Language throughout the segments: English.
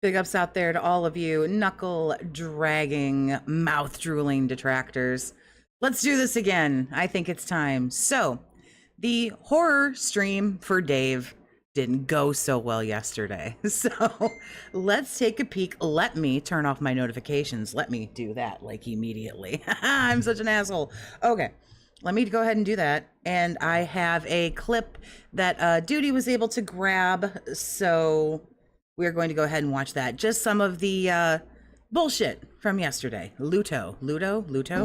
Big ups out there to all of you knuckle-dragging, mouth-drooling detractors. Let's do this again. I think it's time. So, the horror stream for Dave didn't go so well yesterday. So, let's take a peek. Let me turn off my notifications. Let me do that, like, immediately. I'm such an asshole. Okay. Let me go ahead and do that. And I have a clip that Duty was able to grab, so we're going to go ahead and watch that. Just some of the bullshit from yesterday. Luto.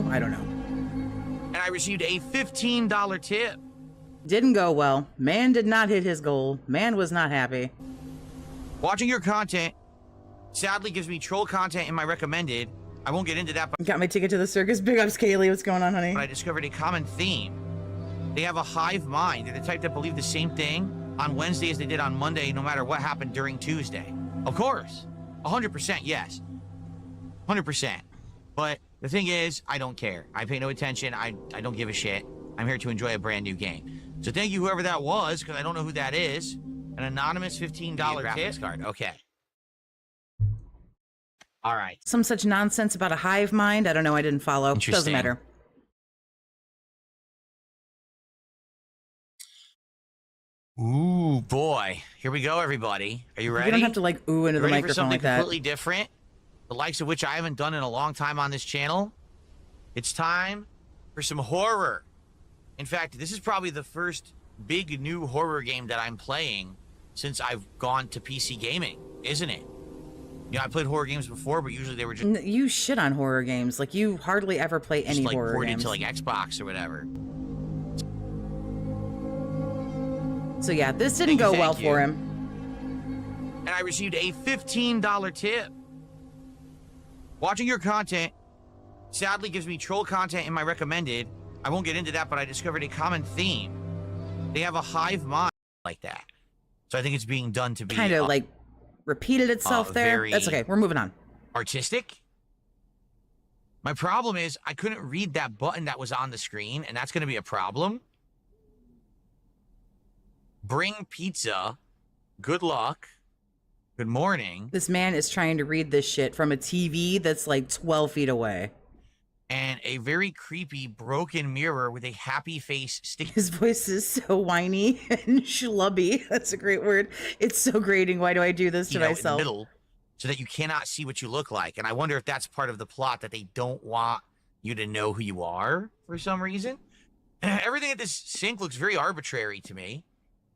I don't know. And I received a $15 tip. Didn't go well. Man did not hit his goal. Man was not happy. Watching your content sadly gives me troll content in my recommended. I won't get into that, but Got my ticket to the circus. Big ups, Kaylee. What's going on, honey? I discovered a common theme. They have a hive mind. They're the type that believe the same thing on Wednesday as they did on Monday, no matter what happened during Tuesday. Of course. 100% yes. 100%. But the thing is, I don't care. I pay no attention. I don't give a shit. I'm here to enjoy a brand new game. So thank you, whoever that was, because I don't know who that is. An anonymous $15 tip card. Okay. All right. Some such nonsense about a hive mind. I don't know. I didn't follow. Doesn't matter. Ooh, boy. Here we go, everybody. Are you ready? You don't have to, like, ooh into the Ready for microphone something like that. completely different, the likes of which I haven't done in a long time on this channel. It's time for some horror. In fact, this is probably the first big new horror game that I'm playing since I've gone to PC gaming, isn't it? You know, I played horror games before, but usually they were just You shit on horror games. Like, you hardly ever play any like horror ported games. to like Xbox or whatever. So yeah, this didn't go well for him. And I received a $15 tip. Watching your content sadly gives me troll content in my recommended. I won't get into that, but I discovered a common theme. They have a hive mind like that. So I think it's being done to be Kind of like repeated itself there. That's okay. We're moving on. Artistic. My problem is I couldn't read that button that was on the screen, and that's going to be a problem. Bring pizza. Good luck. Good morning. This man is trying to read this shit from a TV that's like 12 feet away. And a very creepy broken mirror with a happy face sticking. His voice is so whiny and schlubby. That's a great word. It's so grating. Why do I do this to myself? In the middle, so that you cannot see what you look like. And I wonder if that's part of the plot, that they don't want you to know who you are for some reason. Everything at this sink looks very arbitrary to me.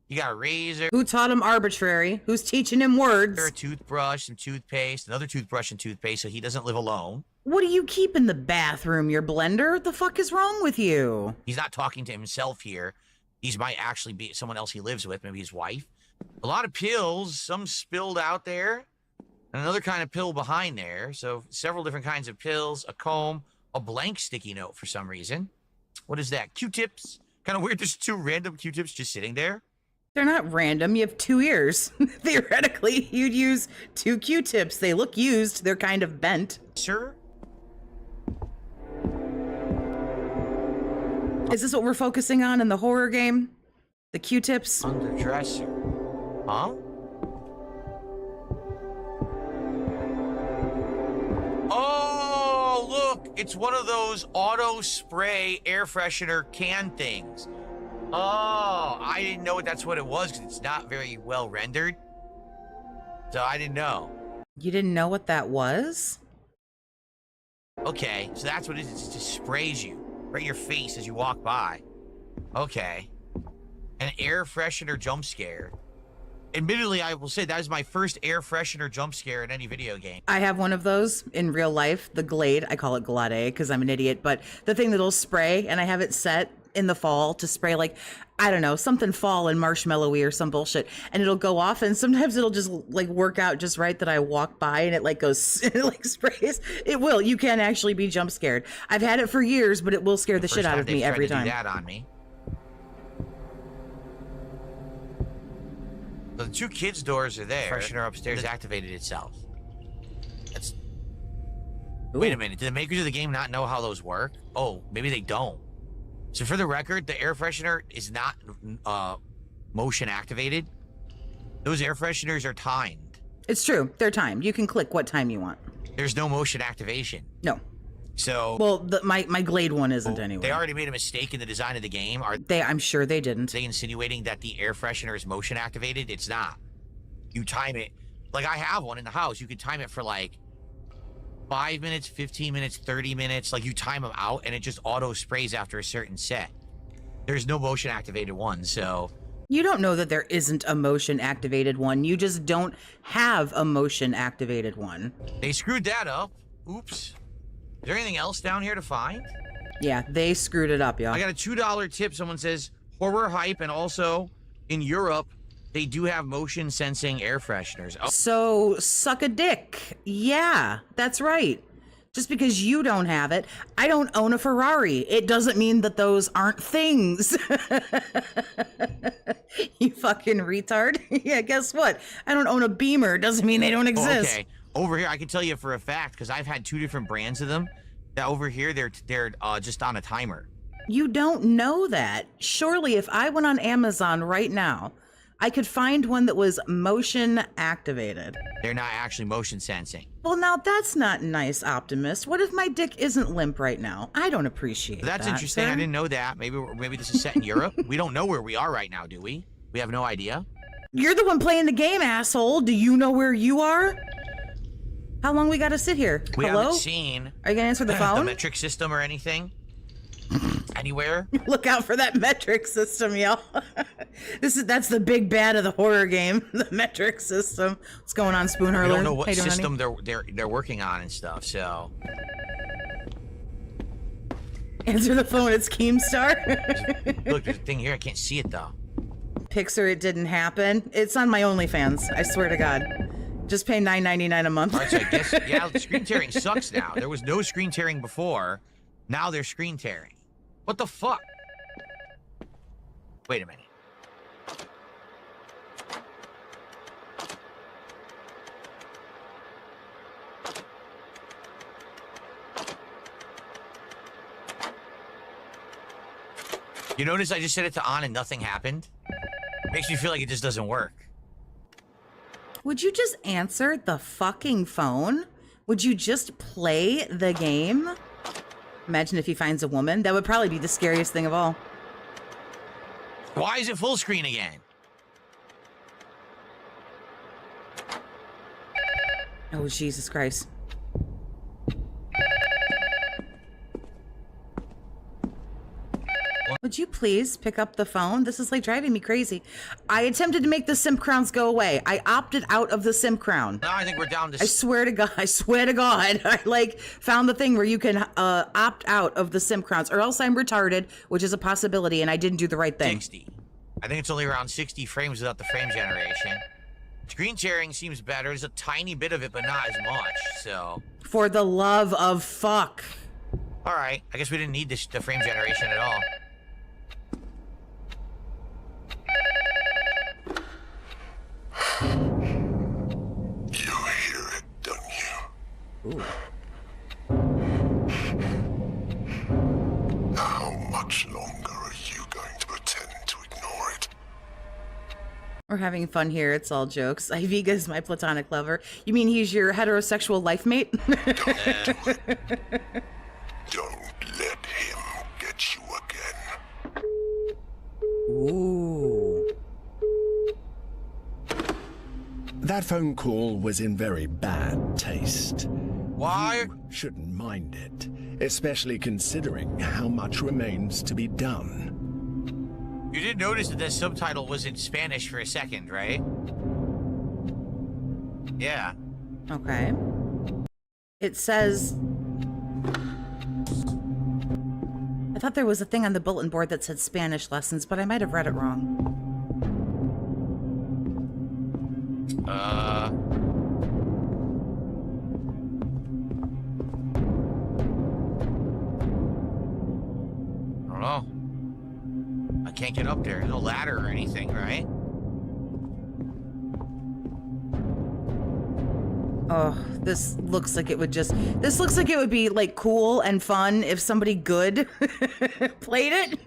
You got a razor. Who taught him arbitrary? Who's teaching him words? A toothbrush, some toothpaste, another toothbrush and toothpaste, so he doesn't live alone. What do you keep in the bathroom? Your blender? What the fuck is wrong with you? He's not talking to himself here. These might actually be someone else he lives with, maybe his wife. A lot of pills, some spilled out there, and another kind of pill behind there. So several different kinds of pills, a comb, a blank sticky note for some reason. What is that? Q-tips? Kind of weird. There's 2 random Q-tips just sitting there. They're not random. You have 2 ears. Theoretically, you'd use 2 Q-tips. They look used. They're kind of bent. Sir? Is this what we're focusing on in the horror game? The Q-tips? Underdresser. Huh? Oh, look! It's one of those auto spray air freshener can things. Oh, I didn't know that's what it was because it's not very well rendered. So I didn't know. You didn't know what that was? Okay, so that's what it is. It just sprays you right in your face as you walk by. Okay. An air freshener jump scare. Admittedly, I will say that is my first air freshener jump scare in any video game. I have one of those in real life, the Glade. I call it Glade because I'm an idiot, but the thing that'll spray, and I have it set in the fall to spray, like, I don't know, something fall and marshmallowy or some bullshit, and it'll go off, and sometimes it'll just like work out just right that I walk by and it like goes, it like sprays. It will. You can actually be jump scared. I've had it for years, but it will scare the shit out of me every time. Do that on me. So the 2 kids' doors are there. Freshener upstairs activated itself. That's. Ooh. Wait a minute. Do the makers of the game not know how those work? Oh, maybe they don't. So for the record, the air freshener is not motion activated. Those air fresheners are timed. It's true. They're timed. You can click what time you want. There's no motion activation. No. So well, my Glade one isn't anyway. They already made a mistake in the design of the game. Are I'm sure they didn't. they insinuating that the air freshener is motion activated? It's not. You time it. Like I have one in the house. You can time it for like 5 minutes, 15 minutes, 30 minutes. Like you time them out and it just auto sprays after a certain set. There's no motion activated one, so. You don't know that there isn't a motion activated one. You just don't have a motion activated one. They screwed that up. Oops. Is there anything else down here to find? Yeah, they screwed it up, y'all. I got a $2 tip. Someone says horror hype, and also in Europe, they do have motion sensing air fresheners. Oh. So suck a dick. Yeah, that's right. Just because you don't have it, I don't own a Ferrari. It doesn't mean that those aren't things. You fucking retard. Yeah, guess what? I don't own a Beamer. Doesn't mean they don't exist. Okay, over here, I can tell you for a fact, because I've had 2 different brands of them, that over here, they're just on a timer. You don't know that. Surely if I went on Amazon right now, I could find one that was motion activated. They're not actually motion sensing. Well, now that's not nice, Optimist. What if my dick isn't limp right now? I don't appreciate That's that, interesting. sir. I didn't know that. Maybe this is set in Europe. We don't know where we are right now, do we? We have no idea. You're the one playing the game, asshole. Do you know where you are? How long we gotta sit here? We Hello? haven't seen Are you gonna answer the phone? the metric system or anything. Anywhere. Look out for that metric system, y'all. That's the big bad of the horror game, the metric system. What's going on, Spoon Hurler? We don't know what How you doing, system honey? they're working on and stuff. So Answer the phone. It's Keemstar. look, there's a thing here. I can't see it though. Pixar, it didn't happen. It's on my OnlyFans. I swear to God. Just pay $9.99 a month. All right, so I guess the screen tearing sucks now. There was no screen tearing before. Now they're screen tearing. What the fuck? Wait a minute. You notice I just set it to on and nothing happened? Makes me feel like it just doesn't work. Would you just answer the fucking phone? Would you just play the game? Imagine if he finds a woman. That would probably be the scariest thing of all. Why is it full screen again? Oh, Jesus Christ. Would you please pick up the phone? This is like driving me crazy. I attempted to make the simp crowns go away. I opted out of the simp crown. Now I think we're down to... I swear to God, I like found the thing where you can opt out of the simp crowns, or else I'm retarded, which is a possibility, and I didn't do the right thing. 60. I think it's only around 60 frames without the frame generation. Screen sharing seems better. There's a tiny bit of it, but not as much, so... For the love of fuck. Alright, I guess we didn't need the frame generation at all. You hear it, don't you? Ooh. How much longer are you going to pretend to ignore it? We're having fun here. It's all jokes. Iviga's my platonic lover. You mean he's your heterosexual life mate? Don't let him get you again. Ooh. That phone call was in very bad taste. Why? You shouldn't mind it, especially considering how much remains to be done. You did notice that the subtitle was in Spanish for a second, right? Yeah. Okay. It says... I thought there was a thing on the bulletin board that said Spanish lessons, but I might have read it wrong. I don't know. I can't get up there. There's no ladder or anything, right? Oh, this looks like it would just... This looks like it would be, like, cool and fun if somebody good played it.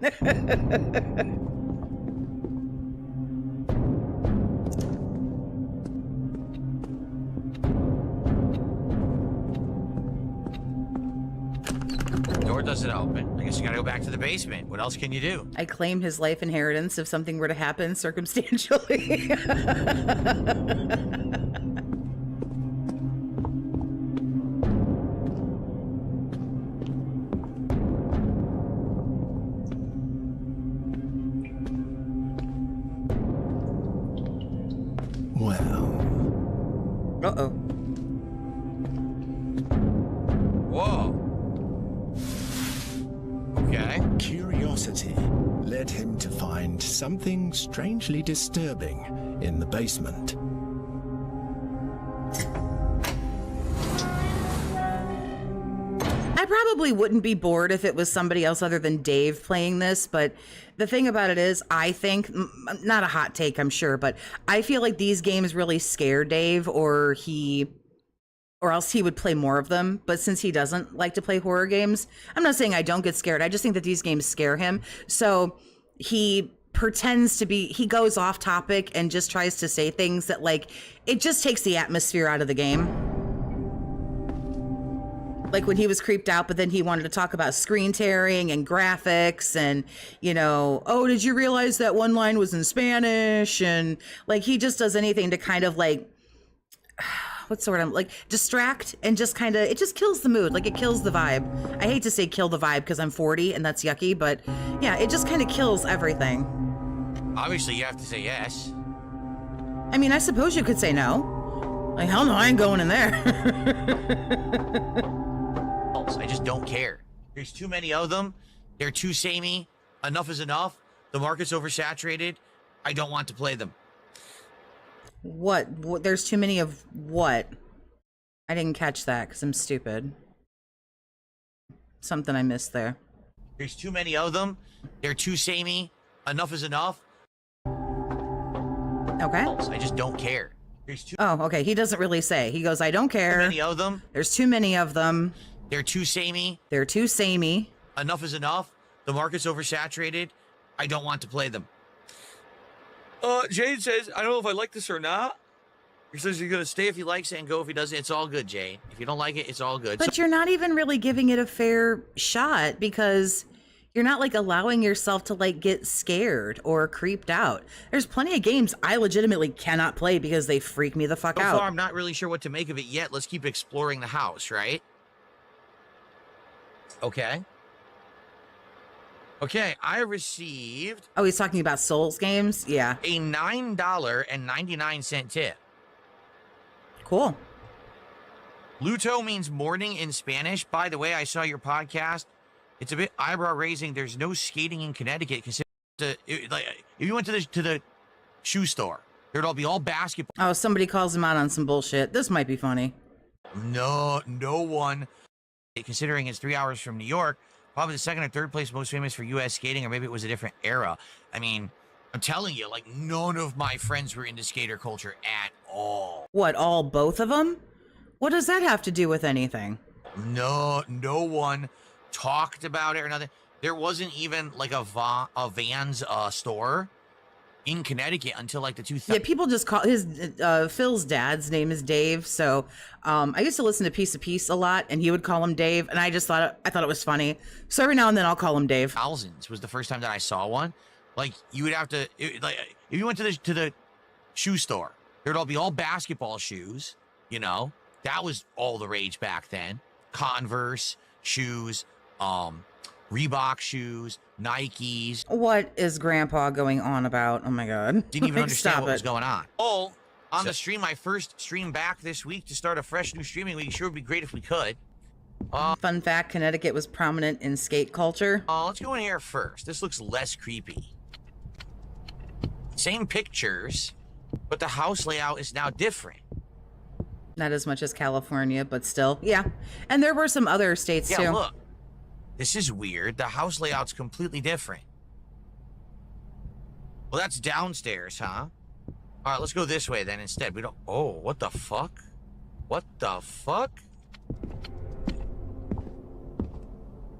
doesn't open. I guess you gotta go back to the basement. What else can you do? I claim his life inheritance if something were to happen circumstantially. Well, Uh-oh. Whoa. Okay. curiosity led him to find something strangely disturbing in the basement. I probably wouldn't be bored if it was somebody else other than Dave playing this, but the thing about it is, I think, not a hot take, I'm sure, but I feel like these games really scare Dave, or else he would play more of them. But since he doesn't like to play horror games, I'm not saying I don't get scared. I just think that these games scare him. So he pretends to be, he goes off topic and just tries to say things that, like, it just takes the atmosphere out of the game. Like when he was creeped out, but then he wanted to talk about screen tearing and graphics and, you know, oh, did you realize that one line was in Spanish? And like, he just does anything to kind of like, what's the word? I'm like, distract and just kind of, it just kills the mood. Like it kills the vibe. I hate to say kill the vibe because I'm 40 and that's yucky, but yeah, it just kind of kills everything. Obviously, you have to say yes. I mean, I suppose you could say no. Like, hell no, I ain't going in there. I just don't care. There's too many of them. They're too samey. Enough is enough. The market's oversaturated. I don't want to play them. What? There's too many of what? I didn't catch that because I'm stupid. Something I missed there. There's too many of them. They're too samey. Enough is enough. Okay. I just don't care. There's too Oh, okay. He doesn't really say. He goes, I don't care. many of them. There's too many of them. They're too samey. They're too samey. Enough is enough. The market's oversaturated. I don't want to play them. Jade says, I don't know if I like this or not. He says he's going to stay if he likes it and go if he doesn't. It's all good, Jade. If you don't like it, it's all good. But you're not even really giving it a fair shot because you're not like allowing yourself to like get scared or creeped out. There's plenty of games I legitimately cannot play because they freak me the fuck So out. far, I'm not really sure what to make of it yet. Let's keep exploring the house, right? Okay. Okay, I received Oh, he's talking about Souls games? Yeah. a $9.99 tip. Cool. Luto means morning in Spanish. By the way, I saw your podcast. It's a bit eyebrow raising. There's no skating in Connecticut. Like, if you went to the shoe store, there'd all be all basketball. Oh, somebody calls him out on some bullshit. This might be funny. No one. Considering it's 3 hours from New York, probably the second or third place most famous for U.S. skating, or maybe it was a different era. I mean, I'm telling you, like, none of my friends were into skater culture at all. What, all both of them? What does that have to do with anything? No one talked about it or nothing. There wasn't even like a Vans store in Connecticut until like the 2000s. Yeah, people just call his Phil's dad's name is Dave. So I used to listen to Piece of Peace a lot, and he would call him Dave, and I thought it was funny. So every now and then I'll call him Dave. Thousands was the first time that I saw one. Like you would have to like if you went to the shoe store, there'd all be all basketball shoes. You know, that was all the rage back then. Converse shoes, Reebok shoes, Nikes. What is Grandpa going on about? Oh my God! Didn't even understand Stop what it. was going on. Oh, on the stream, my first stream back this week to start a fresh new streaming week. Sure would be great if we could. Fun fact: Connecticut was prominent in skate culture. Let's go in here first. This looks less creepy. Same pictures, but the house layout is now different. Not as much as California, but still, yeah. And there were some other states Yeah, too. look. This is weird. The house layout's completely different. Well, that's downstairs, huh? All right, let's go this way then instead. We don't... Oh, what the fuck? What the fuck?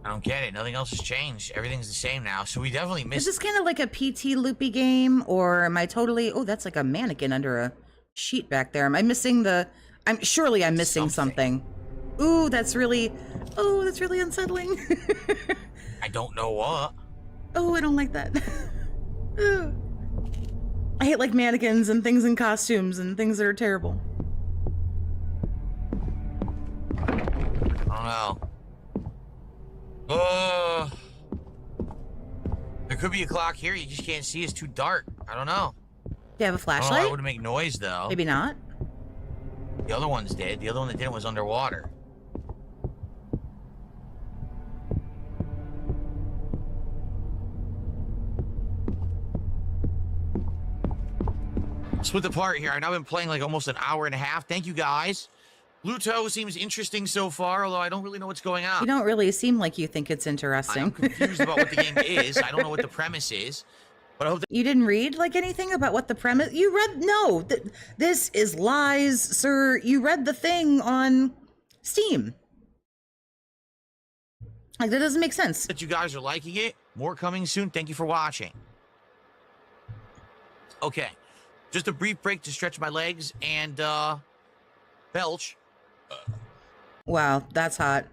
I don't get it. Nothing else has changed. Everything's the same now. So we definitely Is missed... this kind of like a PT loopy game, or am I totally? Oh, that's like a mannequin under a sheet back there. Am I missing the? I'm missing something. Ooh, that's really unsettling. I don't know what. Oh, I don't like that. Ooh. I hate like mannequins and things in costumes and things that are terrible. I don't know. There could be a clock here. You just can't see. It's too dark. I don't know. Do you have a I flashlight? would make noise though. Maybe not. The other ones did. The other one that didn't was underwater. Split apart here. I've now been playing like almost an hour and a half. Thank you guys. Luto seems interesting so far, although I don't really know what's going on. You don't really seem like you think it's interesting. I'm confused about what the game is. I don't know what the premise is. But I hope that You didn't read like anything about what the premise. You read no. This is lies, sir. You read the thing on Steam. Like that doesn't make sense. you guys are liking it. More coming soon. Thank you for watching. Okay. Just a brief break to stretch my legs and belch. Wow, that's hot.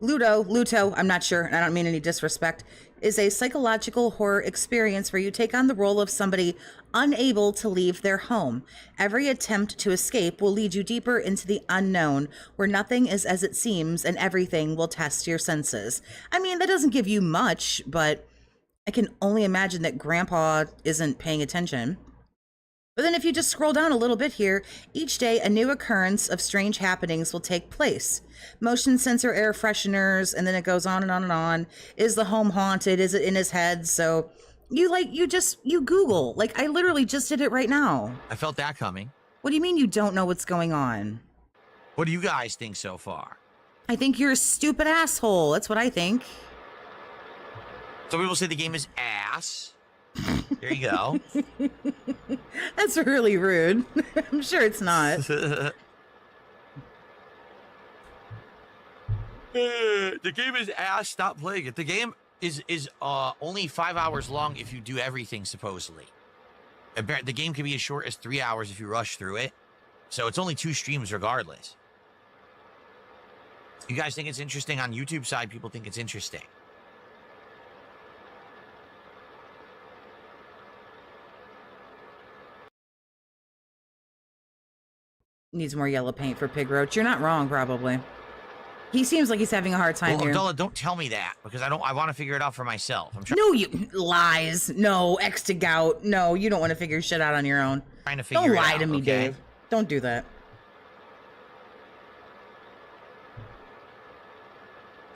Luto, I'm not sure, and I don't mean any disrespect, is a psychological horror experience where you take on the role of somebody unable to leave their home. Every attempt to escape will lead you deeper into the unknown, where nothing is as it seems and everything will test your senses. I mean, that doesn't give you much, but I can only imagine that Grandpa isn't paying attention. But then if you just scroll down a little bit here, each day a new occurrence of strange happenings will take place. Motion sensor air fresheners, and then it goes on and on and on. Is the home haunted? Is it in his head? So you Google. Like I literally just did it right now. I felt that coming. What do you mean you don't know what's going on? What do you guys think so far? I think you're a stupid asshole. That's what I think. Some people say the game is ass. There you go. That's really rude. I'm sure it's not. The game is ass. Stop playing it. The game is only 5 hours long if you do everything, supposedly. The game can be as short as 3 hours if you rush through it. So it's only 2 streams regardless. You guys think it's interesting? On YouTube side, people think it's interesting. Needs more yellow paint for Pigroach. You're not wrong, probably. He seems like he's having a hard time Well, here. Abdullah, don't tell me that because I want to figure it out for myself. I'm No, you lies. No, X to gout. No, you don't want to figure shit out on your own. trying to figure Don't it lie out, to me, okay? Dave. Don't do that.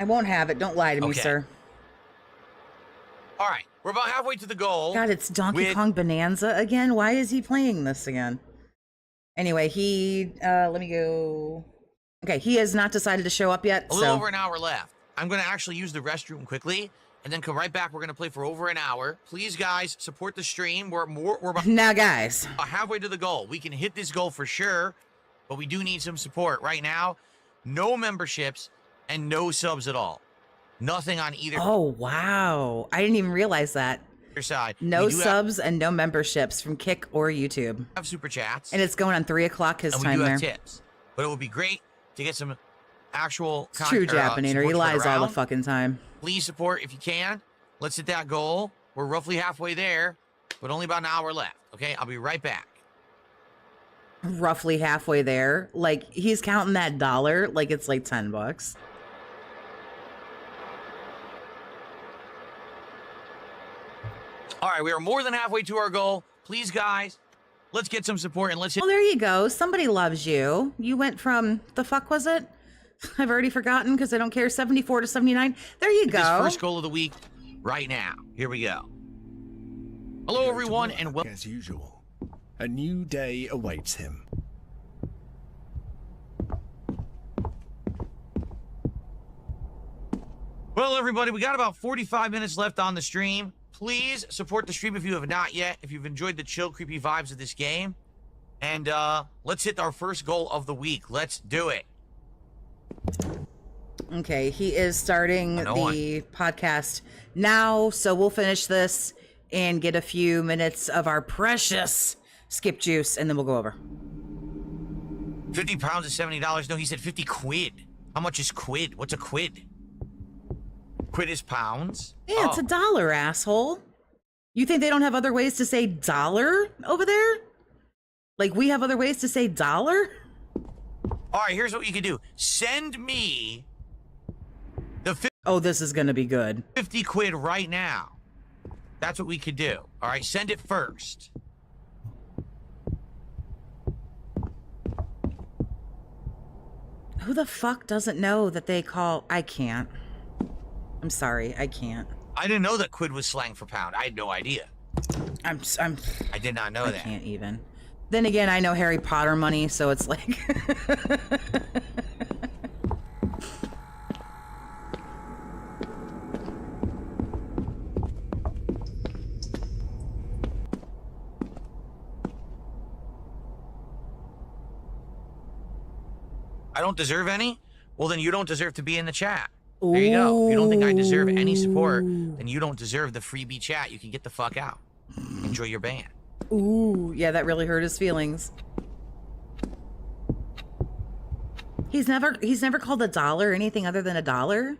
I won't have it. Don't lie to me, Okay. sir. All right, we're about halfway to the goal. God, it's Donkey with- Kong Bonanza again. Why is he playing this again? Anyway, let me go. Okay, he has not decided to show up yet. A little so over an hour left. I'm going to actually use the restroom quickly and then come right back. We're going to play for over an hour. Please, guys, support the stream. We're about now, guys. halfway to the goal. We can hit this goal for sure, but we do need some support. Right now, no memberships and no subs at all. Nothing on either Oh, wow. I didn't even realize that. side. No We do subs and no memberships from Kick or YouTube. have super chats. And it's going on 3 o'clock his and we time do there. have tips. But it would be great to get some actual It's true Japaneator. He support for lies all the round. fucking time. Please support if you can. Let's hit that goal. We're roughly halfway there, but only about an hour left. Okay, I'll be right back. Roughly halfway there. Like, he's counting that dollar like it's like $10. All right, we are more than halfway to our goal. Please, guys, let's get some support and let's hit Well, there you go. Somebody loves you. You went from, the fuck was it? I've already forgotten because I don't care. 74 to 79. There you this go. first goal of the week right now. Here we go. Hello, everyone, and welcome. As usual, a new day awaits him. Well, everybody, we got about 45 minutes left on the stream. Please support the stream if you have not yet, if you've enjoyed the chill, creepy vibes of this game. And let's hit our first goal of the week. Let's do it. Okay, he is starting I know the podcast now, so we'll finish this and get a few minutes of our precious skip juice, and then we'll go over. 50 pounds is $70. No, he said 50 quid. How much is quid? What's a quid? Quid is pounds? Yeah, it's $1, asshole. You think they don't have other ways to say dollar over there? Like we have other ways to say dollar? All right, here's what you can do. Send me the Oh, this is gonna be good. 50 quid right now. That's what we could do. All right, send it first. Who the fuck doesn't know that they call... I can't. I'm sorry, I can't. I didn't know that quid was slang for pound. I had no idea. I did not know I that. can't even. Then again, I know Harry Potter money, so it's like... I don't deserve any? Well, then you don't deserve to be in the chat. There you go. If you don't think I deserve any support, then you don't deserve the freebie chat. You can get the fuck out. Enjoy your band. Ooh, yeah, that really hurt his feelings. He's never called $1 anything other than $1.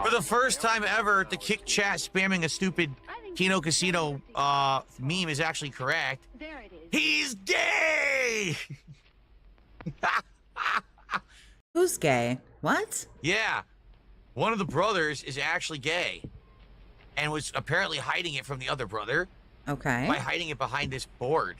For the first time ever, the kick chat spamming a stupid Kino Casino meme is actually correct. There it is. He's gay! Who's gay? What? Yeah. One of the brothers is actually gay. And was apparently hiding it from the other brother Okay. by hiding it behind this board.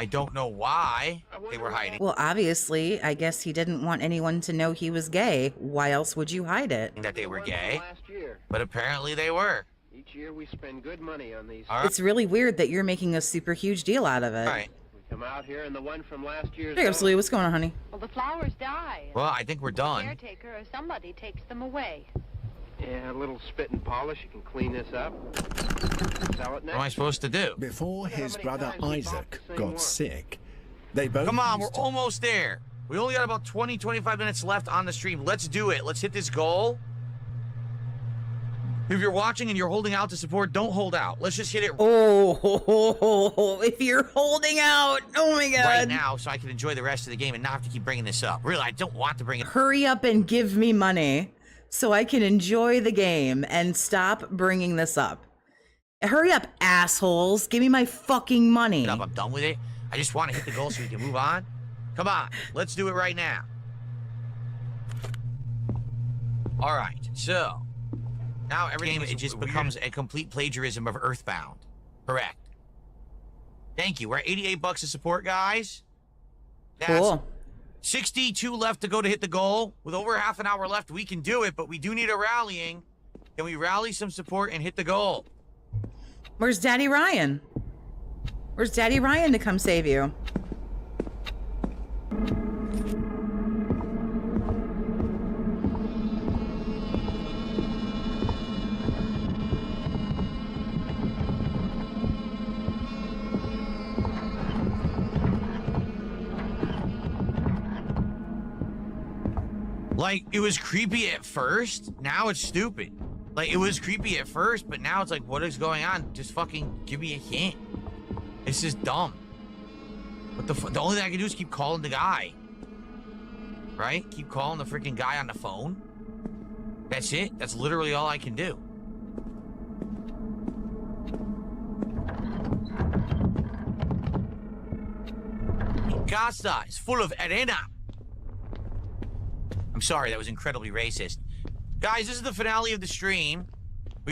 I don't know why they were hiding Well, obviously, I guess he didn't want anyone to know he was gay. Why else would you hide it? that they were gay, Last year. but apparently they were. Each year we spend good money on these. All right. It's really weird that you're making a super huge deal out of it. All right. We come out here and the one from last year's. Hey, absolutely. What's going on, honey? Well, the flowers die. Well, I think we're The done. caretaker or somebody takes them away. Yeah, a little spit and polish. You can clean this up. Sell it What am I next. supposed to do? Before his many brother times we Isaac bought the same got one? sick, they both Come on, we're used to- almost there. We only got about 20, 25 minutes left on the stream. Let's do it. Let's hit this goal. If you're watching and you're holding out to support, don't hold out. Let's just hit it Oh, if you're holding out. Oh my God. right now so I can enjoy the rest of the game and not have to keep bringing this up. Really, I don't want to bring it Hurry up and give me money so I can enjoy the game and stop bringing this up. Hurry up, assholes. Give me my fucking money. up. I'm done with it. I just want to hit the goal so we can move on. Come on, let's do it right now. All right, so now every game, it just becomes a complete plagiarism of Earthbound. Correct. Thank you. We're at $88 of support, guys. That's Cool. 62 left to go to hit the goal. With over half an hour left, we can do it, but we do need a rallying. Can we rally some support and hit the goal? Where's Daddy Ryan? Where's Daddy Ryan to come save you? Like, it was creepy at first. Now it's stupid. Like, it was creepy at first, but now it's like, what is going on? Just fucking give me a hint. This is dumb. What the only thing I can do is keep calling the guy. Right? Keep calling the freaking guy on the phone. That's it. That's literally all I can do. Casa is full of arena. I'm sorry, that was incredibly racist. Guys, this is the finale of the stream.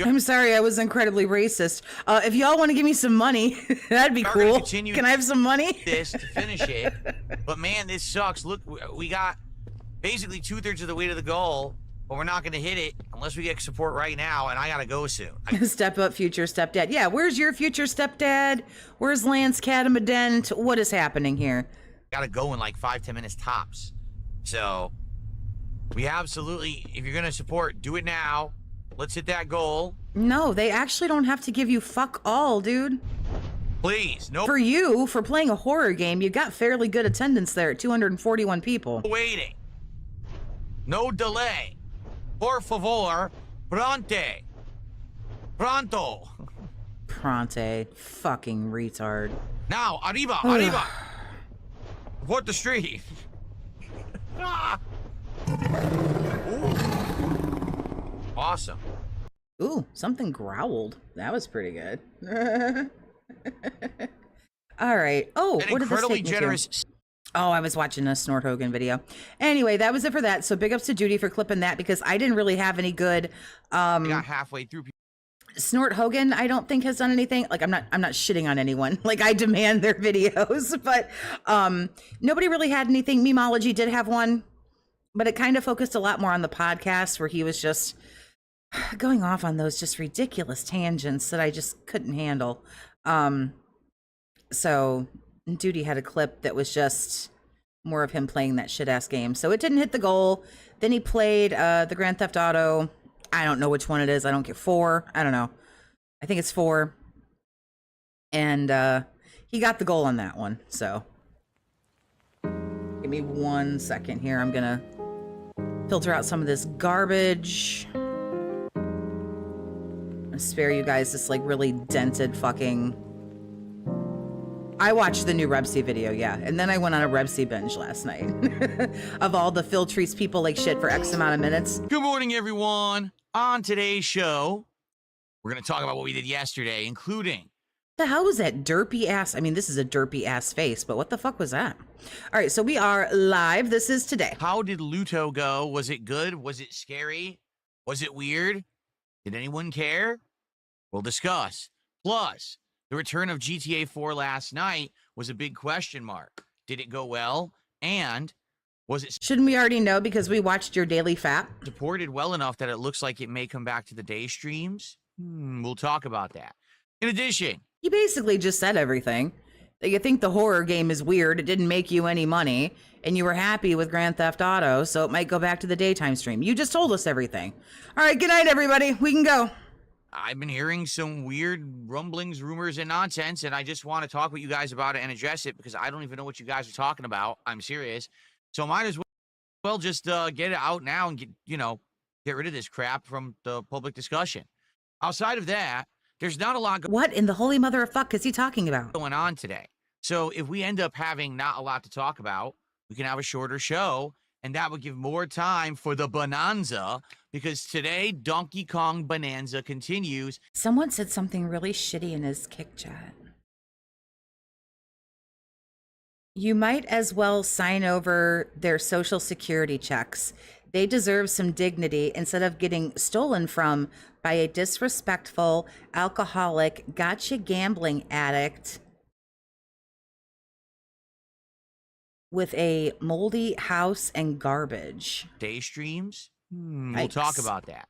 I'm sorry, I was incredibly racist. If y'all want to give me some money, that'd be We're gonna cool. continue Can I have some money? this to finish it. But man, this sucks. Look, we got basically 2/3 of the way to the goal, but we're not going to hit it unless we get support right now, and I got to go soon. Step up, future stepdad. Yeah, where's your future stepdad? Where's Lance Cadamident? What is happening here? Got to go in like 5-10 minutes tops. So we absolutely, if you're going to support, do it now. Let's hit that goal. No, they actually don't have to give you fuck all, dude. Please, no For you, for playing a horror game, you got fairly good attendance there at 241 people. waiting. No delay. Por favor, pronte. Pronto. Pronte. Fucking retard. Now, arriba, arriba. Report the stream. Ah. Ooh. Awesome. Ooh, something growled. That was pretty good. All right. Oh, An what did this incredibly take me to? generous. Oh, I was watching a Snort Hogan video. Anyway, that was it for that. So big ups to Judy for clipping that because I didn't really have any good. I got halfway through. Snort Hogan, I don't think has done anything. Like I'm not shitting on anyone. Like I demand their videos, but nobody really had anything. Memology did have one, but it kind of focused a lot more on the podcast where he was just going off on those just ridiculous tangents that I just couldn't handle. So Duty had a clip that was just more of him playing that shit ass game. So it didn't hit the goal. Then he played the Grand Theft Auto. I don't know which one it is. I don't get 4. I don't know. I think it's 4. And he got the goal on that one. So give me 1 second here. I'm gonna filter out some of this garbage. I'll spare you guys this like really dented fucking. I watched the new Rebsy video, yeah. And then I went on a Rebsy binge last night of all the Phil treats people like shit for X amount of minutes. Good morning, everyone. On today's show, we're going to talk about what we did yesterday, including... The hell was that derpy ass? I mean, this is a derpy ass face, but what the fuck was that? All right, so we are live. This is today. How did Luto go? Was it good? Was it scary? Was it weird? Did anyone care? We'll discuss. Plus, the return of GTA 4 last night was a big question mark. Did it go well? And was it Shouldn't we already know because we watched your daily fap? supported well enough that it looks like it may come back to the day streams? We'll talk about that. In addition, You basically just said everything. That you think the horror game is weird, it didn't make you any money, and you were happy with Grand Theft Auto, so it might go back to the daytime stream. You just told us everything. All right, good night, everybody. We can go. I've been hearing some weird rumblings, rumors, and nonsense, and I just want to talk with you guys about it and address it because I don't even know what you guys are talking about. I'm serious. So I might as well just get it out now and get rid of this crap from the public discussion. Outside of that, there's not a lot What in the holy mother of fuck is he talking about? going on today. So if we end up having not a lot to talk about, we can have a shorter show, and that would give more time for the bonanza, because today, Donkey Kong Bonanza continues. Someone said something really shitty in his kick chat. You might as well sign over their social security checks. They deserve some dignity instead of getting stolen from by a disrespectful, alcoholic, gotcha gambling addict with a moldy house and garbage. Day streams. We'll Yikes. talk about that.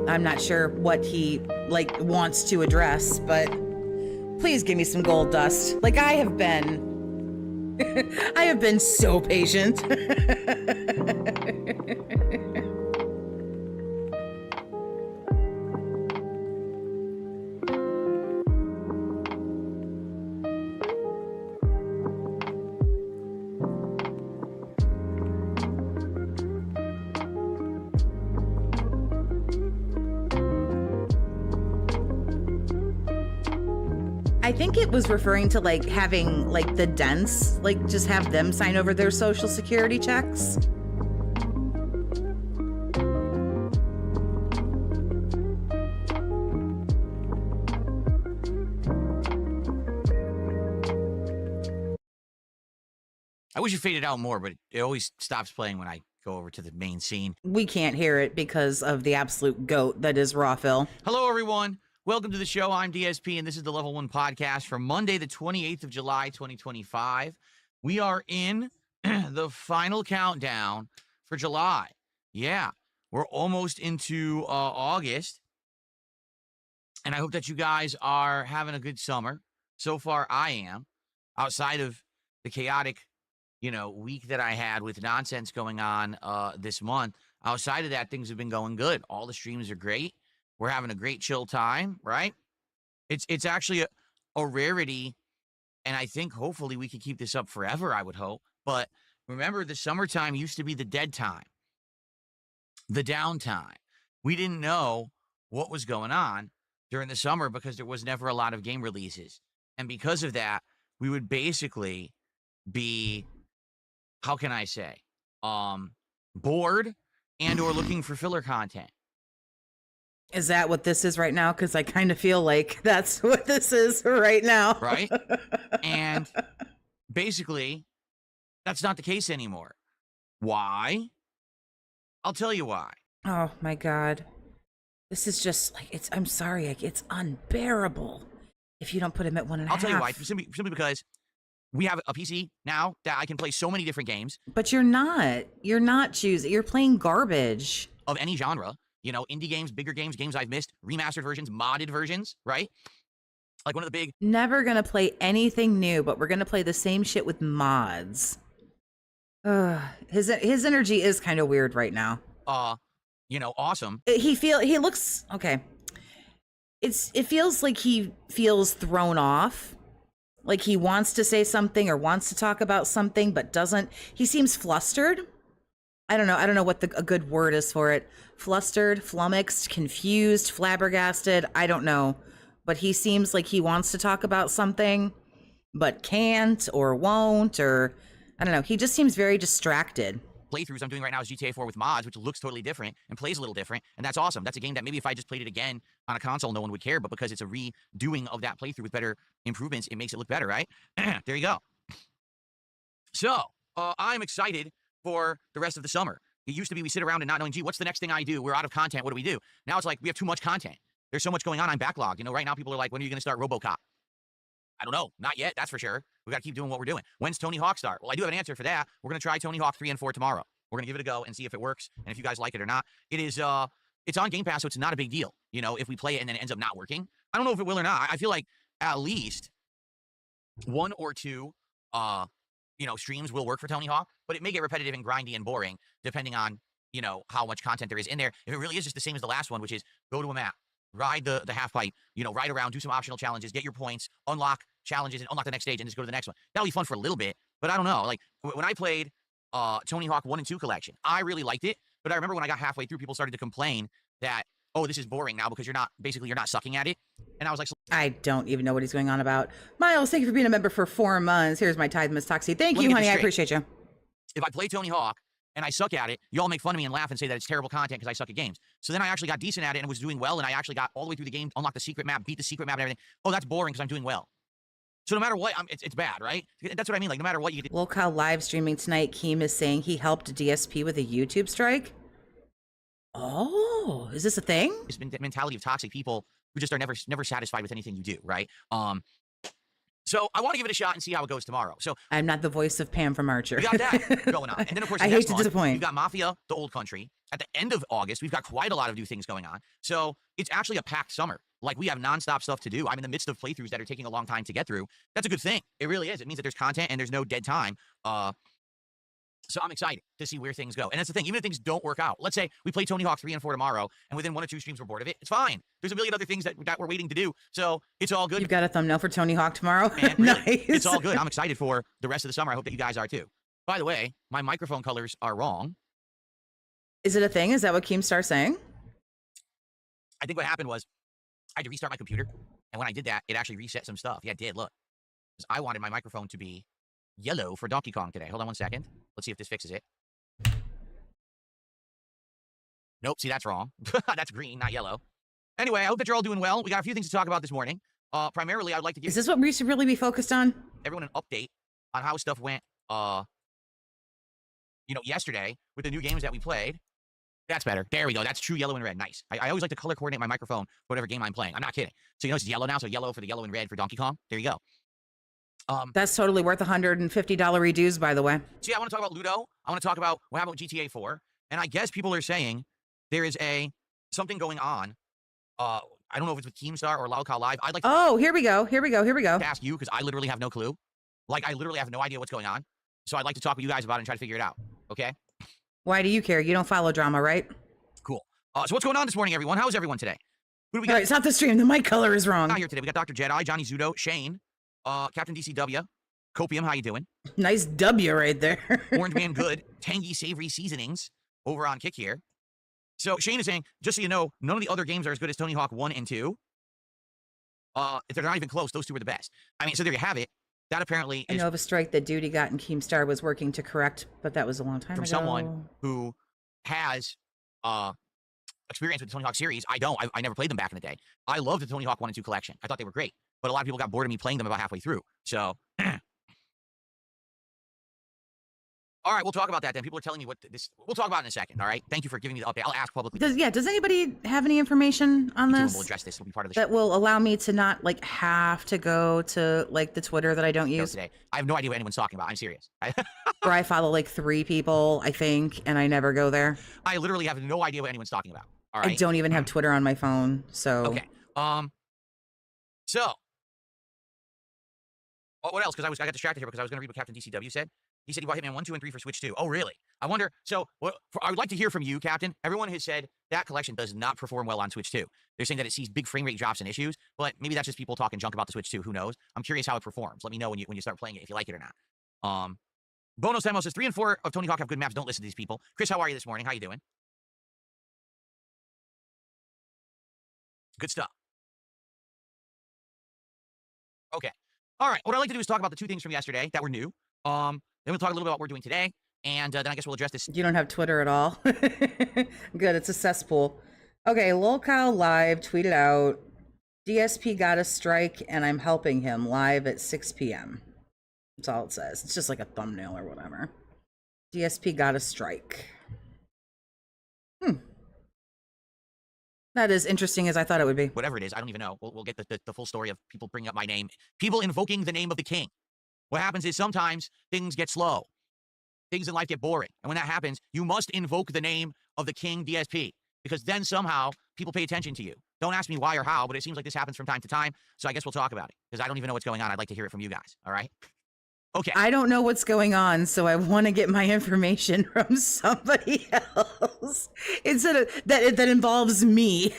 I'm not sure what he wants to address, but please give me some gold dust. Like I have been I have been so patient. I think it was referring to having the dents, just have them sign over their social security checks. I wish it faded out more, but it always stops playing when I go over to the main scene. We can't hear it because of the absolute goat that is Raw Phil. Hello, everyone. Welcome to the show. I'm DSP, and this is the Level 1 podcast for Monday, the 28th of July, 2025. We are in the final countdown for July. Yeah, we're almost into August, and I hope that you guys are having a good summer. So far, I am. Outside of the chaotic, week that I had with nonsense going on this month, outside of that, things have been going good. All the streams are great. We're having a great chill time, right? It's actually a rarity, and I think hopefully we can keep this up forever, I would hope. But remember, the summertime used to be the dead time, the downtime. We didn't know what was going on, during the summer because there was never a lot of game releases. And because of that, we would basically be, how can I say, bored and or looking for filler content. Is that what this is right now? Because I kind of feel like that's what this is right now. Right? And basically, that's not the case anymore. Why? I'll tell you why. Oh my God. This is just like, I'm sorry, like, it's unbearable if you don't put him at 1.5. I'll tell you why. Simply because we have a PC now that I can play so many different games. But you're not choosing. You're playing garbage. Of any genre. You know, indie games, bigger games, games I've missed, remastered versions, modded versions, right? Like one of the big... Never gonna play anything new, but we're gonna play the same shit with mods. His energy is kind of weird right now. You know, awesome. He looks okay. It feels like he feels thrown off. Like he wants to say something or wants to talk about something, but doesn't. He seems flustered. I don't know what a good word is for it. Flustered, flummoxed, confused, flabbergasted. I don't know. But he seems like he wants to talk about something, but can't or won't, or I don't know. He just seems very distracted. Playthroughs I'm doing right now is GTA 4 with mods, which looks totally different and plays a little different. And that's awesome. That's a game that maybe if I just played it again on a console, no one would care. But because it's a redoing of that playthrough with better improvements, it makes it look better, right? There you go. So I'm excited for the rest of the summer. It used to be we sit around and not knowing, gee, what's the next thing I do? We're out of content. What do we do? Now it's like we have too much content. There's so much going on. I'm backlogged. You know, right now people are like, when are you going to start RoboCop? I don't know. Not yet. That's for sure. We got to keep doing what we're doing. When's Tony Hawk start? Well, I do have an answer for that. We're going to try Tony Hawk 3 and 4 tomorrow. We're going to give it a go and see if it works and if you guys like it or not. It is, it's on Game Pass, so it's not a big deal. You know, if we play it and then it ends up not working. I don't know if it will or not. I feel like at least one or two, you know, streams will work for Tony Hawk, but it may get repetitive and grindy and boring depending on, you know, how much content there is in there. If it really is just the same as the last one, which is go to a map, ride the half pipe, you know, ride around, do some optional challenges, get your points, unlock challenges, and unlock the next stage, and just go to the next one. That'll be fun for a little bit, but I don't know. Like, when I played Tony Hawk 1 and 2 collection, I really liked it, but I remember when I got halfway through, people started to complain that, oh, this is boring now because you're not sucking at it. And I was like... I don't even know what he's going on about. Miles, thank you for being a member for 4 months. Here's my tithe, Miss Toxie. Thank you, honey. I appreciate you. If I play Tony Hawk and I suck at it, you all make fun of me and laugh and say that it's terrible content because I suck at games. So then I actually got decent at it and was doing well, and I actually got all the way through the game, unlocked the secret map, beat the secret map and everything. Oh, that's boring because I'm doing well. So no matter what, it's bad, right? That's what I mean. Like, no matter what you do. Locale live streaming tonight, Keem is saying he helped DSP with a YouTube strike. Oh, is this a thing? It's been the mentality of toxic people who just are never satisfied with anything you do, right? So I want to give it a shot and see how it goes tomorrow. So I'm not the voice of Pam from Archer. We got that going on. And then, of course, I hate to disappoint. We've got Mafia, the old country. At the end of August, we've got quite a lot of new things going on. So it's actually a packed summer. Like, we have nonstop stuff to do. I'm in the midst of playthroughs that are taking a long time to get through. That's a good thing. It really is. It means that there's content and there's no dead time. So I'm excited to see where things go. And that's the thing. Even if things don't work out, let's say we play Tony Hawk 3 and 4 tomorrow, and within 1 or 2 streams we're bored of it, it's fine. There's a million other things that we're waiting to do. So it's all good. You've got a thumbnail for Tony Hawk tomorrow? Man, really, Nice. It's all good. I'm excited for the rest of the summer. I hope that you guys are too. By the way, my microphone colors are wrong. Is it a thing? Is that what Keem starts saying? I think what happened was I had to restart my computer. And when I did that, it actually reset some stuff. Yeah, it did. Look. Because I wanted my microphone to be yellow for Donkey Kong today. Hold on 1 second. Let's see if this fixes it. Nope, see, that's wrong. That's green, not yellow. Anyway, I hope that you're all doing well. We got a few things to talk about this morning. Primarily, I would like to give... Is this what we should really be focused on? Everyone an update on how stuff went, yesterday with the new games that we played. That's better. There we go. That's true yellow and red. Nice. I always like to color coordinate my microphone for whatever game I'm playing. I'm not kidding. So, it's yellow now, so yellow for the yellow and red for Donkey Kong. There you go. That's totally worth $150 reduce, by the way. So, yeah, I want to talk about Luto. I want to talk about what happened with GTA 4. And I guess people are saying there is something going on. I don't know if it's with Keemstar or Locale Live. I'd like to... Oh, here we go. Ask you, because I literally have no clue. Like, I literally have no idea what's going on. So I'd like to talk with you guys about it and try to figure it out. Okay? Why do you care? You don't follow drama, right? Cool. So what's going on this morning, everyone? How's everyone today? Who do we got? All right, it's not the stream. The mic color is wrong. Out here today. We got Dr. Jedi, Johnny Zudo, Shane, Captain DCW, Copium. How you doing? Nice W right there. Orange Man Good, Tangy Savory Seasonings over on Kick here. So Shane is saying, just so you know, none of the other games are as good as Tony Hawk 1 and 2. If they're not even close, those two were the best. I mean, so there you have it. That apparently I is know of a strike that Duty got and Keemstar was working to correct, but that was a long time from ago. someone who has experience with the Tony Hawk series. I don't. I never played them back in the day. I loved the Tony Hawk 1 and 2 collection. I thought they were great. But a lot of people got bored of me playing them about halfway through. So, all right, we'll talk about that then. People are telling me what this... We'll talk about it in a second, all right? Thank you for giving me the update. I'll ask publicly. Does anybody have any information on Me too, and this we'll address this. It'll be part of the show that will allow me to not, like, have to go to, like, the Twitter that I don't use? today. I have no idea what anyone's talking about. I'm serious. Where I follow, like, 3 people, I think, and I never go there. I literally have no idea what anyone's talking about. All right? I don't even have Twitter on my phone, so... Okay. So... what else? Because I got distracted here because I was going to read what Captain DCW said. He said he bought Hitman 1, 2, and 3 for Switch 2. Oh, really? I wonder... So, I would like to hear from you, Captain. Everyone has said that collection does not perform well on Switch 2. They're saying that it sees big frame rate drops and issues, but maybe that's just people talking junk about the Switch 2. Who knows? I'm curious how it performs. Let me know when you start playing it, if you like it or not. Bono Semo says 3 and 4 of Tony Hawk have good maps. Don't listen to these people. Chris, how are you this morning? How you doing? Good stuff. Okay. All right. What I'd like to do is talk about the 2 things from yesterday that were new. Then we'll talk a little bit about what we're doing today, and then I guess we'll address this. You don't have Twitter at all? Good, it's a cesspool. Okay, Lol Cow Live tweeted out, DSP got a strike and I'm helping him live at 6 p.m. That's all it says. It's just like a thumbnail or whatever. DSP got a strike. Not as interesting as I thought it would be. Whatever it is, I don't even know. We'll get the full story of people bringing up my name. People invoking the name of the king. What happens is sometimes things get slow. Things in life get boring. And when that happens, you must invoke the name of the king DSP. Because then somehow people pay attention to you. Don't ask me why or how, but it seems like this happens from time to time. So I guess we'll talk about it. Because I don't even know what's going on. I'd like to hear it from you guys. All right? Okay. I don't know what's going on, so I want to get my information from somebody else instead of that involves me.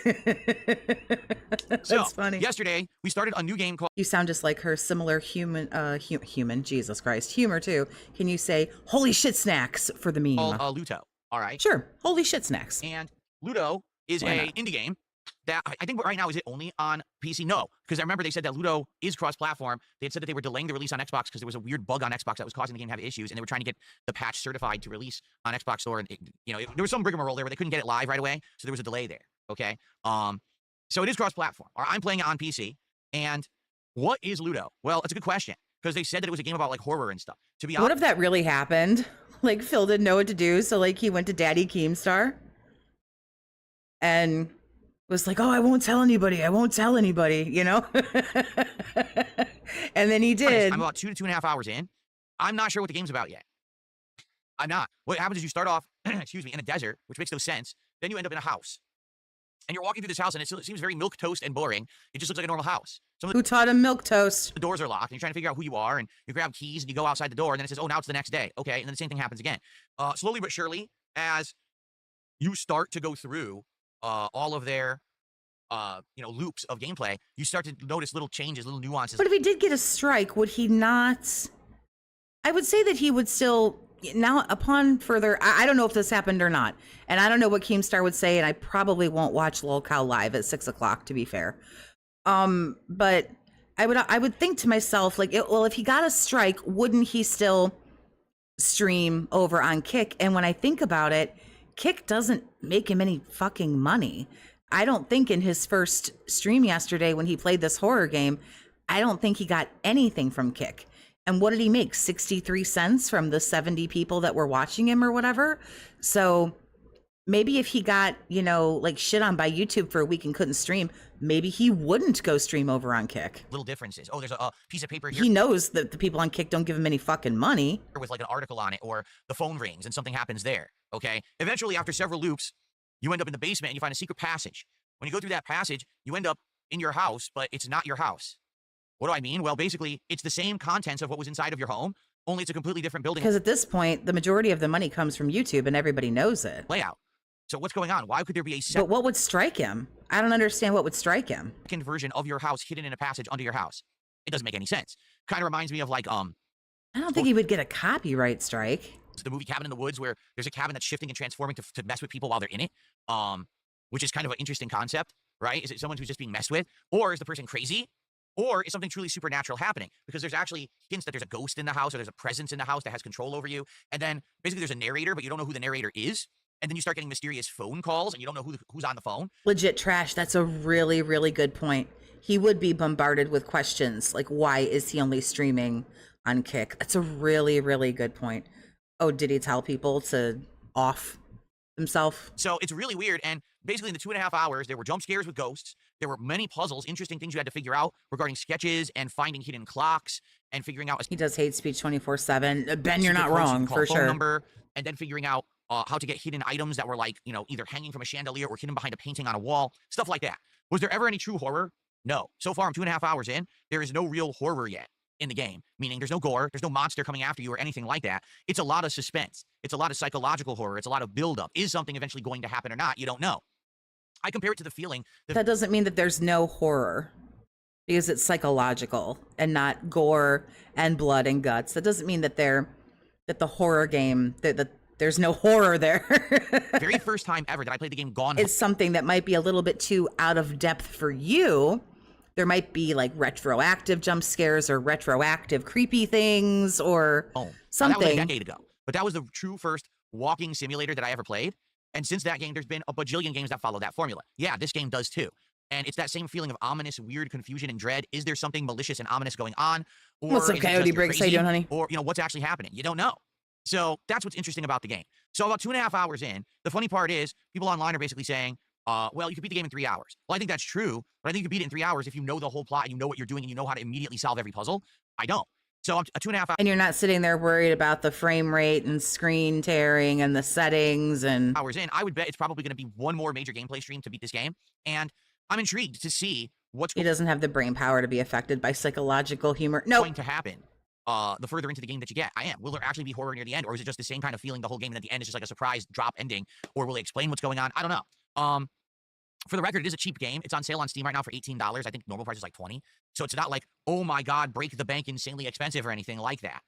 That's funny. Yesterday we started a new game called. You sound just like her. Similar human, human. Jesus Christ, humor too. Can you say "holy shit snacks" for the meme? Luto. All right. Sure. Holy shit snacks. And Luto is a indie game that I think right now, is it only on PC? No, because I remember they said that Luto is cross-platform. They had said that they were delaying the release on Xbox because there was a weird bug on Xbox that was causing the game to have issues, and they were trying to get the patch certified to release on Xbox Store. And there was some rigmarole there where they couldn't get it live right away, so there was a delay there. Okay, so it is cross-platform. Or I'm playing it on PC. And what is Luto? Well, it's a good question because they said that it was a game about like horror and stuff. To be honest, what if that really happened? Like Phil didn't know what to do, so like he went to Daddy Keemstar and was like, oh, I won't tell anybody. I won't tell anybody, you know? And then he did. I'm about 2 to 2.5 hours in. I'm not sure what the game's about yet. I'm not. What happens is you start off, excuse me, in a desert, which makes no sense. Then you end up in a house. And you're walking through this house, and it seems very milquetoast and boring. It just looks like a normal house. Who taught him milquetoast? The doors are locked, and you're trying to figure out who you are, and you grab keys, and you go outside the door, and then it says, oh, now it's the next day. Okay, and then the same thing happens again. Slowly but surely, as you start to go through all of their loops of gameplay, you start to notice little changes, little nuances. But if he did get a strike, would he not? I would say that he would still. Now, upon further, I don't know if this happened or not, and I don't know what Keemstar would say, and I probably won't watch Lol Cow live at 6 o'clock, to be fair. But I would think to myself, like, if he got a strike, wouldn't he still stream over on Kick? And when I think about it, Kick doesn't make him any fucking money. I don't think in his first stream yesterday when he played this horror game, I don't think he got anything from Kick. And what did he make? 63 cents from the 70 people that were watching him or whatever. So maybe if he got, like shit on by YouTube for a week and couldn't stream, maybe he wouldn't go stream over on Kick. Little differences. Oh, there's a piece of paper here. He knows that the people on Kick don't give him any fucking money. With like an article on it, or the phone rings and something happens there. Okay. Eventually, after several loops, you end up in the basement and you find a secret passage. When you go through that passage, you end up in your house, but it's not your house. What do I mean? Well, basically, it's the same contents of what was inside of your home, only it's a completely different building. Because at this point, the majority of the money comes from YouTube and everybody knows it. Layout. So what's going on? Why could there be a But what would strike him? I don't understand what would strike him. second version of your house hidden in a passage under your house? It doesn't make any sense. Kind of reminds me of like, I don't think he would get a copyright strike. the movie Cabin in the Woods, where there's a cabin that's shifting and transforming to mess with people while they're in it, which is kind of an interesting concept, right? Is it someone who's just being messed with? Or is the person crazy Or is something truly supernatural happening? Because there's actually hints that there's a ghost in the house or there's a presence in the house that has control over you. And then basically there's a narrator, but you don't know who the narrator is. And then you start getting mysterious phone calls and you don't know who's on the phone. Legit trash. That's a really, really good point. He would be bombarded with questions like, why is he only streaming on Kick? That's a really, really good point. Oh, did he tell people to off himself? So it's really weird. And basically in the 2.5 hours, there were jump scares with ghosts. There were many puzzles, interesting things you had to figure out regarding sketches and finding hidden clocks and figuring out. He does hate speech 24/7. Ben, you're not wrong, for sure. Number, and then figuring out how to get hidden items that were like, either hanging from a chandelier or hidden behind a painting on a wall, stuff like that. Was there ever any true horror? No. So far, I'm 2.5 hours in. There is no real horror yet in the game, meaning there's no gore, there's no monster coming after you or anything like that. It's a lot of suspense. It's a lot of psychological horror. It's a lot of buildup. Is something eventually going to happen or not? You don't know. I compare it to the feeling that doesn't mean that there's no horror, because it's psychological and not gore and blood and guts. That doesn't mean that the horror game, that there's no horror there. Very first time ever that I played the game Gone. It's something that might be a little bit too out of depth for you. There might be like retroactive jump scares or retroactive creepy things or something. That was a decade ago. But that was the true first walking simulator that I ever played. And since that game, there's been a bajillion games that follow that formula. Yeah, this game does too. And it's that same feeling of ominous, weird confusion and dread. Is there something malicious and ominous going on? Or what's up, Coyote Briggs? How you doing, honey? Or, what's actually happening? You don't know. So that's what's interesting about the game. So about 2.5 hours in, the funny part is people online are basically saying, well, you could beat the game in 3 hours. Well, I think that's true, but I think you could beat it in 3 hours if you know the whole plot and you know what you're doing and you know how to immediately solve every puzzle. I don't. So I'm 2.5 hours. And you're not sitting there worried about the frame rate and screen tearing and the settings and hours in. I would bet it's probably going to be one more major gameplay stream to beat this game. And I'm intrigued to see what's he doesn't have the brain power to be affected by psychological humor. No, going to happen. The further into the game that you get, I am. Will there actually be horror near the end, or is it just the same kind of feeling the whole game, and at the end it's just like a surprise drop ending, or will they explain what's going on? I don't know. For the record, it is a cheap game. It's on sale on Steam right now for $18. I think normal price is like $20. So it's not like, oh my God, break the bank, insanely expensive or anything like that.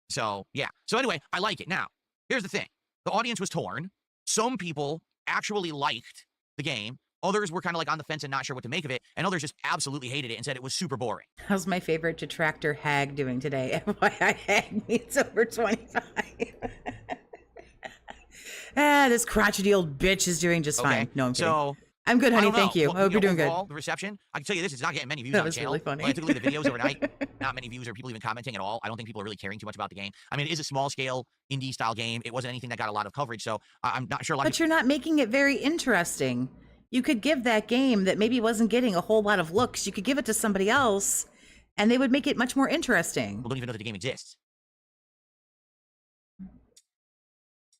So yeah. So anyway, I like it. Now, here's the thing. The audience was torn. Some people actually liked the game. Others were kind of like on the fence and not sure what to make of it. And others just absolutely hated it and said it was super boring. How's my favorite detractor Hag doing today? FYI, Hag meets over 25. This crotchety old bitch is doing just fine. No, I'm kidding. So, I'm good, honey. Thank you. I hope you're doing good. The reception, I can tell you this, it's not getting many views that on the channel. Really funny. I took a look at the videos overnight. Not many views or people even commenting at all. I don't think people are really caring too much about the game. I mean, it is a small scale indie style game. It wasn't anything that got a lot of coverage. So I'm not sure a lot But you're not making it very interesting. You could give that game that maybe wasn't getting a whole lot of looks. You could give it to somebody else and they would make it much more interesting. People don't even know that the game exists.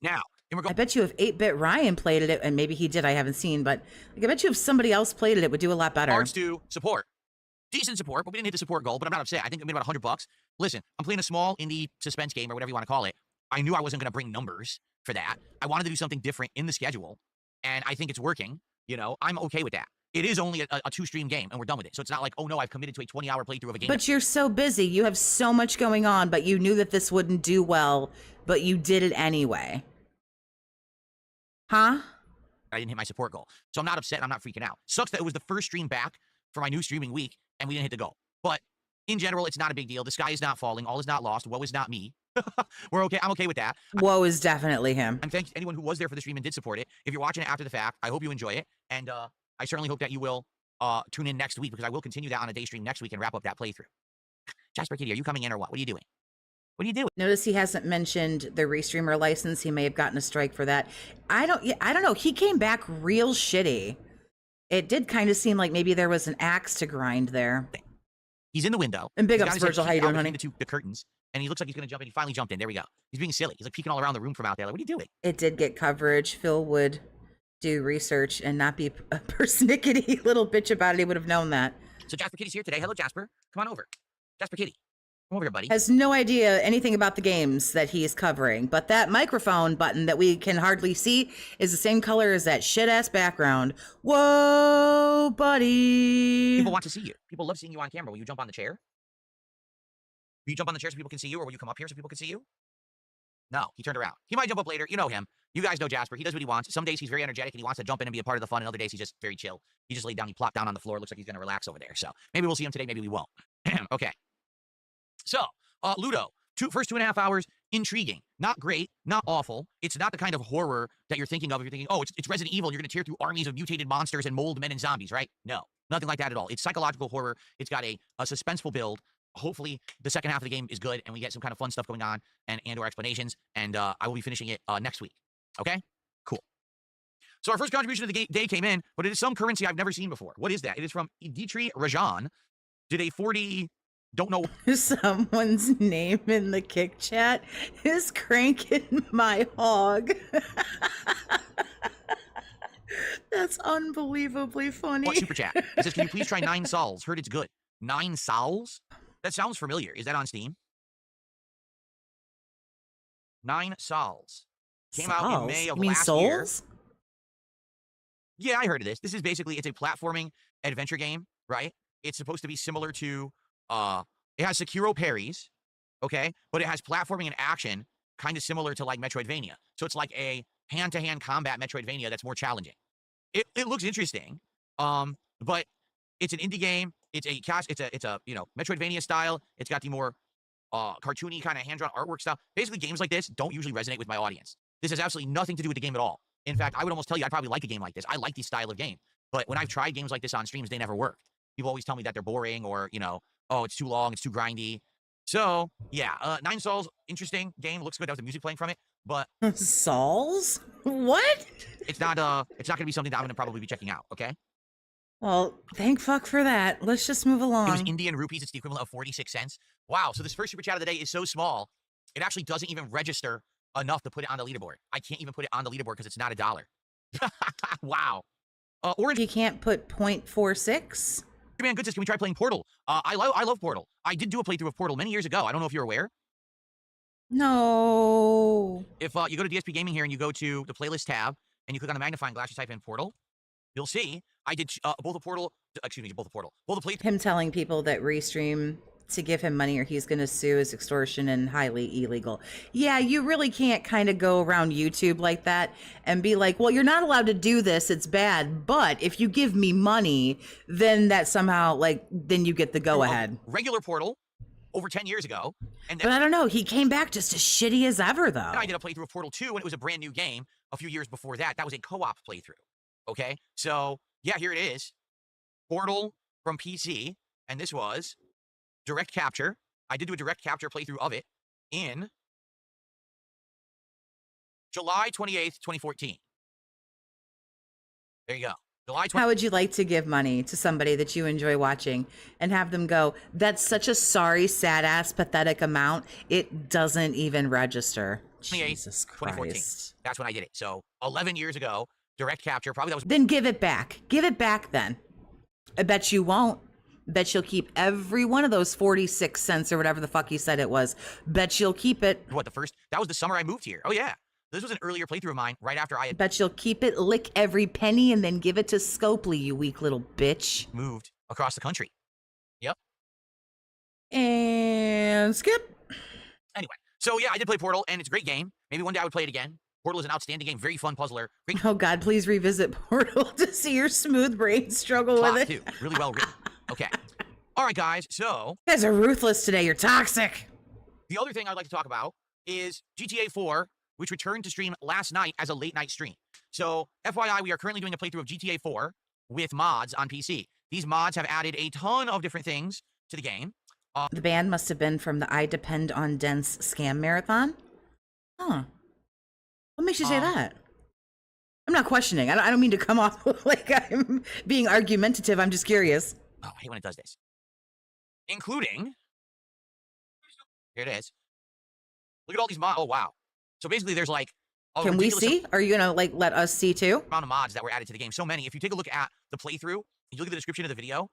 Now, I bet you if 8-Bit Ryan played it, and maybe he did, I haven't seen, but like, I bet you if somebody else played it, it would do a lot better. Arts do support. Decent support, but we didn't hit the support goal, but I'm not upset. I think I made about $100. Listen, I'm playing a small indie suspense game or whatever you want to call it. I knew I wasn't going to bring numbers for that. I wanted to do something different in the schedule, and I think it's working. I'm okay with that. It is only a 2-stream game, and we're done with it. So it's not like, oh no, I've committed to a 20-hour playthrough of a game. But you're so busy. You have so much going on, but you knew that this wouldn't do well, but you did it anyway. Huh? I didn't hit my support goal. So I'm not upset. I'm not freaking out. Sucks that it was the first stream back for my new streaming week, and we didn't hit the goal. But in general, it's not a big deal. The sky is not falling. All is not lost. Woe is not me. We're okay. I'm okay with that. Woe is definitely him. And thanks to anyone who was there for the stream and did support it. If you're watching it after the fact, I hope you enjoy it. And I certainly hope that you will tune in next week, because I will continue that on a day stream next week and wrap up that playthrough. Jasper Kitty, are you coming in or what? What are you doing? What are you doing? Notice he hasn't mentioned the restreamer license. He may have gotten a strike for that. I don't know. He came back real shitty. It did kind of seem like maybe there was an axe to grind there. He's in the window. And big ups, Virgil. How you doing, honey? The curtains. And he looks like he's going to jump in. He finally jumped in. There we go. He's being silly. He's like peeking all around the room from out there. Like, what are you doing? It did get coverage. Phil would do research and not be a persnickety little bitch about it. He would have known that. So Jasper Kitty's here today. Hello, Jasper. Come on over. Jasper Kitty. Come over here, buddy. Has no idea anything about the games that he's covering, but that microphone button that we can hardly see is the same color as that shit-ass background. Whoa, buddy. People want to see you. People love seeing you on camera. Will you jump on the chair? Will you jump on the chair so people can see you, or will you come up here so people can see you? No, he turned around. He might jump up later. You know him. You guys know Jasper. He does what he wants. Some days he's very energetic and he wants to jump in and be a part of the fun. And other days he's just very chill. He just laid down. He plopped down on the floor. Looks like he's going to relax over there. So maybe we'll see him today. Maybe we won't. Okay. So, Luto, first 2.5 hours, intriguing. Not great. Not awful. It's not the kind of horror that you're thinking of. If you're thinking, oh, it's Resident Evil. You're going to tear through armies of mutated monsters and mold men and zombies, right? No, nothing like that at all. It's psychological horror. It's got a suspenseful build. Hopefully the second half of the game is good and we get some kind of fun stuff going on and or explanations. And I will be finishing it next week. Okay? Cool. So our first contribution of the day came in, but it is some currency I've never seen before. What is that? It is from Iditri Rajan. Did a 40... Don't know. Someone's name in the kick chat is Cranking My Hog. That's unbelievably funny. What super chat? It says, can you please try 9 sols? Heard it's good. 9 sols? That sounds familiar. Is that on Steam? 9 sols. Came out in May of last year. Yeah, I heard of this. This is basically, it's a platforming adventure game, right? It's supposed to be similar to, it has Sekiro parries, okay? But it has platforming and action, kind of similar to like Metroidvania. So it's like a hand-to-hand combat Metroidvania that's more challenging. It looks interesting, but it's an indie game. It's a you know, Metroidvania style. It's got the more cartoony kind of hand-drawn artwork style. Basically, games like this don't usually resonate with my audience. This has absolutely nothing to do with the game at all. In fact, I would almost tell you I'd probably like a game like this. I like this style of game. But when I've tried games like this on streams, they never work. People always tell me that they're boring or, you know, oh, it's too long, it's too grindy. So, yeah, 9 Sols, interesting game. Looks good. That was the music playing from it. But Sols? What? It's not going to be something that I'm going to probably be checking out, okay? Well, thank fuck for that. Let's just move It was along. Indian rupees. It's the equivalent of 46 cents. Wow. So this first super chat of the day is so small, it actually doesn't even register enough to put it on the leaderboard. I can't even put it on the leaderboard because it's not $1. Wow. Orange You can't put 0.46? Man, good says, can we try playing Portal? I love Portal. I did do a playthrough of Portal many years ago. I don't know if you're aware. No. If you go to DSP Gaming here and you go to the playlist tab and you click on the magnifying glass, you type in Portal, you'll see I did both a Portal, both a playthrough. Him telling people that Restream to give him money or he's going to sue is extortion and highly illegal. Yeah, you really can't kind of go around YouTube like that and be like, well, you're not allowed to do this. It's bad. But if you give me money, then that somehow, like, then you get the go ahead. Regular Portal over 10 years ago. And But I don't know. He came back just as shitty as ever, though. I did a playthrough of Portal 2 when it was a brand new game a few years before that. That was a co-op playthrough. Okay? So, yeah, here it is. Portal from PC. And this was direct capture. I did do a direct capture playthrough of it in July 28th, 2014. There you go. July 20th. How would you like to give money to somebody that you enjoy watching and have them go, that's such a sorry, sad ass, pathetic amount. It doesn't even register. Jesus 2014. Christ. That's when I did it. So 11 years ago, direct capture. Probably that was. Then give it back. Give it back then. I bet you won't. Bet you'll keep every one of those 46 cents or whatever the fuck you said it was. Bet you'll keep it. What, that was the summer I moved here. Oh, yeah. This was an earlier playthrough of mine right after I had Bet you'll keep it, lick every penny, and then give it to Scopely, you weak little bitch. moved across the country. Yep. And skip. Anyway, so yeah, I did play Portal, and it's a great game. Maybe one day I would play it again. Portal is an outstanding game, very fun puzzler. Great Oh God, please revisit Portal to see your smooth brain struggle plot, with it. too. Really well written. Okay. All right, guys. So You guys are ruthless today. You're toxic. the other thing I'd like to talk about is GTA 4, which returned to stream last night as a late night stream. So FYI, we are currently doing a playthrough of GTA 4 with mods on PC. These mods have added a ton of different things to the game. The band must have been from the I Depend on Dense scam marathon. Huh. What makes you say that? I'm not questioning. I don't mean to come off like I'm being argumentative. I'm just curious. Oh, I hate when it does this. Including, here it is. Look at all these mods. Oh, wow. So basically there's like a Can we ridiculous see? Are you gonna like let us see too? amount of mods that were added to the game. So many. If you take a look at the playthrough, if you look at the description of the video,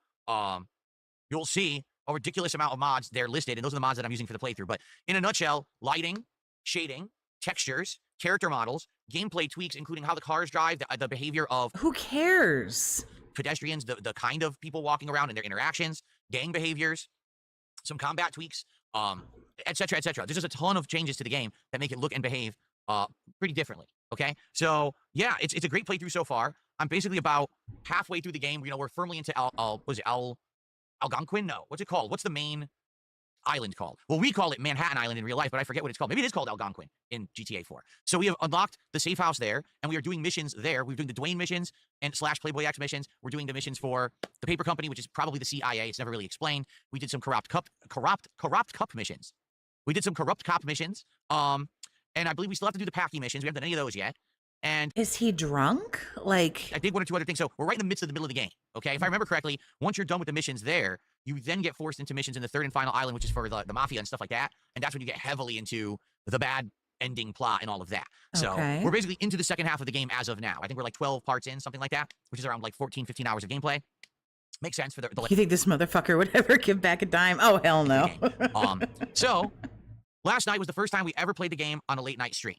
you'll see a ridiculous amount of mods there listed, and those are the mods that I'm using for the playthrough. But in a nutshell, lighting, shading, textures, character models, gameplay tweaks, including how the cars drive, the behavior of Who cares? pedestrians, the kind of people walking around and their interactions, gang behaviors, some combat tweaks, etc., etc. There's just a ton of changes to the game that make it look and behave pretty differently. Okay, so yeah, it's a great playthrough so far. I'm basically about halfway through the game. You know, we're firmly into Algonquin? No, what's it called? What's the main island called? Well, we call it Manhattan Island in real life, but I forget what it's called. Maybe it is called Algonquin in GTA 4. So we have unlocked the safe house there, and we are doing missions there. We're doing the Dwayne missions and / Playboy X missions. We're doing the missions for the paper company, which is probably the CIA. It's never really explained. We did some corrupt cop missions. We did some corrupt cop missions. And I believe we still have to do the Packy missions. We haven't done any of those yet. And Is he drunk? Like, I did 1 or 2 other things. So we're right in the midst of the middle of the game. Okay, if I remember correctly, once you're done with the missions there, you then get forced into missions in the third and final island, which is for the mafia and stuff like that. And that's when you get heavily into the bad ending plot and all of that. So Okay. we're basically into the second half of the game as of now. I think we're like 12 parts in, something like that, which is around like 14, 15 hours of gameplay. Makes sense for the you think this motherfucker would ever give back a dime? Oh, hell no. So last night was the first time we ever played the game on a late night stream.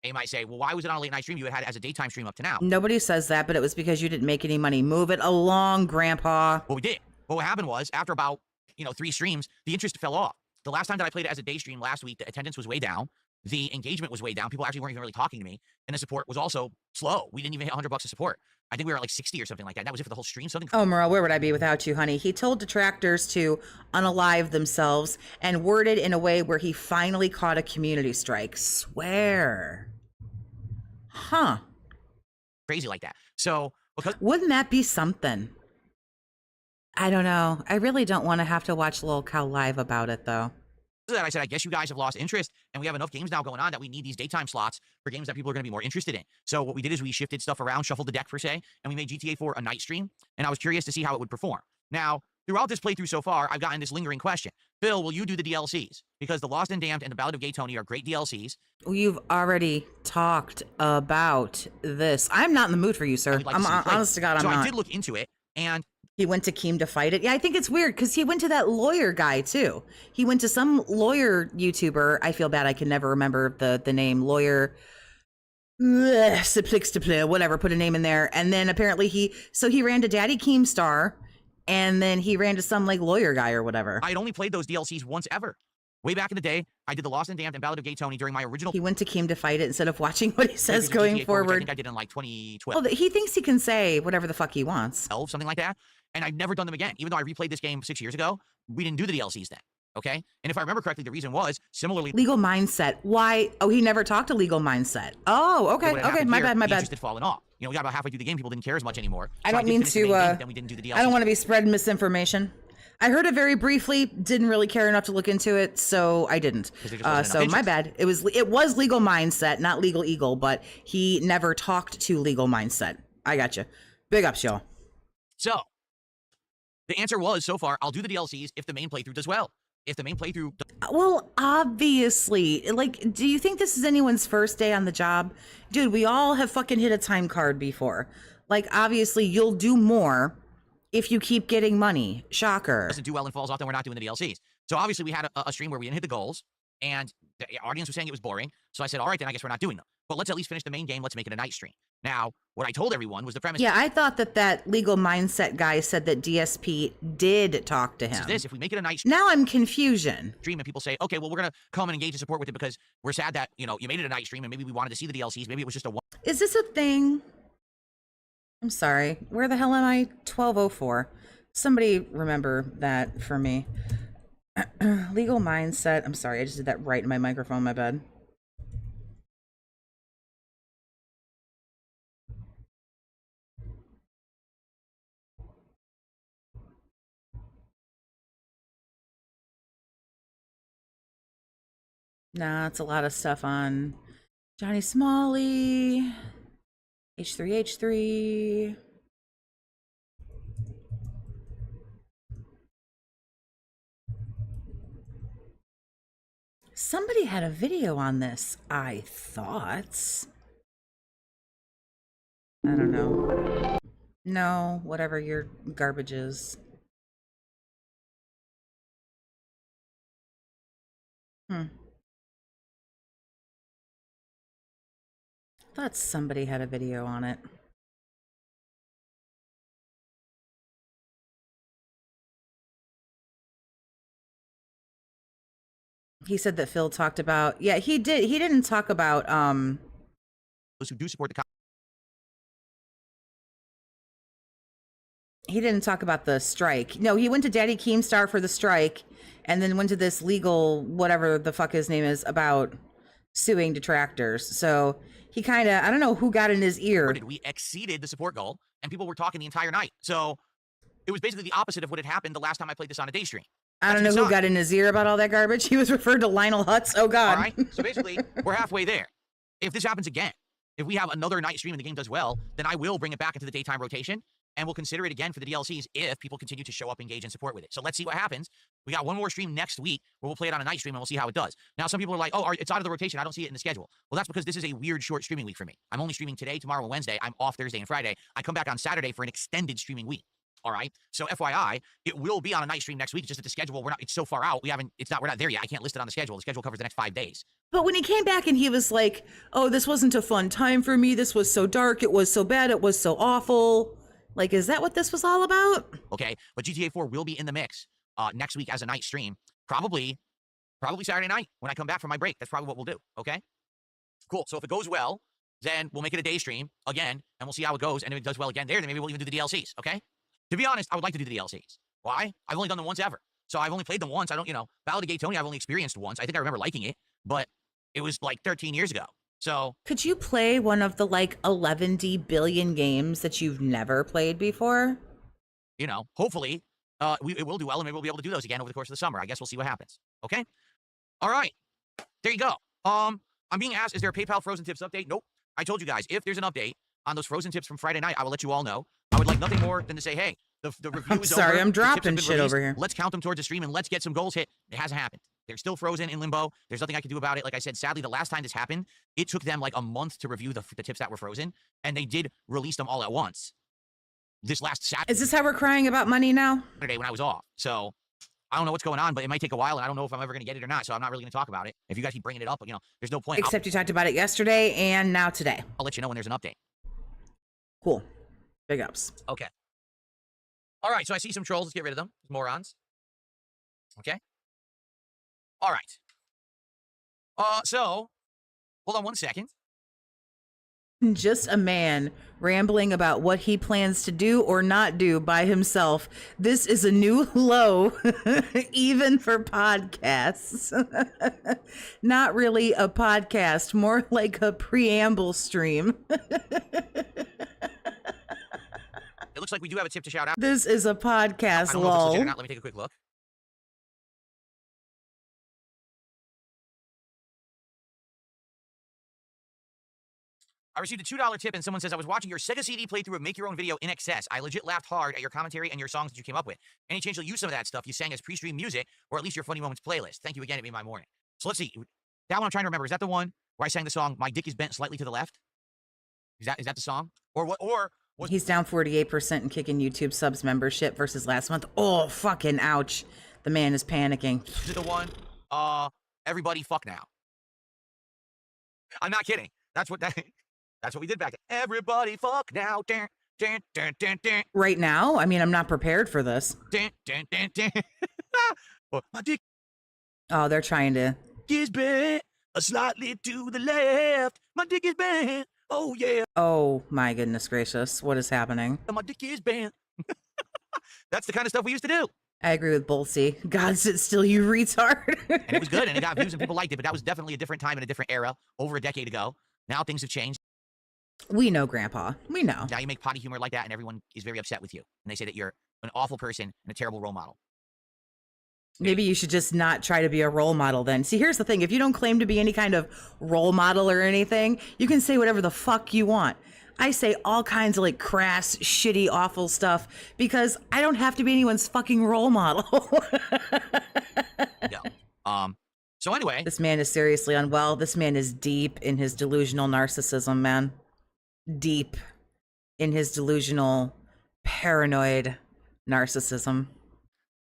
And you might say, well, why was it on a late night stream? You had it as a daytime stream up to now. Nobody says that, but it was because you didn't make any money. Move it along, Grandpa. Well, we did. Well, what happened was, after about, 3 streams, the interest fell off. The last time that I played it as a day stream last week, the attendance was way down. The engagement was way down. People actually weren't even really talking to me. And the support was also slow. We didn't even hit $100 of support. I think we were at like 60 or something like that. That was it for the whole stream. Something. Oh, Merle, where would I be without you, honey? He told detractors to unalive themselves and worded in a way where he finally caught a community strike. Swear. Huh. Crazy like that. So, because Wouldn't that be something? I don't know. I really don't want to have to watch Lil Cow live about it, though. of that, I said, I guess you guys have lost interest, and we have enough games now going on that we need these daytime slots for games that people are going to be more interested in. So what we did is we shifted stuff around, shuffled the deck per se, and we made GTA 4 a night stream, and I was curious to see how it would perform. Now, throughout this playthrough so far, I've gotten this lingering question. Phil, will you do the DLCs? Because The Lost and Damned and The Ballad of Gay Tony are great DLCs. You've already talked about this. I'm not in the mood for you, sir. Like I'm honest to God, I'm so not. I did look into it, and He went to Keem to fight it. Yeah, I think it's weird because he went to that lawyer guy too. He went to some lawyer YouTuber. I feel bad. I can never remember the name. Lawyer. Whatever. Put a name in there. And then apparently he ran to Daddy Keemstar, and then he ran to some like lawyer guy or whatever. I had only played those DLCs once ever. Way back in the day, I did The Lost and Damned and Ballad of Gay Tony during my original. He went to Keem to fight it instead of watching what he says going GTA 4, forward. which I think I did in like 2012. Well, he thinks he can say whatever the fuck he wants. Something like that. And I've never done them again. Even though I replayed this game 6 years ago, we didn't do the DLCs then. Okay? And if I remember correctly, the reason was similarly. Legal Mindset. Why? Oh, he never talked to Legal Mindset. Oh, okay. Okay. My bad. My bad. Interest had fallen off. You know, we got about halfway through the game. People didn't care as much anymore. I So don't did mean finish the main to. game, then we didn't do the DLCs. I don't want to be spreading misinformation. I heard it very briefly. Didn't really care enough to look into it, so I didn't. So my bad. It was Legal Mindset, not Legal Eagle, but he never talked to Legal Mindset. I got you. Big ups, y'all. So the answer was, so far, I'll do the DLCs if the main playthrough does well. If the main playthrough. Well, obviously, like, do you think this is anyone's first day on the job? Dude, we all have fucking hit a time card before. Like, obviously, you'll do more if you keep getting money. Shocker. Doesn't do well and falls off, then we're not doing the DLCs. So obviously we had a stream where we didn't hit the goals, and the audience was saying it was boring. So I said, all right, then I guess we're not doing them. But let's at least finish the main game. Let's make it a night stream. Now, what I told everyone was the premise. Yeah, I thought that Legal Mindset guy said that DSP did talk to him. Is this, if we make it a night stream. Now I'm confusion. Stream and people say, okay, well, we're going to come and engage and support with it because we're sad that, you know, you made it a night stream and maybe we wanted to see the DLCs. Maybe it was just a one. Is this a thing? I'm sorry. Where the hell am I? 1204. Somebody remember that for me. Legal Mindset. I'm sorry. I just did that right in my microphone. My bad. Nah, it's a lot of stuff on Johnny Smalley, H3H3. Somebody had a video on this, I thought. I don't know. No, whatever your garbage is. Thought somebody had a video on it. He said that Phil talked about, yeah, he did. He didn't talk about, Those who do support the he didn't talk about the strike. No, he went to Daddy Keemstar for the strike and then went to this legal, whatever the fuck his name is, about suing detractors. So he kind of, I don't know who got in his ear. we exceeded the support goal, and people were talking the entire night. So it was basically the opposite of what had happened the last time I played this on a day stream. I don't know who got in his ear about all that garbage. He was referred to Lionel Hutz. Oh, God. All right. So basically, we're halfway there. If this happens again, if we have another night stream and the game does well, then I will bring it back into the daytime rotation, and we'll consider it again for the DLCs if people continue to show up, engage, and support with it. So let's see what happens. We got one more stream next week where we'll play it on a night stream, and we'll see how it does. Now, some people are like, oh, it's out of the rotation. I don't see it in the schedule. Well, that's because this is a weird short streaming week for me. I'm only streaming today, tomorrow, and Wednesday. I'm off Thursday and Friday. I come back on Saturday for an extended streaming week. All right. So FYI, it will be on a night stream next week. It's just that the schedule, it's so far out. We're not there yet. I can't list it on the schedule. The schedule covers the next 5 days. But when he came back and he was like, oh, this wasn't a fun time for me. This was so dark. It was so bad. It was so awful. Like, is that what this was all about? Okay. But GTA 4 will be in the mix next week as a night stream. Probably Saturday night when I come back from my break. That's probably what we'll do. Okay. Cool. So if it goes well, then we'll make it a day stream again, and we'll see how it goes. And if it does well again there, then maybe we'll even do the DLCs. Okay. To be honest, I would like to do the DLCs. Why? I've only done them once ever. So I've only played them once. I don't, Ballad of Gay Tony, I've only experienced once. I think I remember liking it, but it was like 13 years ago. So could you play one of the like 11 billion games that you've never played before? Hopefully it will do well, and maybe we'll be able to do those again over the course of the summer. I guess we'll see what happens. Okay. All right. There you go. I'm being asked, is there a PayPal Frozen Tips update? Nope. I told you guys, if there's an update on those Frozen Tips from Friday night, I will let you all know. I would like nothing more than to say, hey, the review is over. Sorry, I'm dropping shit over here. Let's count them towards the stream and let's get some goals hit. It hasn't happened. They're still frozen in limbo. There's nothing I can do about it. Like I said, sadly, the last time this happened, it took them like a month to review the tips that were frozen, and they did release them all at once. This last Saturday. Is this how we're crying about money now? Saturday when I was off. So I don't know what's going on, but it might take a while, and I don't know if I'm ever going to get it or not, so I'm not really going to talk about it. If you guys keep bringing it up, there's no point. Except you talked about it yesterday and now today. I'll let you know when there's an update. Cool. Big ups. Okay. All right, so I see some trolls. Let's get rid of them. Morons. Okay. All right. So, hold on one second. Just a man rambling about what he plans to do or not do by himself. This is a new low, even for podcasts. Not really a podcast, more like a preamble stream. It looks like we do have a tip to shout out. This is a podcast, I don't know if it's lol. legit or not. Let me take a quick look. I received a $2 tip, and someone says, I was watching your Sega CD playthrough of Make Your Own Video in excess. I legit laughed hard at your commentary and your songs that you came up with. Any chance you'll use some of that stuff you sang as pre-stream music, or at least your Funny Moments playlist? Thank you again. It made my morning. So let's see. That one I'm trying to remember. Is that the one where I sang the song, My Dick is Bent Slightly to the Left? Is that the song? Or what? Or was He's down 48% and kicking YouTube subs membership versus last month. Oh, fucking ouch. The man is panicking. Is it the one, Everybody Fuck Now? I'm not kidding. That's what we did back then. Everybody fuck now. Dun, dun, dun, dun, dun. Right now? I mean, I'm not prepared for this. Dun, dun, dun, dun. Oh, my dick Oh, they're trying to. is bent slightly to the left. My dick is bent. Oh, yeah. Oh, my goodness gracious. What is happening? My dick is bent. That's the kind of stuff we used to do. I agree with Bolsey. God, sit still, you retard. And it was good, and it got views, and people liked it, but that was definitely a different time and a different era, over a decade ago. Now things have changed. We know, Grandpa. We know. Now you make potty humor like that, and everyone is very upset with you. And they say that you're an awful person and a terrible role model. Maybe you should just not try to be a role model then. See, here's the thing. If you don't claim to be any kind of role model or anything, you can say whatever the fuck you want. I say all kinds of like crass, shitty, awful stuff because I don't have to be anyone's fucking role model. Yeah. So anyway. This man is seriously unwell. This man is deep in his delusional narcissism, man. Deep in his delusional, paranoid narcissism.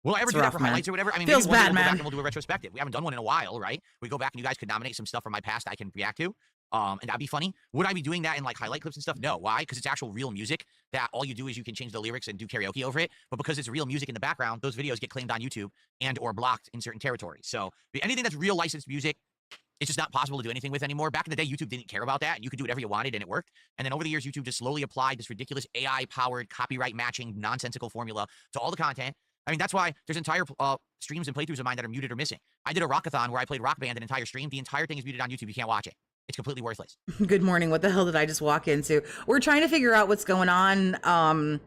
Will I ever It's do that rough, for man. highlights or whatever? I mean, Feels maybe one day bad, we'll go back man. and we'll do a retrospective. We haven't done one in a while, right? We go back and you guys could nominate some stuff from my past I can react to. And that'd be funny. Would I be doing that in like highlight clips and stuff? No. Why? Because it's actual real music that all you do is you can change the lyrics and do karaoke over it. But because it's real music in the background, those videos get claimed on YouTube and or blocked in certain territories. So anything that's real licensed music, it's just not possible to do anything with anymore. Back in the day, YouTube didn't care about that. And you could do whatever you wanted and it worked. And then over the years, YouTube just slowly applied this ridiculous AI-powered, copyright matching, nonsensical formula to all the content. I mean, that's why there's entire streams and playthroughs of mine that are muted or missing. I did a rockathon where I played Rock Band an entire stream. The entire thing is muted on YouTube. You can't watch it. It's completely worthless. Good morning. What the hell did I just walk into? We're trying to figure out what's going on.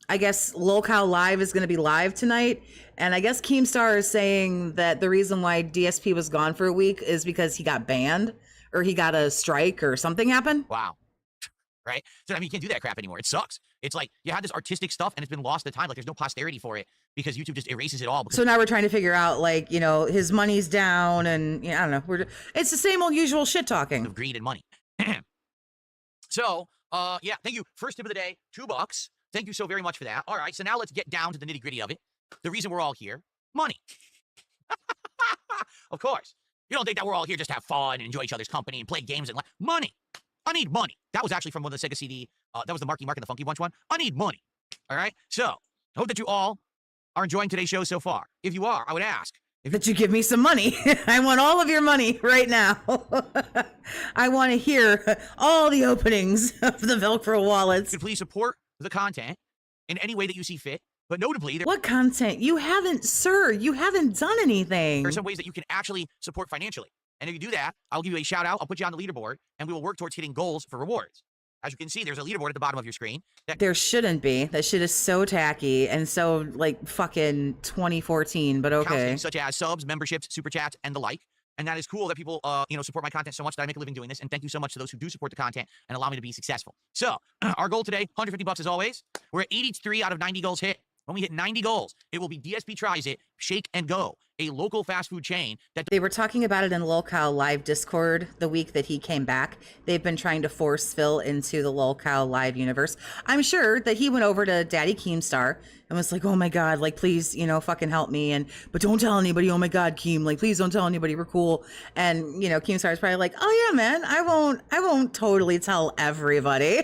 I guess Lolcow Live is going to be live tonight. And I guess Keemstar is saying that the reason why DSP was gone for a week is because he got banned or he got a strike or something happened. Wow. Right? So, I mean, you can't do that crap anymore. It sucks. It's like you had this artistic stuff and it's been lost to time. Like there's no posterity for it because YouTube just erases it all. So now we're trying to figure out, like, you know, his money's down and I don't know. It's the same old usual shit talking of greed and money. So, yeah, thank you. First tip of the day, $2. Thank you so very much for that. All right, so now let's get down to the nitty gritty of it. The reason we're all here, money. Of course. You don't think that we're all here just to have fun and enjoy each other's company and play games and money. I need money. That was actually from one of the Sega CD. That was the Marky Mark and the Funky Bunch one. I need money. All right. So I hope that you all are enjoying today's show so far. If you are, I would ask that you give me some money. I want all of your money right now. I want to hear all the openings of the Velcro wallets. Please support the content in any way that you see fit. But notably, what content? You haven't, sir. You haven't done anything. There are some ways that you can actually support financially. And if you do that, I'll give you a shout out. I'll put you on the leaderboard and we will work towards hitting goals for rewards. As you can see, there's a leaderboard at the bottom of your screen. There shouldn't be. That shit is so tacky and so like fucking 2014, but okay. Such as subs, memberships, super chats, and the like. And that is cool that people, support my content so much that I make a living doing this. And thank you so much to those who do support the content and allow me to be successful. So our goal today, $150 as always. We're at 83 out of 90 goals hit. When we hit 90 goals, it will be DSP Tries It, Shake and Go, a local fast food chain that... They were talking about it in Lolcow Live Discord the week that he came back. They've been trying to force Phil into the Lolcow Live universe. I'm sure that he went over to Daddy Keemstar and was like, oh my God, like, please, fucking help me. But don't tell anybody. Oh my God, Keem, like, please don't tell anybody. We're cool. And, Keemstar is probably like, oh yeah, man, I won't totally tell everybody.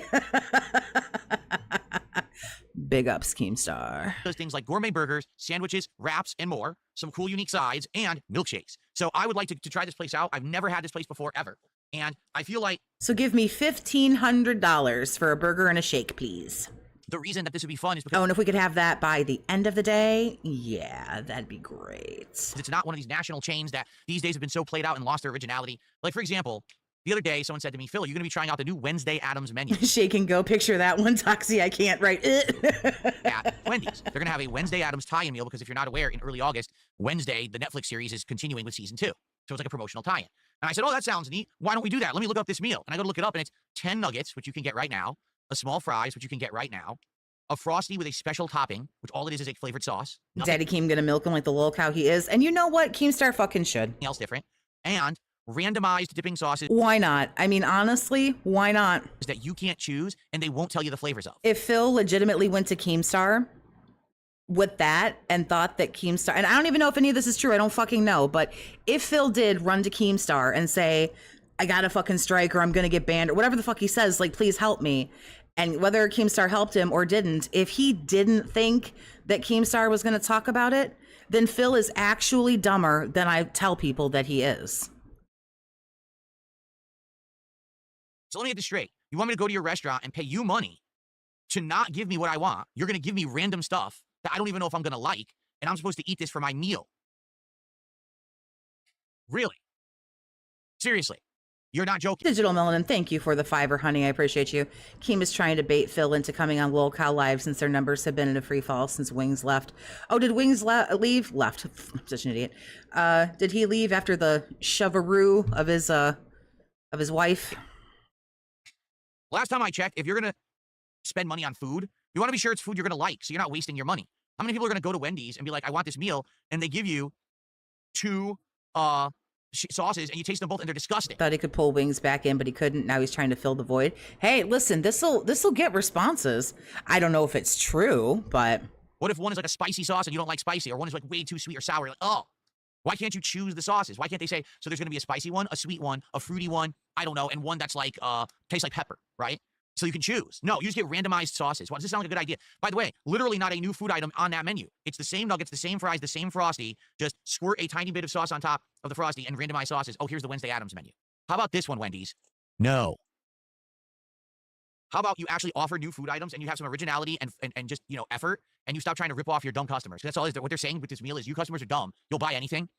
Big ups, Keemstar. Those things like gourmet burgers, sandwiches, wraps, and more. Some cool, unique sides, and milkshakes. So I would like to try this place out. I've never had this place before, ever. And I feel like... So give me $1,500 for a burger and a shake, please. The reason that this would be fun is because... Oh, and if we could have that by the end of the day, yeah, that'd be great. It's not one of these national chains that these days have been so played out and lost their originality. Like, for example... The other day, someone said to me, Phil, you're going to be trying out the new Wednesday Addams menu. Shake and Go. Picture that one, Toxie. I can't write it. At Wendy's. They're going to have a Wednesday Addams tie-in meal because if you're not aware, in early August, Wednesday, the Netflix series is continuing with season 2. So it's like a promotional tie-in. And I said, oh, that sounds neat. Why don't we do that? Let me look up this meal. And I go to look it up, and it's 10 nuggets, which you can get right now, a small fries, which you can get right now, a Frosty with a special topping, which all it is a flavored sauce. Daddy Keem going to milk him like the Lolcow he is. And you know what? Keemstar fucking should. Nothing else different. And... randomized dipping sauces. Why not? I mean, honestly, why not? That you can't choose and they won't tell you the flavors of. If Phil legitimately went to Keemstar with that and thought that Keemstar, and I don't even know if any of this is true, I don't fucking know, but if Phil did run to Keemstar and say, I got a fucking strike or I'm gonna get banned or whatever the fuck he says, like, please help me. And whether Keemstar helped him or didn't, if he didn't think that Keemstar was gonna talk about it, then Phil is actually dumber than I tell people that he is. So let me get this straight. You want me to go to your restaurant and pay you money to not give me what I want? You're going to give me random stuff that I don't even know if I'm going to like, and I'm supposed to eat this for my meal. Really? Seriously? You're not joking? Digital Melanin, thank you for the $5, honey. I appreciate you. Keem is trying to bait Phil into coming on Lolcow Live since their numbers have been in a free fall since Wings left. Oh, did Wings leave? Left. I'm such an idiot. Did he leave after the shovaroo of his wife? Last time I checked, if you're going to spend money on food, you want to be sure it's food you're going to like, so you're not wasting your money. How many people are going to go to Wendy's and be like, I want this meal, and they give you 2 sauces, and you taste them both, and they're disgusting? Thought he could pull Wings back in, but he couldn't. Now he's trying to fill the void. Hey, listen, this'll get responses. I don't know if it's true, but... What if one is like a spicy sauce, and you don't like spicy, or one is like way too sweet or sour? You're like, oh, Why can't you choose the sauces? Why can't they say, so there's going to be a spicy one, a sweet one, a fruity one, I don't know, and one that's like, tastes like pepper, right? So you can choose. No, you just get randomized sauces. Well, does this sound like a good idea? By the way, literally not a new food item on that menu. It's the same nuggets, the same fries, the same Frosty. Just squirt a tiny bit of sauce on top of the Frosty and randomized sauces. Oh, here's the Wednesday Addams menu. How about this one, Wendy's? No. How about you actually offer new food items and you have some originality and just, you know, effort, and you stop trying to rip off your dumb customers? That's all. What they're saying with this meal is you customers are dumb. You'll buy anything.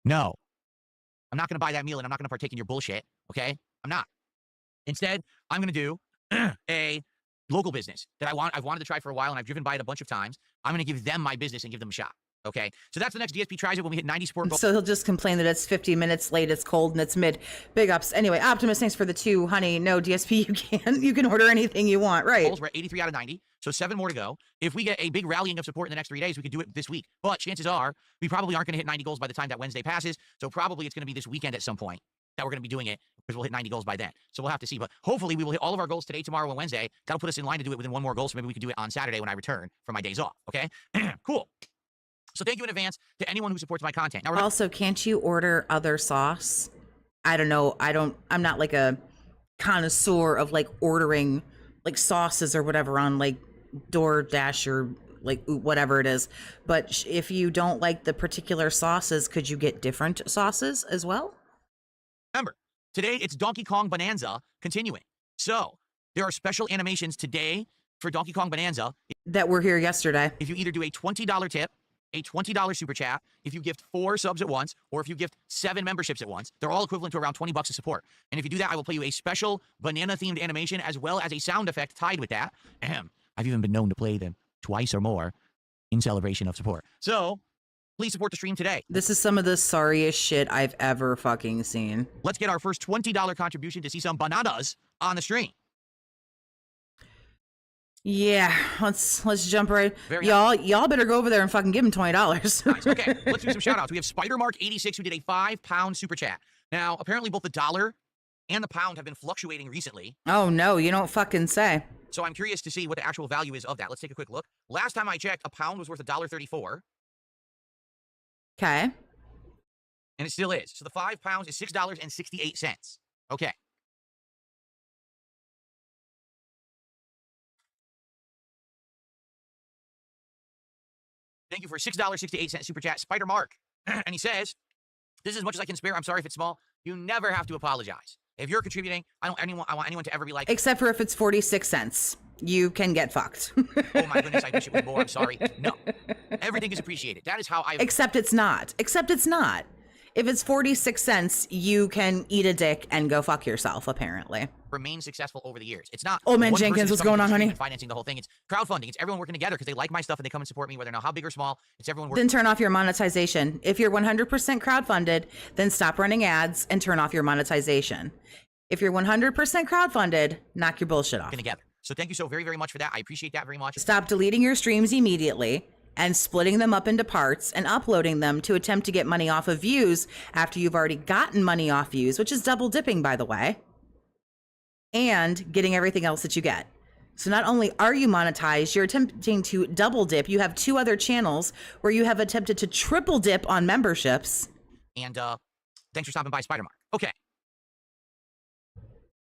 No. I'm not going to buy that meal, and I'm not going to partake in your bullshit, okay? I'm not. Instead, I'm going to do a local business that I've wanted to try for a while, and I've driven by it a bunch of times. I'm going to give them my business and give them a shot, okay? So that's the next DSP tries it when we hit 90 support goals. So he'll just complain that it's 50 minutes late, it's cold, and it's mid. Big ups. Anyway, Optimus, thanks for the 2, honey. No, DSP, you can order anything you want, right? We're at 83 out of 90, so 7 more to go. If we get a big rallying of support in the next 3 days, we could do it this week. But chances are, we probably aren't going to hit 90 goals by the time that Wednesday passes, so probably it's going to be this weekend at some point that we're going to be doing it, because we'll hit 90 goals by then. So we'll have to see. But hopefully we will hit all of our goals today, tomorrow, and Wednesday. That'll put us in line to do it within 1 more goal, so maybe we can do it on Saturday when I return from my days off, okay? Cool. So thank you in advance to anyone who supports my content. Now, Also, can't you order other sauce? I don't know. I'm not like a connoisseur of like ordering like sauces or whatever on like DoorDash or like whatever it is. But if you don't like the particular sauces, could you get different sauces as well? remember, today it's Donkey Kong Bonanza continuing. So there are special animations today for Donkey Kong Bonanza that were here yesterday. If you either do a $20 tip, a $20 super chat, if you gift 4 subs at once, or if you gift 7 memberships at once, they're all equivalent to around $20 of support. And if you do that, I will play you a special banana-themed animation as well as a sound effect tied with that. I've even been known to play them twice or more in celebration of support. So please support the stream today. This is some of the sorriest shit I've ever fucking seen. Let's get our first $20 contribution to see some bananas on the stream. Yeah, let's jump right. Y'all better go over there and fucking give him $20. Nice. Okay, let's do some shout outs. We have Spidermark86 who did a £5 super chat. Now, apparently both the dollar and the pound have been fluctuating recently. Oh no, you don't fucking say. So I'm curious to see what the actual value is of that. Let's take a quick look. Last time I checked, a pound was worth $1.34. Okay. And it still is. So the 5 pounds is $6.68. Okay. Thank you for a $6.68 super chat, Spider Mark. And he says, "This is as much as I can spare. I'm sorry if it's small. You never have to apologize. If you're contributing, I want anyone to ever be like, except for if it's 46 cents. You can get fucked." Oh my goodness, I wish it was more. I'm sorry. No. Everything is appreciated. That is how I... Except it's not. Except it's not. If it's 46 cents, you can eat a dick and go fuck yourself, apparently. Remain successful over the years. It's not... Oh man, Jenkins, what's going on, honey? Financing the whole thing. It's crowdfunding. It's everyone working together because they like my stuff and they come and support me, whether now how big or small. It's everyone working... Then turn off your monetization. If you're 100% crowdfunded, then stop running ads and turn off your monetization. If you're 100% crowdfunded, knock your bullshit off. Together. So thank you so very, very much for that. I appreciate that very much. Stop deleting your streams immediately and splitting them up into parts and uploading them to attempt to get money off of views after you've already gotten money off views, which is double dipping, by the way, and getting everything else that you get. So not only are you monetized, you're attempting to double dip. You have 2 other channels where you have attempted to triple dip on memberships. And thanks for stopping by, Spider-Mark. Okay.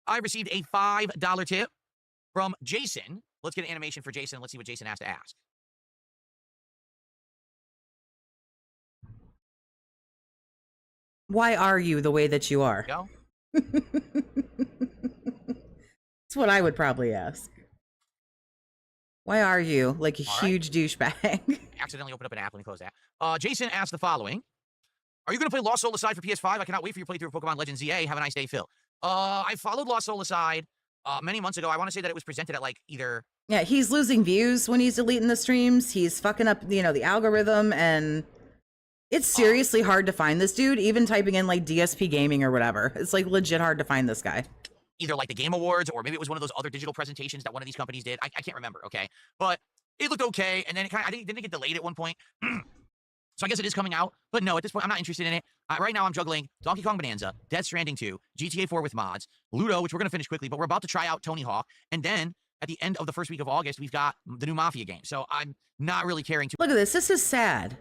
I received a $5 tip from Jason. Let's get an animation for Jason. Let's see what Jason has to ask. Why are you the way that you are? Go. That's what I would probably ask. Why are you like a huge douchebag? Accidentally opened up an app. Let me close that. Jason asked the following. Are you going to play Lost Soul Aside for PS5? I cannot wait for your playthrough of Pokemon Legends ZA. Have a nice day, Phil. I followed Lost Soul Aside many months ago. I want to say that it was presented at like either... Yeah, he's losing views when he's deleting the streams. He's fucking up, the algorithm, and it's seriously hard to find this dude, even typing in like DSP Gaming or whatever. It's like legit hard to find this guy. Either like the Game Awards, or maybe it was one of those other digital presentations that one of these companies did. I can't remember, okay? But it looked okay, and then it kind of, I think, didn't it get delayed at one point? So I guess it is coming out, but no, at this point, I'm not interested in it. Right now, I'm juggling Donkey Kong Bonanza, Death Stranding 2, GTA 4 with mods, Luto, which we're going to finish quickly, but we're about to try out Tony Hawk, and then at the end of the first week of August, we've got the new Mafia game, so I'm not really caring too... Look at this. This is sad.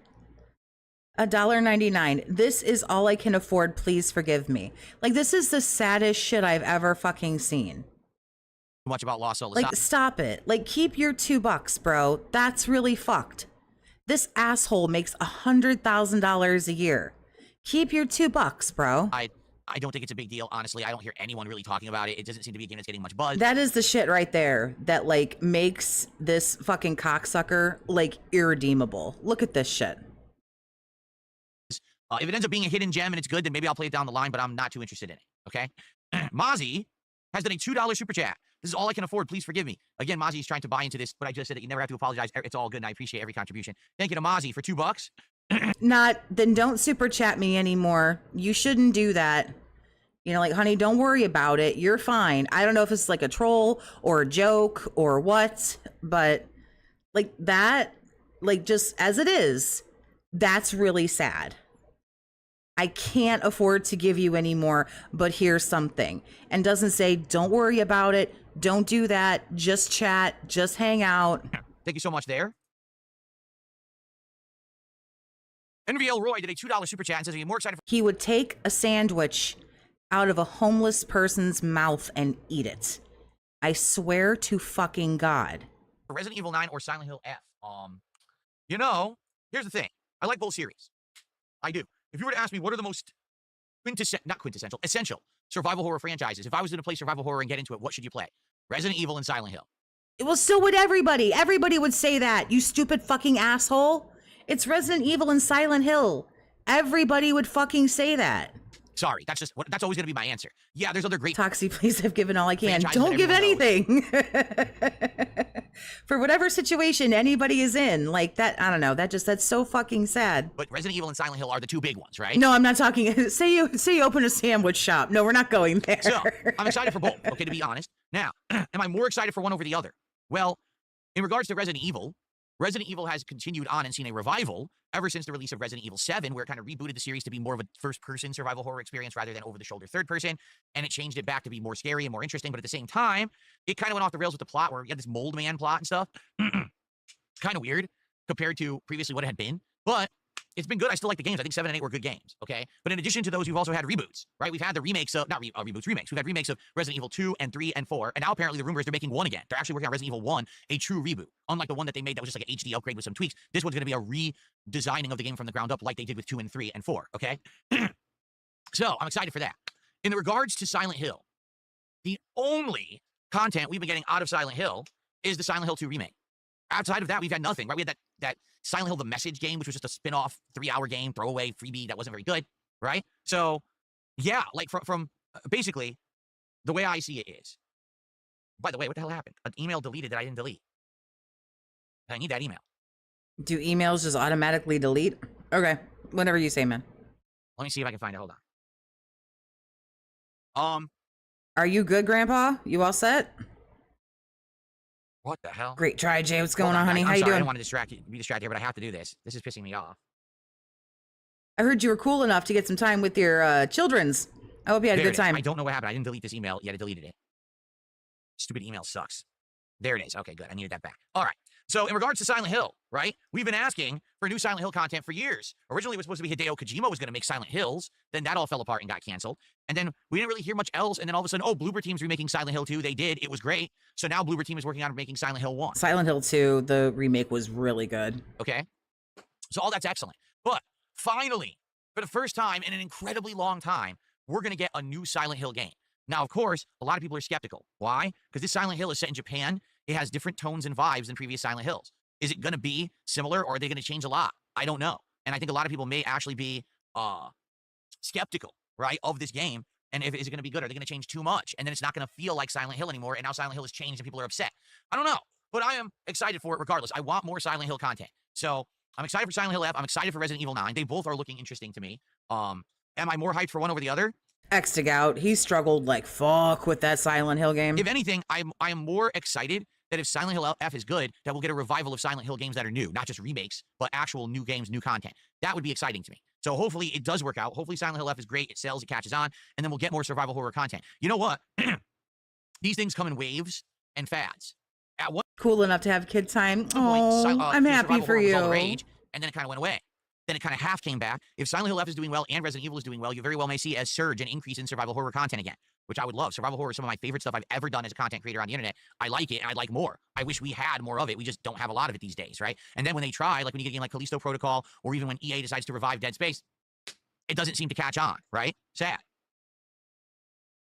$1.99. This is all I can afford. Please forgive me. Like, this is the saddest shit I've ever fucking seen. Much about Los Olas. Like, stop it. Like, keep your $2, bro. That's really fucked. This asshole makes $100,000 a year. Keep your $2, bro. I don't think it's a big deal, honestly. I don't hear anyone really talking about it. It doesn't seem to be a game that's getting much buzz. That is the shit right there that, like, makes this fucking cocksucker, like, irredeemable. Look at this shit. If it ends up being a hidden gem and it's good, then maybe I'll play it down the line, but I'm not too interested in it, okay? Mozzie has done a $2 super chat. This is all I can afford. Please forgive me. Again, Mozzie's trying to buy into this, but I just said that you never have to apologize. It's all good, and I appreciate every contribution. Thank you to Mozzie for $2. Then don't super chat me anymore. You shouldn't do that. You know, like, honey, don't worry about it. You're fine. I don't know if it's like a troll or a joke or what, but like that, like, just as it is, that's really sad. I can't afford to give you any more, but here's something. And doesn't say, don't worry about it. Don't do that. Just chat. Just hang out. Thank you so much there. NVL Roy did a $2 super chat and says he'd be more excited for He would take a sandwich out of a homeless person's mouth and eat it. I swear to fucking God. Resident Evil 9 or Silent Hill F. You know, here's the thing. I like both series. I do. If you were to ask me what are the most essential survival horror franchises, if I was going to play survival horror and get into it, what should you play? Resident Evil and Silent Hill. Well, so would everybody. Everybody would say that, you stupid fucking asshole. It's Resident Evil and Silent Hill. Everybody would fucking say that. Sorry, that's always going to be my answer. Yeah, there's other great Toxie, please, I've given all I can. franchises Don't that give everyone anything. For whatever situation anybody is in, like that, I don't know. That's so fucking sad. But Resident Evil and Silent Hill are the two big ones, right? No, I'm not talking. Say you open a sandwich shop. No, we're not going there. So, I'm excited for both, okay, to be honest. Now, am I more excited for one over the other? Well, in regards to Resident Evil has continued on and seen a revival ever since the release of Resident Evil 7, where it kind of rebooted the series to be more of a first-person survival horror experience rather than over-the-shoulder third-person, and it changed it back to be more scary and more interesting, but at the same time, it kind of went off the rails with the plot where you had this mold man plot and stuff. Kind of weird compared to previously what it had been, but it's been good. I still like the games. I think 7 and 8 were good games, okay? But in addition to those, we've also had reboots, right? We've had the remakes of, remakes. We've had remakes of Resident Evil 2 and 3 and 4, and now apparently the rumor is they're making 1 again. They're actually working on Resident Evil 1, a true reboot. Unlike the one that they made that was just like an HD upgrade with some tweaks, this one's going to be a redesigning of the game from the ground up like they did with 2 and 3 and 4, okay? So, I'm excited for that. In regards to Silent Hill, the only content we've been getting out of Silent Hill is the Silent Hill 2 remake. Outside of that, we've had nothing, right? We had that Silent Hill The Message game, which was just a spin-off 3-hour game, throwaway, freebie that wasn't very good, right? So, yeah, like from basically, the way I see it is, by the way, what the hell happened? An email deleted that I didn't delete. I need that email. Do emails just automatically delete? Okay, whatever you say, man. Let me see if I can find it. Hold on. Are you good, Grandpa? You all set? What the hell? Great try, Jay. What's going Hold on, honey? I'm How sorry, you doing? I don't want to be distracted here, but I have to do this. This is pissing me off. I heard you were cool enough to get some time with your children's. I hope you had a There good it is. time. I don't know what happened. I didn't delete this email, yet I deleted it. Stupid email sucks. There it is. Okay, good. I needed that back. All right. So in regards to Silent Hill, right? We've been asking for new Silent Hill content for years. Originally, it was supposed to be Hideo Kojima was going to make Silent Hills. Then that all fell apart and got canceled. And then we didn't really hear much else. And then all of a sudden, oh, Bloober Team's remaking Silent Hill 2. They did. It was great. So now Bloober Team is working on making Silent Hill 1. Silent Hill 2, the remake was really good. Okay? So all that's excellent. But finally, for the first time in an incredibly long time, we're going to get a new Silent Hill game. Now, of course, a lot of people are skeptical. Why? Because this Silent Hill is set in Japan. It has different tones and vibes than previous Silent Hills. Is it going to be similar, or are they going to change a lot? I don't know. And I think a lot of people may actually be skeptical, right, of this game. And is it going to be good? Are they going to change too much? And then it's not going to feel like Silent Hill anymore, and now Silent Hill has changed and people are upset. I don't know. But I am excited for it regardless. I want more Silent Hill content. So I'm excited for Silent Hill F. I'm excited for Resident Evil 9. They both are looking interesting to me. Am I more hyped for one over the other? X-Dig-Out, he struggled like fuck with that Silent Hill game. If anything, I am more excited that if Silent Hill F is good, that we'll get a revival of Silent Hill games that are new, not just remakes, but actual new games, new content. That would be exciting to me. So hopefully it does work out. Hopefully Silent Hill F is great. It sells, it catches on, and then we'll get more survival horror content. You know what? These things come in waves and fads. At one Cool enough to have kid time. point, Oh, I'm happy survival for horror was all the you. rage, and then it kind of went away. then it kind of half came back. If Silent Hill F is doing well and Resident Evil is doing well, you very well may see a surge, an increase in survival horror content again, which I would love. Survival horror is some of my favorite stuff I've ever done as a content creator on the internet. I like it, and I'd like more. I wish we had more of it. We just don't have a lot of it these days, right? And then when they try, like when you get a game like Callisto Protocol, or even when EA decides to revive Dead Space, it doesn't seem to catch on, right? Sad.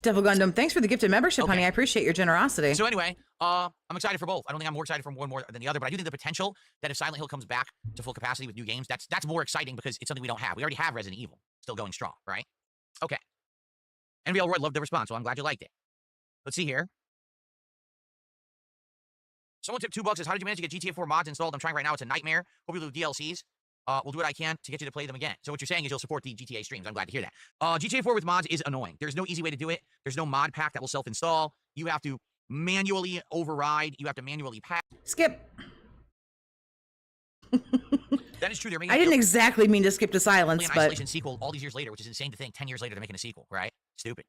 Devil Gundam, thanks for the gifted membership, honey. I appreciate your generosity. So anyway, I'm excited for both. I don't think I'm more excited for one more than the other, but I do think the potential that if Silent Hill comes back to full capacity with new games, that's more exciting because it's something we don't have. We already have Resident Evil still going strong, right? Okay. NBL Roy loved the response, so I'm glad you liked it. Let's see here. Someone tipped $2 says, how did you manage to get GTA 4 mods installed? I'm trying right now. It's a nightmare. Hope you do DLCs. We'll do what I can to get you to play them again. So what you're saying is you'll support the GTA streams. I'm glad to hear that. GTA 4 with mods is annoying. There's no easy way to do it. There's no mod pack that will self-install. You have to manually override. You have to manually pack. Skip. That is true. I didn't exactly mean to skip to silence, an but isolation sequel all these years later, which is insane to think. 10 years later, they're making a sequel, right? Stupid.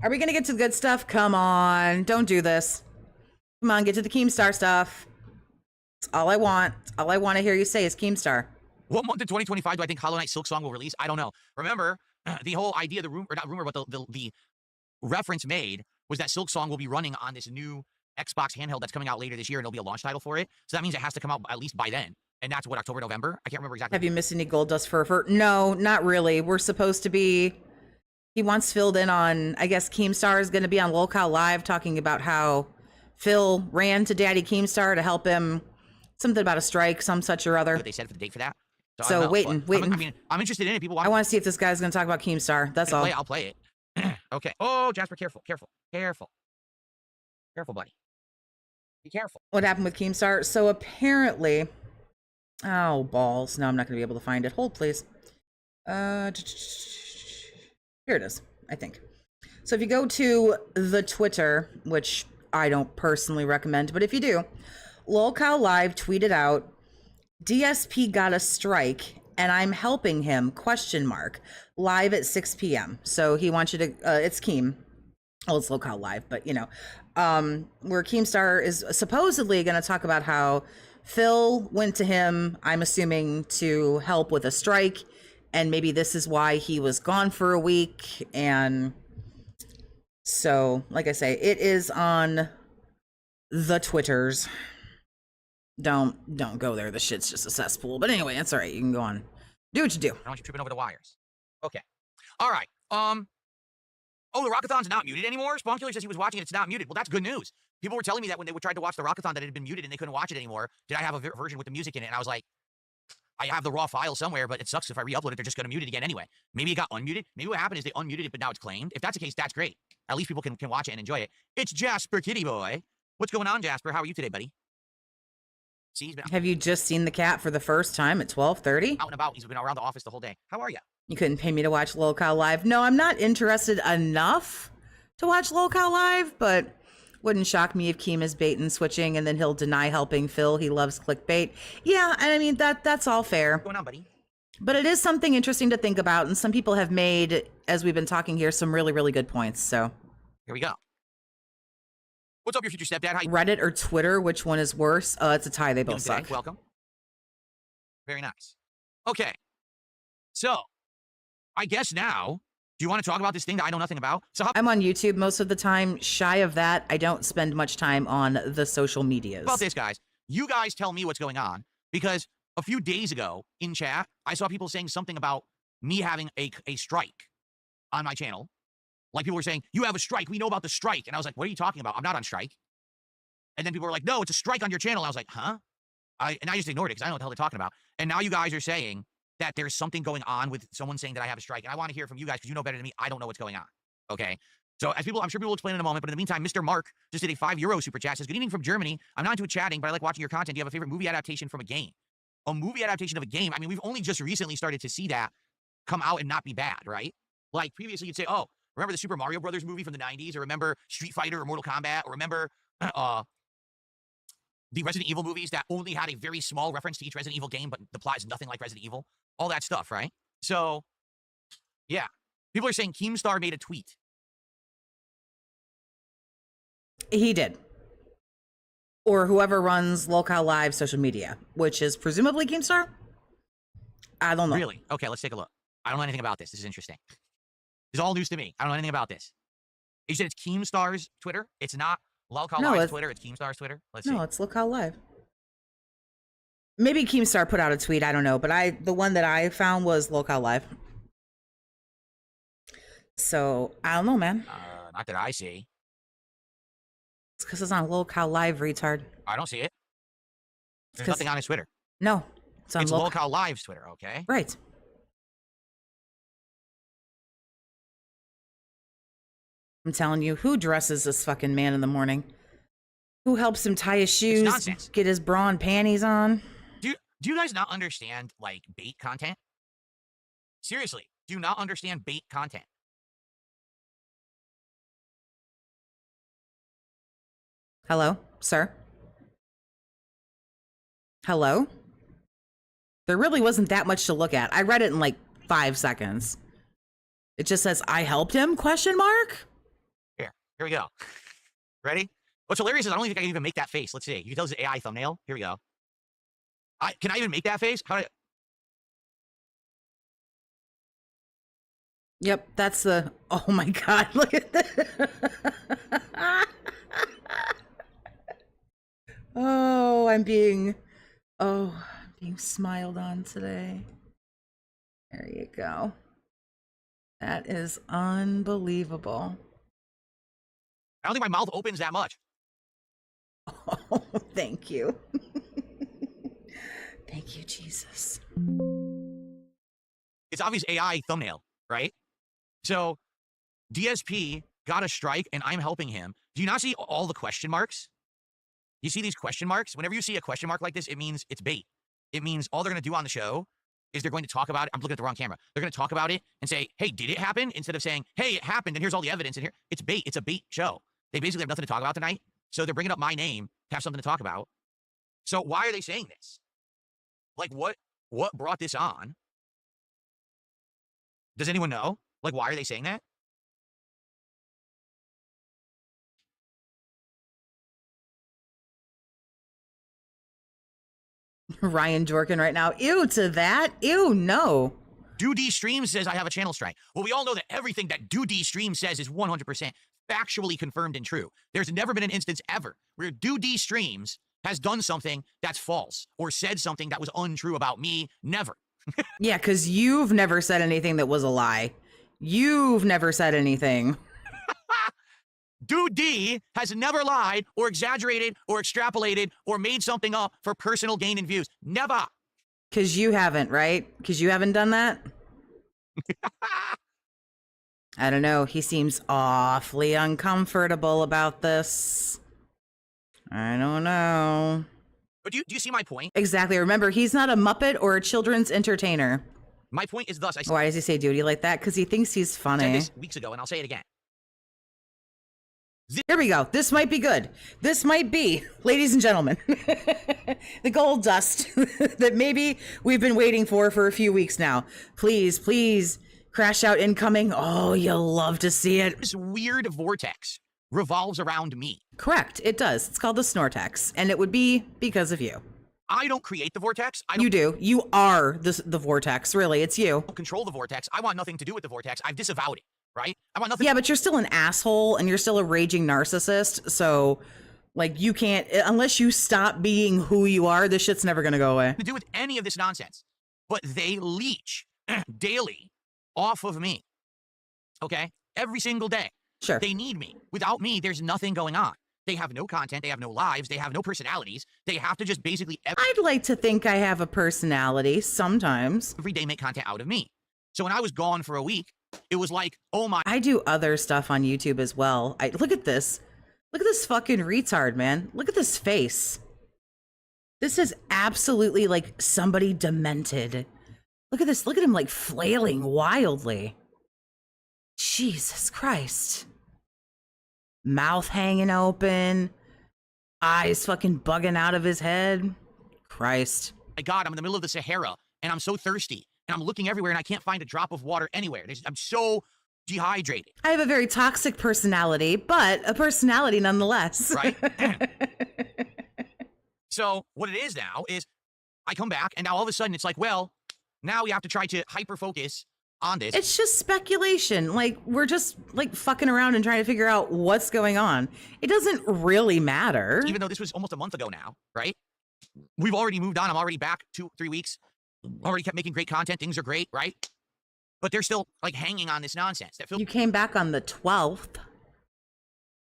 Are we gonna get to the good stuff? Come on, don't do this. Come on, get to the Keemstar stuff. That's all I want. All I want to hear you say is Keemstar. What month in 2025 do I think Hollow Knight Silk Song will release? I don't know. Remember, the whole idea, the rumor, or not rumor, but the reference made was that Silk Song will be running on this new Xbox handheld that's coming out later this year, and it'll be a launch title for it. So that means it has to come out at least by then. And that's what, October, November? I can't remember exactly. Have you missed any Gold Dust Furfur? No, not really. We're supposed to be... He wants filled in on, I guess Keemstar is going to be on Lolcow Live talking about how Phil ran to Daddy Keemstar to help him, something about a strike, some such or other. What they said for the date for that? So waiting. I mean, I'm interested in it. People want. I want to see if this guy's going to talk about Keemstar. That's all. I'll play it. Okay. Oh, Jasper, careful, buddy. Be careful. What happened with Keemstar? So apparently, oh balls! No, I'm not going to be able to find it. Hold, please. Here it is, I think. So if you go to the Twitter, which I don't personally recommend, but if you do, Lolcow Live tweeted out, DSP got a strike and I'm helping him, ? Live at 6 p.m. So he wants you to, it's Keem. Well, it's Lolcow Live, but you know, where Keemstar is supposedly going to talk about how Phil went to him, I'm assuming, to help with a strike. And maybe this is why he was gone for a week. And so, like I say, it is on the Twitters. Don't go there. The shit's just a cesspool. But anyway, that's all right. You can go on. Do what you do. I don't want you tripping over the wires. Okay. All right. Oh, the Rockathon's not muted anymore? Spunkular says he was watching it. It's not muted. Well, that's good news. People were telling me that when they tried to watch the Rockathon that it had been muted and they couldn't watch it anymore. Did I have a version with the music in it? And I was like, I have the raw file somewhere, but it sucks if I re-upload it. They're just going to mute it again anyway. Maybe it got unmuted. Maybe what happened is they unmuted it, but now it's claimed. If that's the case, that's great. At least people can watch it and enjoy it. It's Jasper Kitty Boy. What's going on, Jasper? How are you today, buddy? See, he's been Have you just seen the cat for the first time at 12:30? out and about. He's been around the office the whole day. How are you? You couldn't pay me to watch Lolcow Live. No, I'm not interested enough to watch Lolcow Live, but wouldn't shock me if Keem is bait and switching and then he'll deny helping Phil. He loves clickbait. Yeah, I mean, that's all fair. What's going on, buddy? But it is something interesting to think about, and some people have made, as we've been talking here, some really, really good points. So Here we go. What's up, your future stepdad? How you Reddit or Twitter, which one is worse? It's a tie. They both doing today? suck. Welcome. Very nice. Okay. So, I guess now, do you want to talk about this thing that I know nothing about? So how I'm on YouTube most of the time. Shy of that, I don't spend much time on the social medias. about this, guys? You guys tell me what's going on, because a few days ago in chat, I saw people saying something about me having a strike on my channel. Like people were saying, you have a strike. We know about the strike. And I was like, what are you talking about? I'm not on strike. And then people were like, no, it's a strike on your channel. I was like, huh? And I just ignored it because I don't know what the hell they're talking about. And now you guys are saying that there's something going on with someone saying that I have a strike. And I want to hear from you guys because you know better than me. I don't know what's going on. Okay? So as people, I'm sure people will explain in a moment. But in the meantime, Mr. Mark just did a €5 super chat. Says, good evening from Germany. I'm not into chatting, but I like watching your content. Do you have a favorite movie adaptation from a game? A movie adaptation of a game? I mean, we've only just recently started to see that come out and not be bad, right? Like previously you'd say, oh, remember the Super Mario Brothers movie from the 90s? Or remember Street Fighter or Mortal Kombat? Or remember the Resident Evil movies that only had a very small reference to each Resident Evil game, but the plot is nothing like Resident Evil? All that stuff, right? So, yeah. People are saying Keemstar made a tweet. He did. Or whoever runs Lolcow Live social media, which is presumably Keemstar? I don't know. Really? Okay, let's take a look. I don't know anything about this. This is interesting. This is all news to me. I don't know anything about this. You said it's Keemstar's Twitter? It's not Lolcow No, Live's Twitter. It's Keemstar's Twitter? Let's see. No, it's Look How Live. Maybe Keemstar put out a tweet. I don't know. But the one that I found was Look How Live. So, I don't know, man. Not that I see. It's because it's on Look How Live, retard. I don't see it. There's nothing on his Twitter. No. It's on It's Lolcow Live's Twitter, okay? Right. I'm telling you, who dresses this fucking man in the morning? Who helps him tie his shoes, nonsense. get his bra and panties on? Do you guys not understand, like, bait content? Seriously, do you not understand bait content? Hello, sir? Hello? There really wasn't that much to look at. I read it in like 5 seconds. It just says, I helped him, question mark? Here we go. Ready? What's hilarious is I don't think I can even make that face. Let's see. You can tell it's an AI thumbnail. Here we go. Can I even make that face? How do I... Yep, that's the... Oh my God, look at this. I'm being smiled on today. There you go. That is unbelievable. I don't think my mouth opens that much. Oh, thank you. Thank you, Jesus. It's obvious AI thumbnail, right? So DSP got a strike and I'm helping him. Do you not see all the question marks? You see these question marks? Whenever you see a question mark like this, it means it's bait. It means all they're going to do on the show is they're going to talk about it. I'm looking at the wrong camera. They're going to talk about it and say, hey, did it happen? Instead of saying, hey, it happened and here's all the evidence in here. It's bait. It's a bait show. They basically have nothing to talk about tonight. So they're bringing up my name to have something to talk about. So why are they saying this? Like, what brought this on? Does anyone know? Like, why are they saying that? Ryan Jorkin right now. Ew to that. Ew, no. Do-D Stream says I have a channel strike. Well, we all know that everything that Do-D Stream says is 100% factually confirmed and true. There's never been an instance ever where Do-D Streams has done something that's false or said something that was untrue about me. Never. Yeah, because you've never said anything that was a lie. You've never said anything. Do-D has never lied or exaggerated or extrapolated or made something up for personal gain and views. Never. Because you haven't, right? Because you haven't done that? I don't know. He seems awfully uncomfortable about this. I don't know. But do you see my point? Exactly. Remember, he's not a Muppet or a children's entertainer. My point is thus. Why does he say duty like that? Because he thinks he's said funny. this weeks ago, and I'll say it again. Here we go. This might be good. This might be, ladies and gentlemen, the gold dust that maybe we've been waiting for a few weeks now. Please, please, crash out incoming. Oh, you'll love to see it. This weird vortex revolves around me. Correct. It does. It's called the Snortex, and it would be because of you. I don't create the vortex. You do. You are the vortex. Really, it's you. I don't control the vortex. I want nothing to do with the vortex. I've disavowed it, right? I want nothing. Yeah, but you're still an asshole, and you're still a raging narcissist. So, like, you can't, unless you stop being who you are, this shit's never gonna go away. To do with any of this nonsense. But they leech daily off of me. Okay? Every single day. Sure. They need me. Without me, there's nothing going on. They have no content. They have no lives. They have no personalities. They have to just basically I'd like to think I have a personality sometimes. every day make content out of me. So when I was gone for a week, it was like, oh my. I do other stuff on YouTube as well. Look at this. Look at this fucking retard, man. Look at this face. This is absolutely like somebody demented. Look at this. Look at him like flailing wildly. Jesus Christ. Mouth hanging open. Eyes fucking bugging out of his head. Christ. My God, I'm in the middle of the Sahara and I'm so thirsty and I'm looking everywhere and I can't find a drop of water anywhere. I'm so dehydrated. I have a very toxic personality, but a personality nonetheless. Right? So what it is now is I come back and now all of a sudden it's like, well, now we have to try to hyper-focus on this. It's just speculation. Like, we're just like fucking around and trying to figure out what's going on. It doesn't really matter. Even though this was almost a month ago now, right? We've already moved on. I'm already back 2-3 weeks. Already kept making great content. Things are great, right? But they're still like hanging on this nonsense. That You came back on the 12th.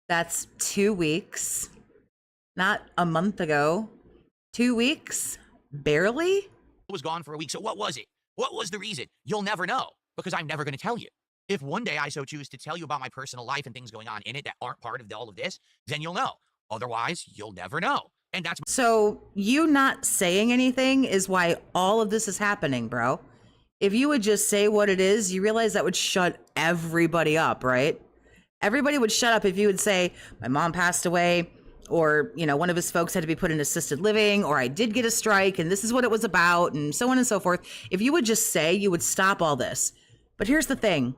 That's 2 weeks. Not a month ago. 2 weeks? Barely? was gone for a week. So what was it? What was the reason? You'll never know because I'm never going to tell you. If one day I so choose to tell you about my personal life and things going on in it that aren't part of all of this, then you'll know. Otherwise, you'll never know. And that's So you not saying anything is why all of this is happening, bro. If you would just say what it is, you realize that would shut everybody up, right? Everybody would shut up if you would say, my mom passed away, or, you know, one of his folks had to be put in assisted living, or I did get a strike and this is what it was about, and so on and so forth. If you would just say, you would stop all this. But here's the thing.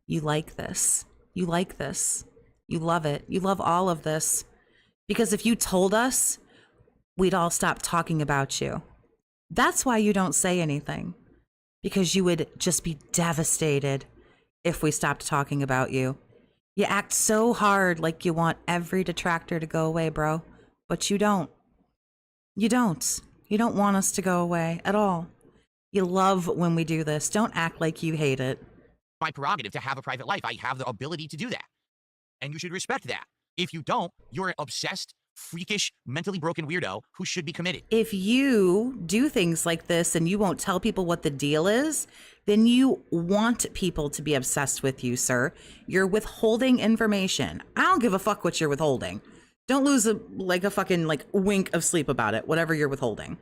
You like this. You like this. You love it. You love all of this. Because if you told us, we'd all stop talking about you. That's why you don't say anything. Because you would just be devastated if we stopped talking about you. You act so hard like you want every detractor to go away, bro. But you don't. You don't. You don't want us to go away at all. You love when we do this. Don't act like you hate it. my prerogative to have a private life. I have the ability to do that. And you should respect that. If you don't, you're an obsessed, freakish, mentally broken weirdo who should be committed. If you do things like this and you won't tell people what the deal is, then you want people to be obsessed with you, sir. You're withholding information. I don't give a fuck what you're withholding. Don't lose a fucking wink of sleep about it, whatever you're withholding.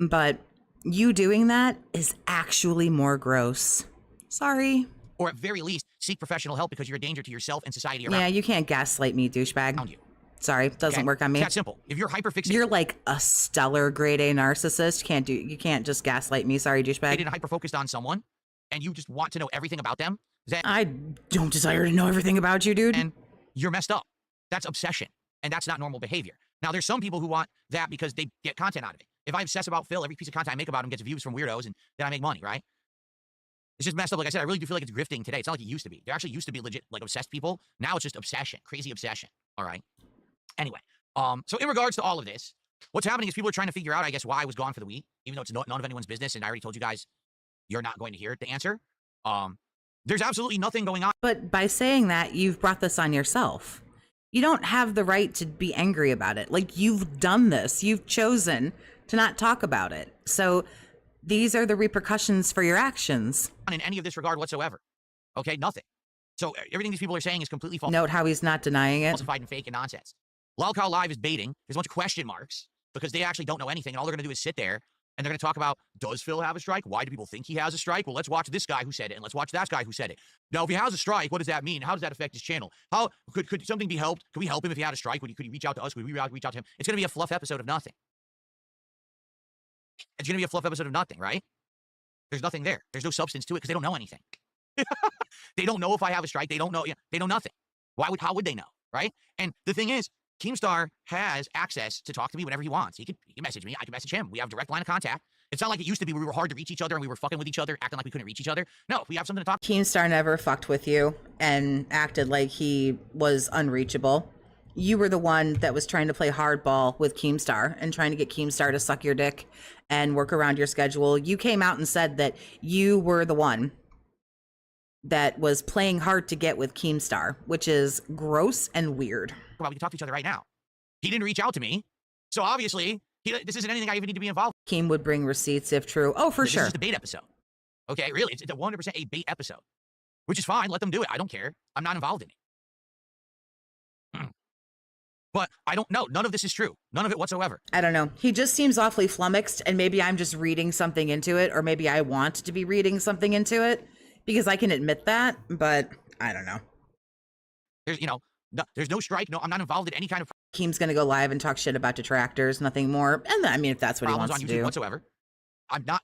But you doing that is actually more gross. Sorry. Or at very least, seek professional help because you're a danger to yourself and society around Yeah, you can't gaslight me, douchebag. you. Sorry, doesn't work on me. It's that simple. If you're hyperfixated You're like a stellar grade A narcissist. You can't just gaslight me. Sorry, douchebag. and hyper-focused on someone, and you just want to know everything about them, then I don't desire to know everything about you, dude. and you're messed up. That's obsession, and that's not normal behavior. Now, there's some people who want that because they get content out of it. If I obsess about Phil, every piece of content I make about him gets views from weirdos, and then I make money, right? It's just messed up. Like I said, I really do feel like it's grifting today. It's not like it used to be. There actually used to be legit, obsessed people. Now it's just obsession, crazy obsession. All right. Anyway, so in regards to all of this, what's happening is people are trying to figure out, I guess, why I was gone for the week, even though it's none of anyone's business, and I already told you guys you're not going to hear the answer. There's absolutely nothing going on. But by saying that, you've brought this on yourself. You don't have the right to be angry about it. You've done this. You've chosen to not talk about it. So these are the repercussions for your actions. In any of this regard whatsoever. Okay, nothing. So everything these people are saying is completely false. Note how he's not denying it. Falsified and fake and nonsense. Lolcow Live is baiting. There's a bunch of question marks because they actually don't know anything, and all they're going to do is sit there and they're going to talk about, does Phil have a strike? Why do people think he has a strike? Well, let's watch this guy who said it, and let's watch that guy who said it. Now, if he has a strike, what does that mean? How does that affect his channel? How could something be helped? Could we help him if he had a strike? Could he reach out to us? Could we reach out to him? It's going to be a fluff episode of nothing. It's going to be a fluff episode of nothing, right? There's nothing there. There's no substance to it because they don't know anything. They don't know if I have a strike. They don't know. They know nothing. How would they know, right? And the thing is, Keemstar has access to talk to me whenever he wants. He can message me. I can message him. We have direct line of contact. It's not like it used to be where we were hard to reach each other and we were fucking with each other, acting like we couldn't reach each other. No, if we have something to talk. Keemstar never fucked with you and acted like he was unreachable. You were the one that was trying to play hardball with Keemstar and trying to get Keemstar to suck your dick and work around your schedule. You came out and said that you were the one that was playing hard to get with Keemstar, which is gross and weird. Well, we can talk to each other right now. He didn't reach out to me. So obviously, this isn't anything I even need to be involved Keem would bring receipts if true. Oh, for This sure. is just a bait episode. Okay, really, it's 100% a bait episode, which is fine. Let them do it. I don't care. I'm not involved in it. But I don't know. None of this is true. None of it whatsoever. I don't know. He just seems awfully flummoxed, and maybe I'm just reading something into it, or maybe I want to be reading something into it because I can admit that, but I don't know. There's no strike. No, I'm not involved in any kind of Keem's going to go live and talk shit about detractors, nothing more. And I mean, if that's what he problems wants on to YouTube do. whatsoever.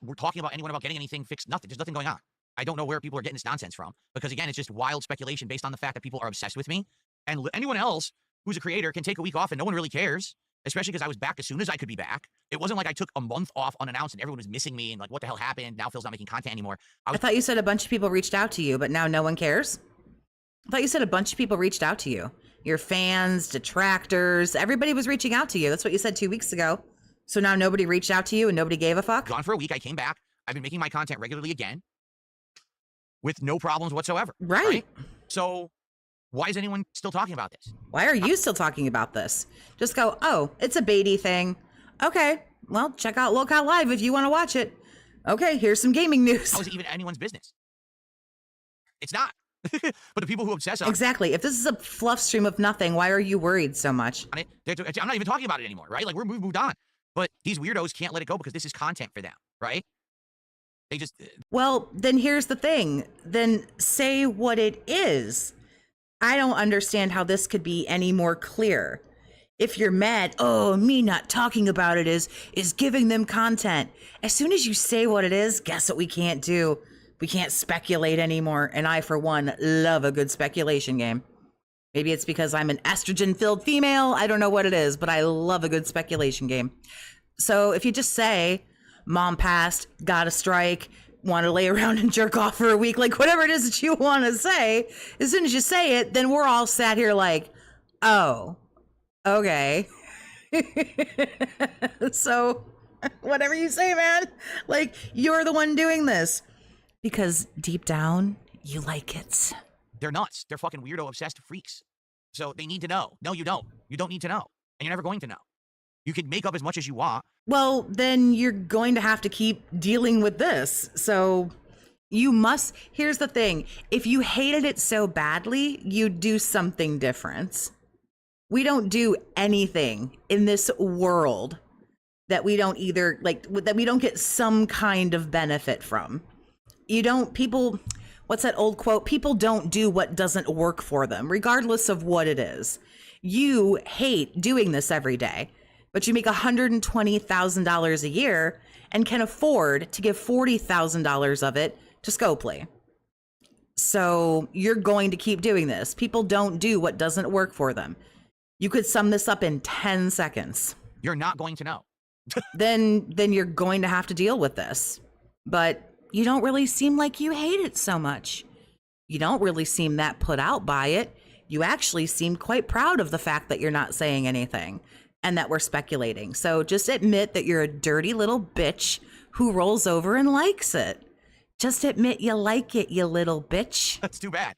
We're talking about anyone about getting anything fixed. Nothing. There's nothing going on. I don't know where people are getting this nonsense from because, again, it's just wild speculation based on the fact that people are obsessed with me. And anyone else who's a creator can take a week off and no one really cares. especially because I was back as soon as I could be back. It wasn't like I took a month off unannounced and everyone was missing me and like, what the hell happened? Now Phil's not making content anymore. I thought you said a bunch of people reached out to you, but now no one cares. I thought you said a bunch of people reached out to you. Your fans, detractors, everybody was reaching out to you. That's what you said 2 weeks ago. So now nobody reached out to you and nobody gave a fuck? Gone for a week. I came back. I've been making my content regularly again with no problems whatsoever. Right. So why is anyone still talking about this? Why are you still talking about this? Just go, oh, it's a Beatty thing. Okay, well, check out Locale Live if you want to watch it. Okay, here's some gaming news. How is it even anyone's business? It's not. But the people who obsess on exactly. If this is a fluff stream of nothing, why are you worried so much? it, I'm not even talking about it anymore, right? Like, we've moved on. But these weirdos can't let it go because this is content for them, right? They just... Well, then here's the thing. Then say what it is. I don't understand how this could be any more clear. If you're mad, oh, me not talking about it is giving them content. As soon as you say what it is, guess what we can't do? We can't speculate anymore. And I, for one, love a good speculation game. Maybe it's because I'm an estrogen-filled female. I don't know what it is, but I love a good speculation game. So if you just say, mom passed, got a strike, want to lay around and jerk off for a week, like whatever it is that you want to say, as soon as you say it, then we're all sat here like, oh, okay. So whatever you say, man, like you're the one doing this because deep down you like it. They're nuts. They're fucking weirdo obsessed freaks. So they need to know. No, you don't. You don't need to know. And you're never going to know. You can make up as much as you want. Well, then you're going to have to keep dealing with this. So you must, here's the thing. If you hated it so badly, you'd do something different. We don't do anything in this world that we don't either, like, that we don't get some kind of benefit from. You don't, people, what's that old quote? People don't do what doesn't work for them, regardless of what it is. You hate doing this every day, but you make $120,000 a year and can afford to give $40,000 of it to Scopely. So you're going to keep doing this. People don't do what doesn't work for them. You could sum this up in 10 seconds. You're not going to know. Then you're going to have to deal with this. But you don't really seem like you hate it so much. You don't really seem that put out by it. You actually seem quite proud of the fact that you're not saying anything and that we're speculating. So just admit that you're a dirty little bitch who rolls over and likes it. Just admit you like it, you little bitch. That's too bad.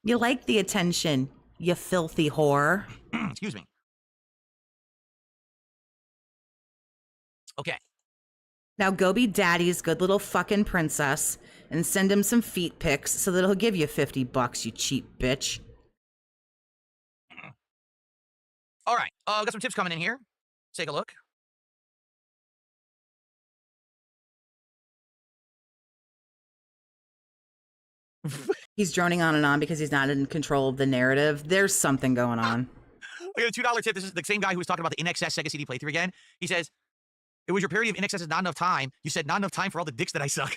You like the attention, you filthy whore. Excuse me. Okay. Now go be daddy's good little fucking princess and send him some feet pics so that he'll give you $50, you cheap bitch. All right. Got some tips coming in here. Let's take a look. He's droning on and on because he's not in control of the narrative. There's something going on. I got a $2 tip. This is the same guy who was talking about the In Excess Sega CD playthrough again. He says, it was your parody of In Excess is not enough time. You said not enough time for all the dicks that I suck.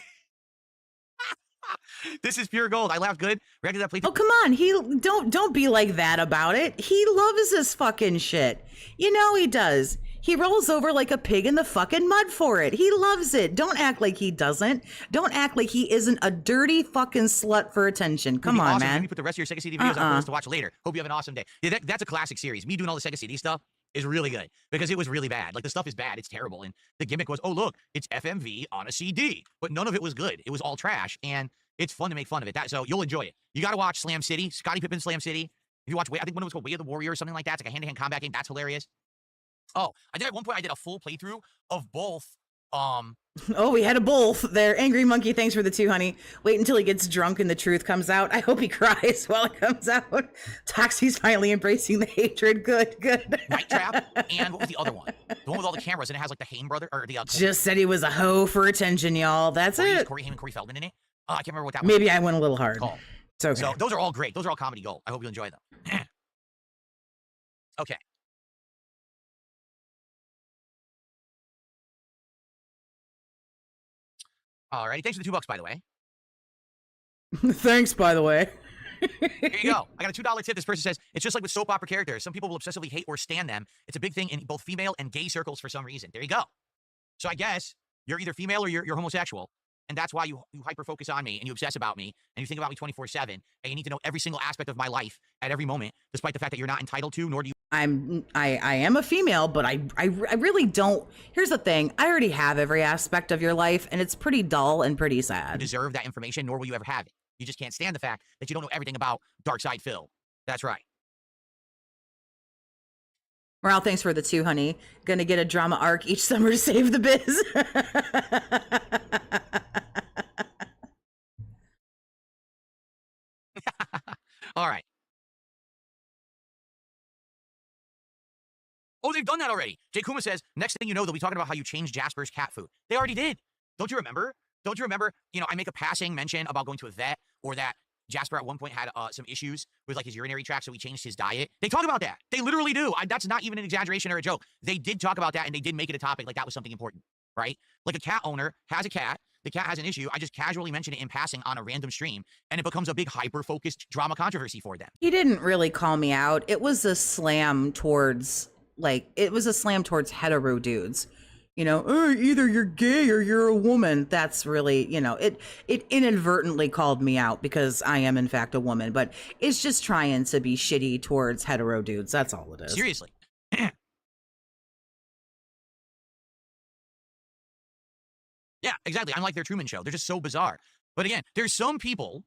This is pure gold. I laughed good. Reacted to that playthrough. Oh, come on. Don't be like that about it. He loves this fucking shit. You know he does. He rolls over like a pig in the fucking mud for it. He loves it. Don't act like he doesn't. Don't act like he isn't a dirty fucking slut for attention. Come on, awesome. man. Let me put the rest of your Sega CD videos on for us to watch later. Hope you have an awesome day. Yeah, that's a classic series. Me doing all the Sega CD stuff is really good because it was really bad. Like, the stuff is bad. It's terrible. And the gimmick was, oh, look, it's FMV on a CD. But none of it was good. It was all trash. And it's fun to make fun of it. So you'll enjoy it. You got to watch Slam City, Scottie Pippen Slam City. If you watch, I think one of it was called Way of the Warrior or something like that. It's like a hand-to-hand combat game. That's hilarious. Oh, I did at one point, I did a full playthrough of both. Oh, we had a both there. Angry Monkey, thanks for the 2, honey. Wait until he gets drunk and the truth comes out. I hope he cries while it comes out. Toxie's finally embracing the hatred. Good. Night Trap, and what was the other one? The one with all the cameras, and it has like the Haim brother, or the... Just said he was a hoe for attention, y'all. That's it. Corey Haim and Corey Feldman in it. I can't remember what that was. Maybe I went a little hard. Called. It's okay. So those are all great. Those are all comedy gold. I hope you enjoy them. Okay. All right. Thanks for the $2, by the way. Thanks, by the way. Here you go. I got a $2 tip. This person says, it's just like with soap opera characters. Some people will obsessively hate or stan them. It's a big thing in both female and gay circles for some reason. There you go. So I guess you're either female or you're homosexual. And that's why you hyper-focus on me and you obsess about me and you think about me 24/7 and you need to know every single aspect of my life at every moment, despite the fact that you're not entitled to, nor do you. I am a female, but I really don't. Here's the thing. I already have every aspect of your life, and it's pretty dull and pretty sad. Deserve that information, nor will you ever have it. You just can't stand the fact that you don't know everything about Dark Side Phil. That's right. Morale, thanks for the 2, honey. Gonna get a drama arc each summer to save the biz. All right. Oh, they've done that already. Jay Kuma says, next thing you know, they'll be talking about how you changed Jasper's cat food. They already did. Don't you remember? Don't you remember, I make a passing mention about going to a vet, or that Jasper at one point had some issues with like his urinary tract, so he changed his diet. They talk about that. They literally do. That's not even an exaggeration or a joke. They did talk about that, and they did make it a topic like that was something important, right? Like a cat owner has a cat. The cat has an issue. I just casually mention it in passing on a random stream, and it becomes a big hyper-focused drama controversy for them. He didn't really call me out. It was a slam towards, hetero dudes. Either you're gay or you're a woman. That's really, it inadvertently called me out because I am in fact a woman, but it's just trying to be shitty towards hetero dudes. That's all it is. Seriously. Yeah, exactly. I'm like their Truman Show. They're just so bizarre. But again, there's some people,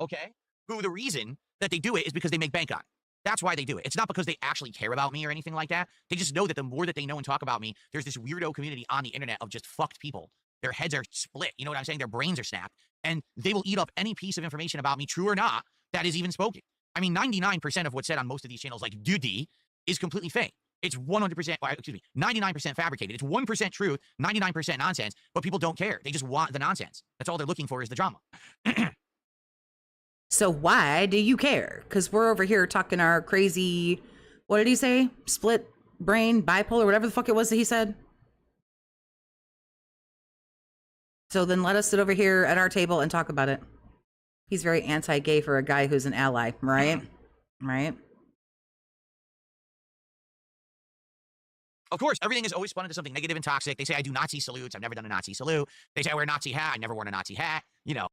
okay, who the reason that they do it is because they make bank on it. That's why they do it. It's not because they actually care about me or anything like that. They just know that the more that they know and talk about me, there's this weirdo community on the internet of just fucked people. Their heads are split. You know what I'm saying? Their brains are snapped. And they will eat up any piece of information about me, true or not, that is even spoken. I mean, 99% of what's said on most of these channels, like Duty, is completely fake. It's 100%, 99% fabricated. It's 1% truth, 99% nonsense, but people don't care. They just want the nonsense. That's all they're looking for is the drama. So why do you care? Because we're over here talking our crazy, what did he say? Split brain, bipolar, whatever the fuck it was that he said. So then let us sit over here at our table and talk about it. He's very anti-gay for a guy who's an ally, right? Right? Of course, everything is always spun into something negative and toxic. They say I do Nazi salutes. I've never done a Nazi salute. They say I wear a Nazi hat. I never worn a Nazi hat.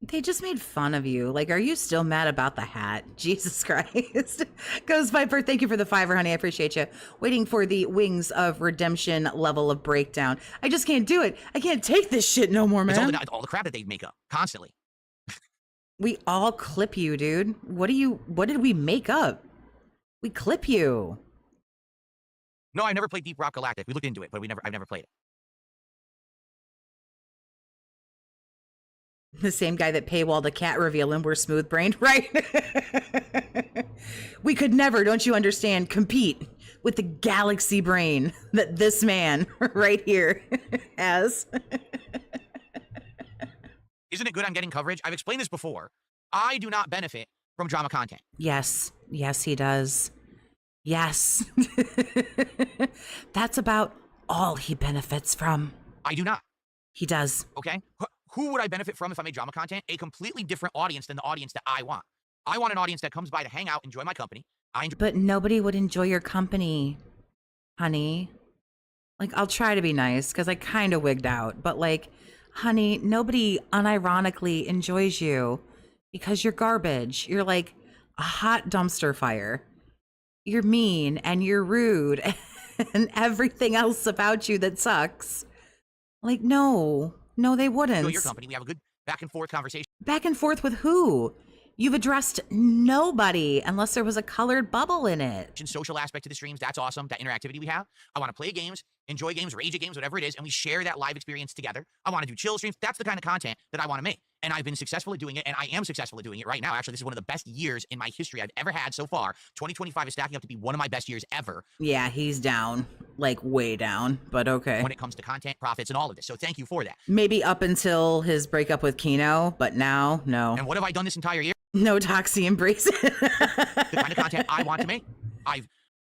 They just made fun of you. Like, are you still mad about the hat? Jesus Christ. Ghost Viper, thank you for the $5, honey. I appreciate you. Waiting for the Wings of Redemption level of breakdown. I just can't do it. I can't take this shit no more, man. It's all the crap that they make up constantly. We all clip you, dude. What did we make up? We clip you. No, I never played Deep Rock Galactic. We looked into it, but I've never played it. The same guy that paywalled a cat reveal and we're smooth brained, right? We could never, don't you understand, compete with the galaxy brain that this man right here has. Isn't it good I'm getting coverage? I've explained this before. I do not benefit from drama content. Yes, he does. Yes. That's about all he benefits from. I do not. He does. Okay? Who would I benefit from if I made drama content? A completely different audience than the audience that I want. I want an audience that comes by to hang out, enjoy my company. But nobody would enjoy your company, honey. Like, I'll try to be nice because I kind of wigged out. But like, honey, nobody unironically enjoys you because you're garbage. You're like a hot dumpster fire. You're mean and you're rude and everything else about you that sucks. Like, no, they wouldn't. Enjoy your company. We have a good back and forth conversation. Back and forth with who? You've addressed nobody unless there was a colored bubble in it. Social aspect to the streams, that's awesome. That interactivity we have. I want to play games, enjoy games, rage at games, whatever it is, and we share that live experience together. I want to do chill streams. That's the kind of content that I want to make. And I've been successful at doing it, and I am successful at doing it right now. Actually, this is one of the best years in my history I've ever had so far. 2025 is stacking up to be one of my best years ever. Yeah, he's down, like way down, but okay. When it comes to content, profits, and all of this. So thank you for that. Maybe up until his breakup with Kino, but now, no. And what have I done this entire year? No, Toxie, embrace it. The kind of content I want to make.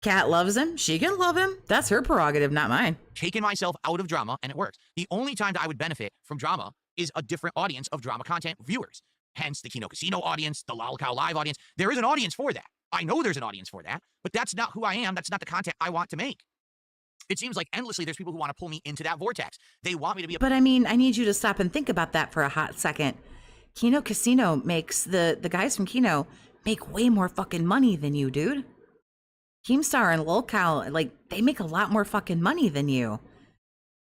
Kat loves him. She can love him. That's her prerogative, not mine. Taken myself out of drama, and it works. The only time that I would benefit from drama is a different audience of drama content viewers. hence the Kino Casino audience, the Lol Cow Live audience. There is an audience for that. I know there's an audience for that, but that's not who I am. That's not the content I want to make. It seems like endlessly there's people who want to pull me into that vortex. They want me to be But I mean, I need you to stop and think about that for a hot second. Kino Casino makes the guys from Kino make way more fucking money than you, dude. Keemstar and Lolcow, like, they make a lot more fucking money than you.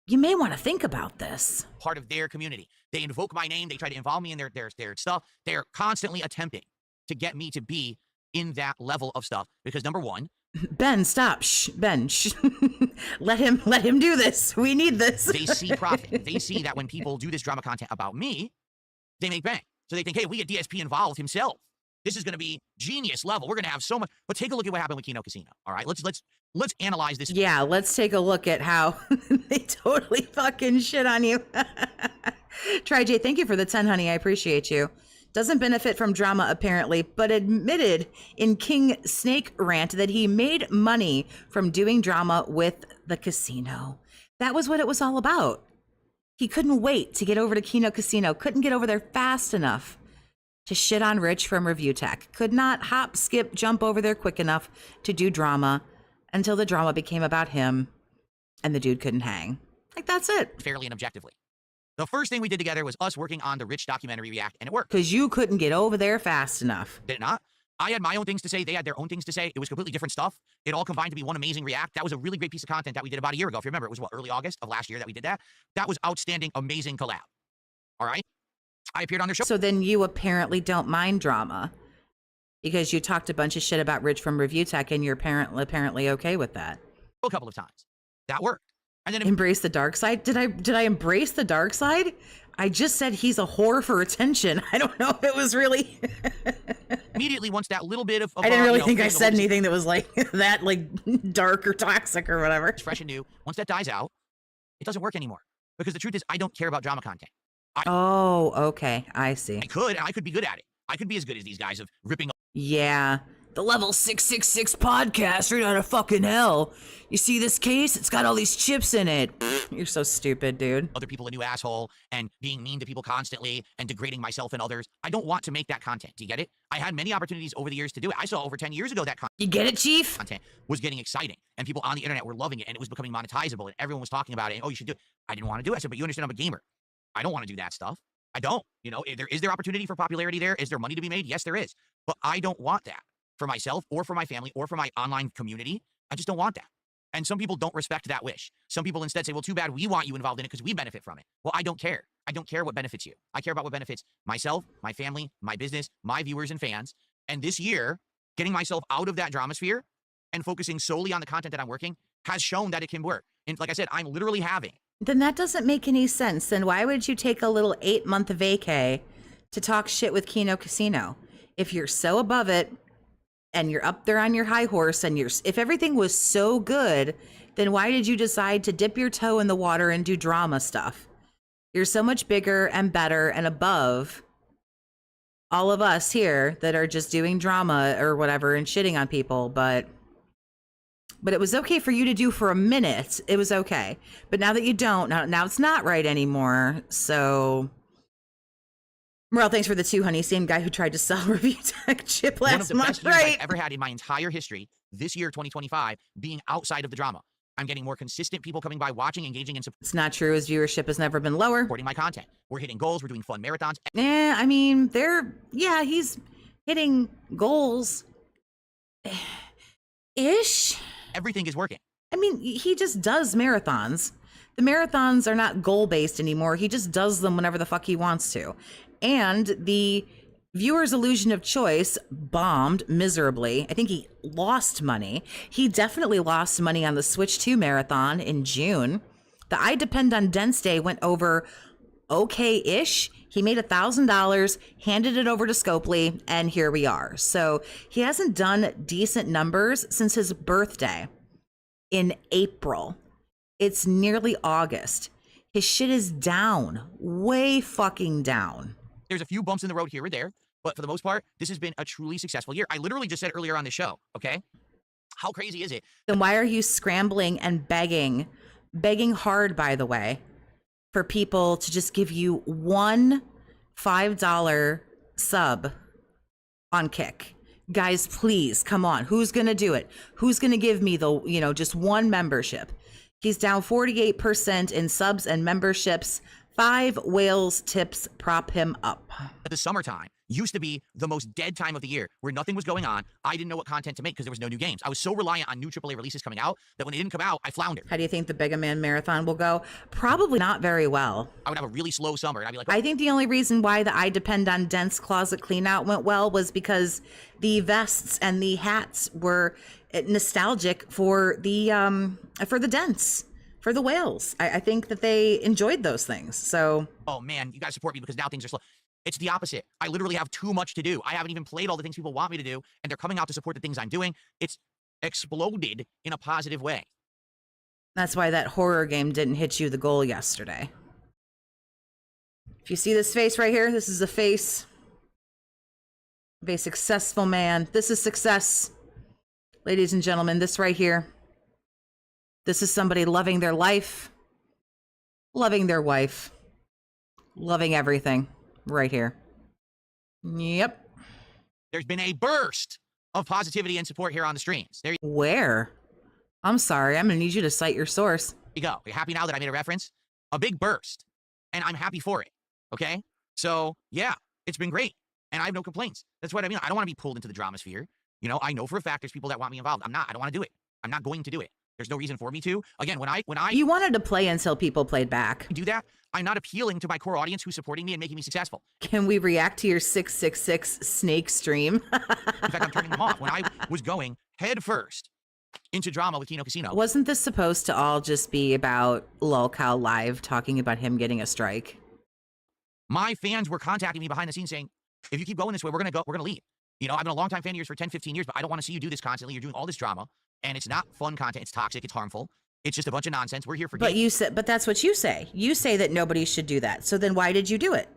You may want to think about this. part of their community. They invoke my name. They try to involve me in their stuff. They're constantly attempting to get me to be in that level of stuff because number one, Ben, stop. Shh, Ben, shh. let him do this. We need this. they see profit. They see that when people do this drama content about me, they make bank. So they think, hey, if we get DSP involved himself, this is going to be genius level. We're going to have so much. But take a look at what happened with Kino Casino. All right, let's analyze this. Yeah, let's take a look at how they totally fucking shit on you. Try J, thank you for the 10, honey. I appreciate you. Doesn't benefit from drama, apparently, but admitted in King Snake Rant that he made money from doing drama with the casino. That was what it was all about. He couldn't wait to get over to Kino Casino, couldn't get over there fast enough to shit on Rich from Review Tech, could not hop, skip, jump over there quick enough to do drama until the drama became about him and the dude couldn't hang. Like, that's it. Fairly and objectively. The first thing we did together was us working on the Rich documentary React, and it worked. Because you couldn't get over there fast enough. Did it not? I had my own things to say. They had their own things to say. It was completely different stuff. It all combined to be one amazing React. That was a really great piece of content that we did about a year ago. If you remember, it was what, early August of last year that we did that. That was outstanding, amazing collab. All right? I appeared on their show. So then you apparently don't mind drama because you talked a bunch of shit about Rich from Review Tech and you're apparently okay with that. A couple of times. That worked. And then embrace the dark side. Did I embrace the dark side? I just said he's a whore for attention. I don't know if it was really. Immediately, once that little bit of I didn't really think I said anything that was like that, like dark or toxic or whatever. It's fresh and new. Once that dies out, it doesn't work anymore. Because the truth is, I don't care about drama content. Oh, okay. I see. I could be good at it. I could be as good as these guys of ripping. Yeah. The level 666 podcast right out of fucking hell. You see this case? It's got all these chips in it. You're so stupid, dude. Other people a new asshole and being mean to people constantly and degrading myself and others. I don't want to make that content. Do you get it? I had many opportunities over the years to do it. I saw over 10 years ago that You get it, Chief? content was getting exciting and people on the internet were loving it and it was becoming monetizable and everyone was talking about it. And, oh, you should do it. I didn't want to do it. I said, but you understand I'm a gamer. I don't want to do that stuff. I don't. You know, is there opportunity for popularity there? Is there money to be made? Yes, there is. But I don't want that for myself or for my family or for my online community. I just don't want that. And some people don't respect that wish. Some people instead say, well, too bad we want you involved in it because we benefit from it. Well, I don't care. I don't care what benefits you. I care about what benefits myself, my family, my business, my viewers and fans. And this year, getting myself out of that drama sphere and focusing solely on the content that I'm working has shown that it can work. And like I said, I'm literally having. Then that doesn't make any sense. Then why would you take a little 8-month vacay to talk shit with Kino Casino? If you're so above it, and you're up there on your high horse and if everything was so good, then why did you decide to dip your toe in the water and do drama stuff? You're so much bigger and better and above all of us here that are just doing drama or whatever and shitting on people. But it was okay for you to do for a minute. It was okay. But now that you don't, now it's not right anymore. So Morel, thanks for the 2, honey. Same guy who tried to sell Review Tech chip last One of the month, best years right? I've ever had in my entire history, this year, 2025, being outside of the drama. I'm getting more consistent people coming by, watching, engaging, and It's not true. His viewership has never been lower. supporting my content. We're hitting goals. We're doing fun marathons. I mean, he's hitting goals. Ish. Everything is working. I mean, he just does marathons. The marathons are not goal-based anymore. He just does them whenever the fuck he wants to. And the viewer's illusion of choice bombed miserably. I think he lost money. He definitely lost money on the Switch 2 marathon in June. The I Depend on Dense Day went over okay-ish. He made $1,000, handed it over to Scopely, and here we are. So he hasn't done decent numbers since his birthday in April. It's nearly August. His shit is down, way fucking down. There's a few bumps in the road here or there, but for the most part, this has been a truly successful year. I literally just said earlier on the show, okay? How crazy is it? Then why are you scrambling and begging hard, by the way, for people to just give you one $5 sub on Kick. Guys, please, come on. Who's going to do it? Who's going to give me the, just one membership? He's down 48% in subs and memberships. 5 whales tips prop him up. The summertime used to be the most dead time of the year where nothing was going on. I didn't know what content to make because there was no new games. I was so reliant on new AAA releases coming out that when they didn't come out, I floundered. How do you think the Mega Man Marathon will go? Probably not very well. I would have a really slow summer and I'd be like, I think the only reason why the I Depend on Dense Closet Cleanout went well was because the vests and the hats were nostalgic for the dents, for the whales. I think that they enjoyed those things. So, oh man, you guys support me because now things are slow. It's the opposite. I literally have too much to do. I haven't even played all the things people want me to do, and they're coming out to support the things I'm doing. It's exploded in a positive way. That's why that horror game didn't hit you the goal yesterday. If you see this face right here, this is a face of a successful man. This is success. Ladies and gentlemen, this right here. This is somebody loving their life, loving their wife, loving everything right here. Yep. There's been a burst of positivity and support here on the streams. There Where? I'm sorry. I'm going to need you to cite your source. you go. You're happy now that I made a reference? A big burst. And I'm happy for it. Okay? So, yeah, it's been great. And I have no complaints. That's what I mean. I don't want to be pulled into the drama sphere. You know, I know for a fact there's people that want me involved. I don't want to do it. I'm not going to do it. There's no reason for me to. Again, when I You wanted to play until people played back. do that, I'm not appealing to my core audience who's supporting me and making me successful. Can we react to your 666 snake stream? In fact, I'm turning them off. When I was going head first into drama with Kino Casino. Wasn't this supposed to all just be about Lolcow Live talking about him getting a strike? My fans were contacting me behind the scenes saying, if you keep going this way, we're going to leave. You know, I've been a longtime fan of yours for 10, 15 years, but I don't want to see you do this constantly. You're doing all this drama, and it's not fun content. It's toxic. It's harmful. It's just a bunch of nonsense. We're here for But you said, but that's what you say. You say that nobody should do that. So then why did you do it?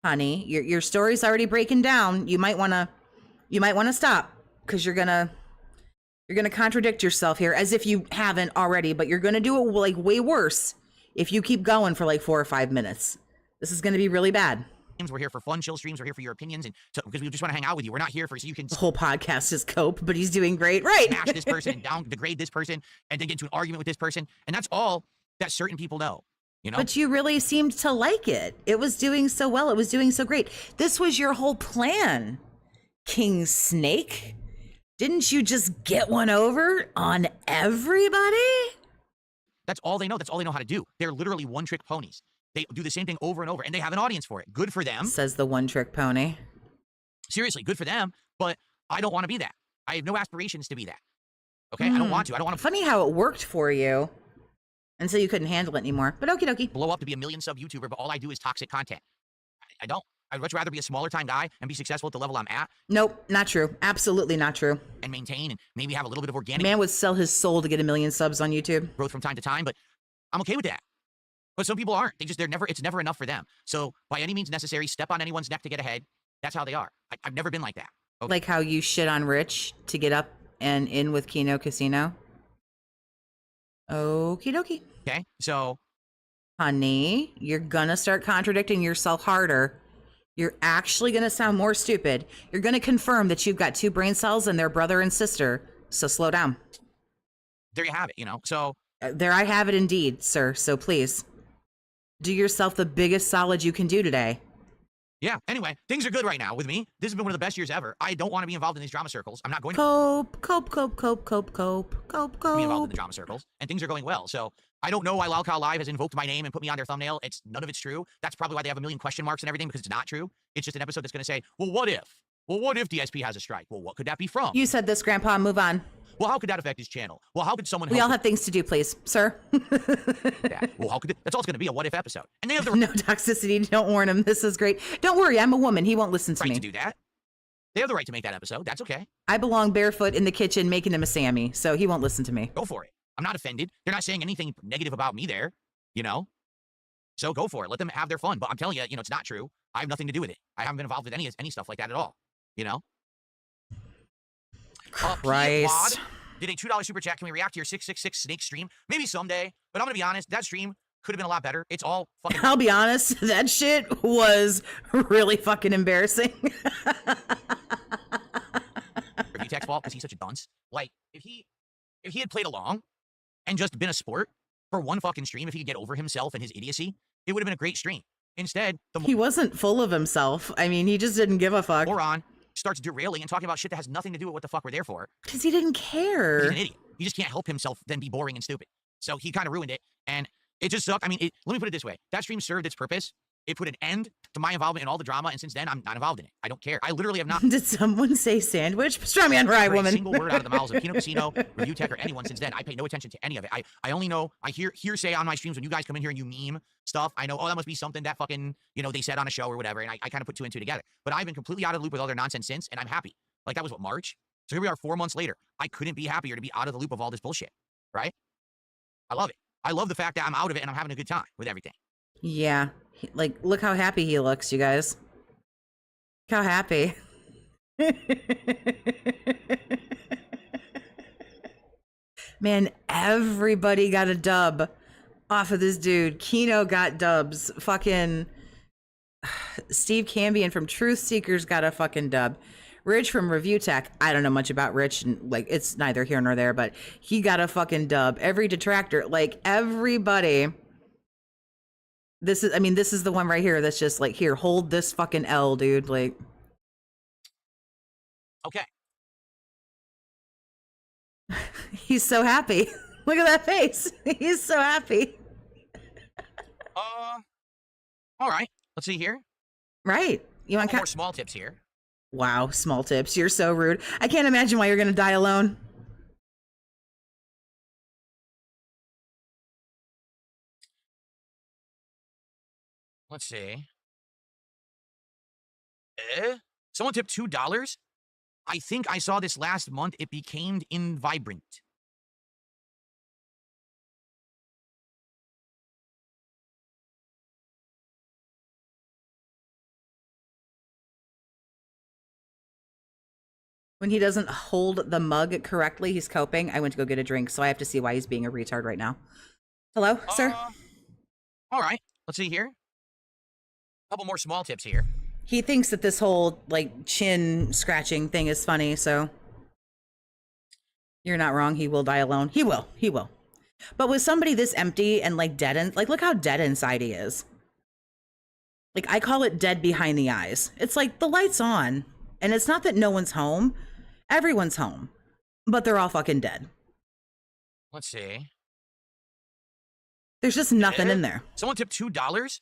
Honey, your story's already breaking down. You might want to stop, because you're going to contradict yourself here, as if you haven't already, but you're going to do it like way worse if you keep going for like 4 or 5 minutes. This is going to be really bad. We're here for fun, chill streams. We're here for your opinions, and because we just want to hang out with you. We're not here for so you can The whole podcast is Cope, but he's doing great, right? smash this person and degrade this person, and then get into an argument with this person, and that's all that certain people know. You know, But you really seemed to like it. It was doing so well. It was doing so great. This was your whole plan, King Snake. Didn't you just get one over on everybody? that's all they know. That's all they know how to do. They're literally one-trick ponies. They do the same thing over and over, and they have an audience for it. Good for them. Says the one-trick pony. Seriously, good for them, but I don't want to be that. I have no aspirations to be that. Okay? I don't want to. I don't want to Funny how it worked for you until you couldn't handle it anymore. But okie dokie. blow up to be a million sub YouTuber, but all I do is toxic content. I don't. I'd much rather be a smaller time guy and be successful at the level I'm at Nope, not true. Absolutely not true. and maintain and maybe have a little bit of organic Man would sell his soul to get 1 million subs on YouTube. growth from time to time, but I'm okay with that. But some people aren't. It's never enough for them. So by any means necessary, step on anyone's neck to get ahead. That's how they are. I've never been like that. Okay? Like how you shit on Rich to get up and in with Kino Casino. Okie dokie. Okay? So Honey, you're gonna start contradicting yourself harder. You're actually gonna sound more stupid. You're gonna confirm that you've got 2 brain cells and they're brother and sister. So slow down. there you have it, you know. So There I have it indeed, sir. So please, do yourself the biggest solid you can do today. yeah. Anyway, things are good right now with me. This has been one of the best years ever. I don't want to be involved in these drama circles. I'm not going to Cope. be involved in the drama circles, and things are going well. So I don't know why Lolcow Live has invoked my name and put me on their thumbnail. None of it's true. That's probably why they have a million question marks and everything, because it's not true. It's just an episode that's going to say, well, what if? Well, what if DSP has a strike? Well, what could that be from? You said this, Grandpa. Move on. Well, how could that affect his channel? Well, how could someone We all help have things to do, please, sir. that? Well, how could that's all it's going to be, a what if episode. And they have the No toxicity. Don't warn him. This is great. Don't worry. I'm a woman. He won't listen to right me. to do that. They have the right to make that episode. That's okay. I belong barefoot in the kitchen making him a Sammy, so he won't listen to me. Go for it. I'm not offended. They're not saying anything negative about me there, you know? So go for it. Let them have their fun. But I'm telling you, it's not true. I have nothing to do with it. I haven't been involved with any stuff like that at all, you know? Christ. Wad did a $2 super chat. Can we react to your 666 snake stream? Maybe someday. But I'm going to be honest, that stream could have been a lot better. It's all fucking. I'll be honest, that shit was really fucking embarrassing. ReeeCap's fault because he's such a dunce. Like, if he had played along and just been a sport for one fucking stream, if he could get over himself and his idiocy, it would have been a great stream. Instead, He wasn't full of himself. I mean, he just didn't give a fuck. moron starts derailing and talking about shit that has nothing to do with what the fuck we're there for. Because he didn't care. He's an idiot. He just can't help himself then be boring and stupid. So he kind of ruined it, and it just sucked. I mean, let me put it this way. That stream served its purpose. It put an end to my involvement in all the drama, and since then, I'm not involved in it. I don't care. I literally have not Did someone say sandwich? Pastrami on rye, heard a woman. single word out of the mouths of Kino Casino, Review Tech, or anyone since then. I pay no attention to any of it. I only know, I hearsay on my streams when you guys come in here and you meme stuff. I know, oh, that must be something that fucking, they said on a show or whatever, and I kind of put two and two together. But I've been completely out of the loop with all their nonsense since, and I'm happy. Like, that was what, March? So here we are 4 months later. I couldn't be happier to be out of the loop of all this bullshit, right? I love it. I love the fact that I'm out of it and I'm having a good time with everything. Yeah. Like, look how happy he looks, you guys. Look how happy. Man, everybody got a dub off of this dude. Kino got dubs. Fucking Steve Cambion from Truth Seekers got a fucking dub. Rich from Review Tech, I don't know much about Rich, and like it's neither here nor there, but he got a fucking dub. Every detractor, like everybody. This is the one right here that's just like, here, hold this fucking L, dude. Like, Okay. he's so happy. Look at that face. He's so happy. All right. Let's see here. Right. You want More small tips here. Wow, small tips. You're so rude. I can't imagine why you're gonna die alone. Let's see. Someone tipped $2. I think I saw this last month. It became invibrant. When he doesn't hold the mug correctly, he's coping. I went to go get a drink, so I have to see why he's being a retard right now. Hello, sir? All right. Let's see here. A couple more small tips here. He thinks that this whole, like, chin scratching thing is funny, so you're not wrong. He will die alone. He will. He will. But with somebody this empty and, like, dead, like, look how dead inside he is. Like, I call it dead behind the eyes. It's like, the light's on, and it's not that no one's home. Everyone's home, but they're all fucking dead. Let's see. There's just nothing in there. Someone tipped $2.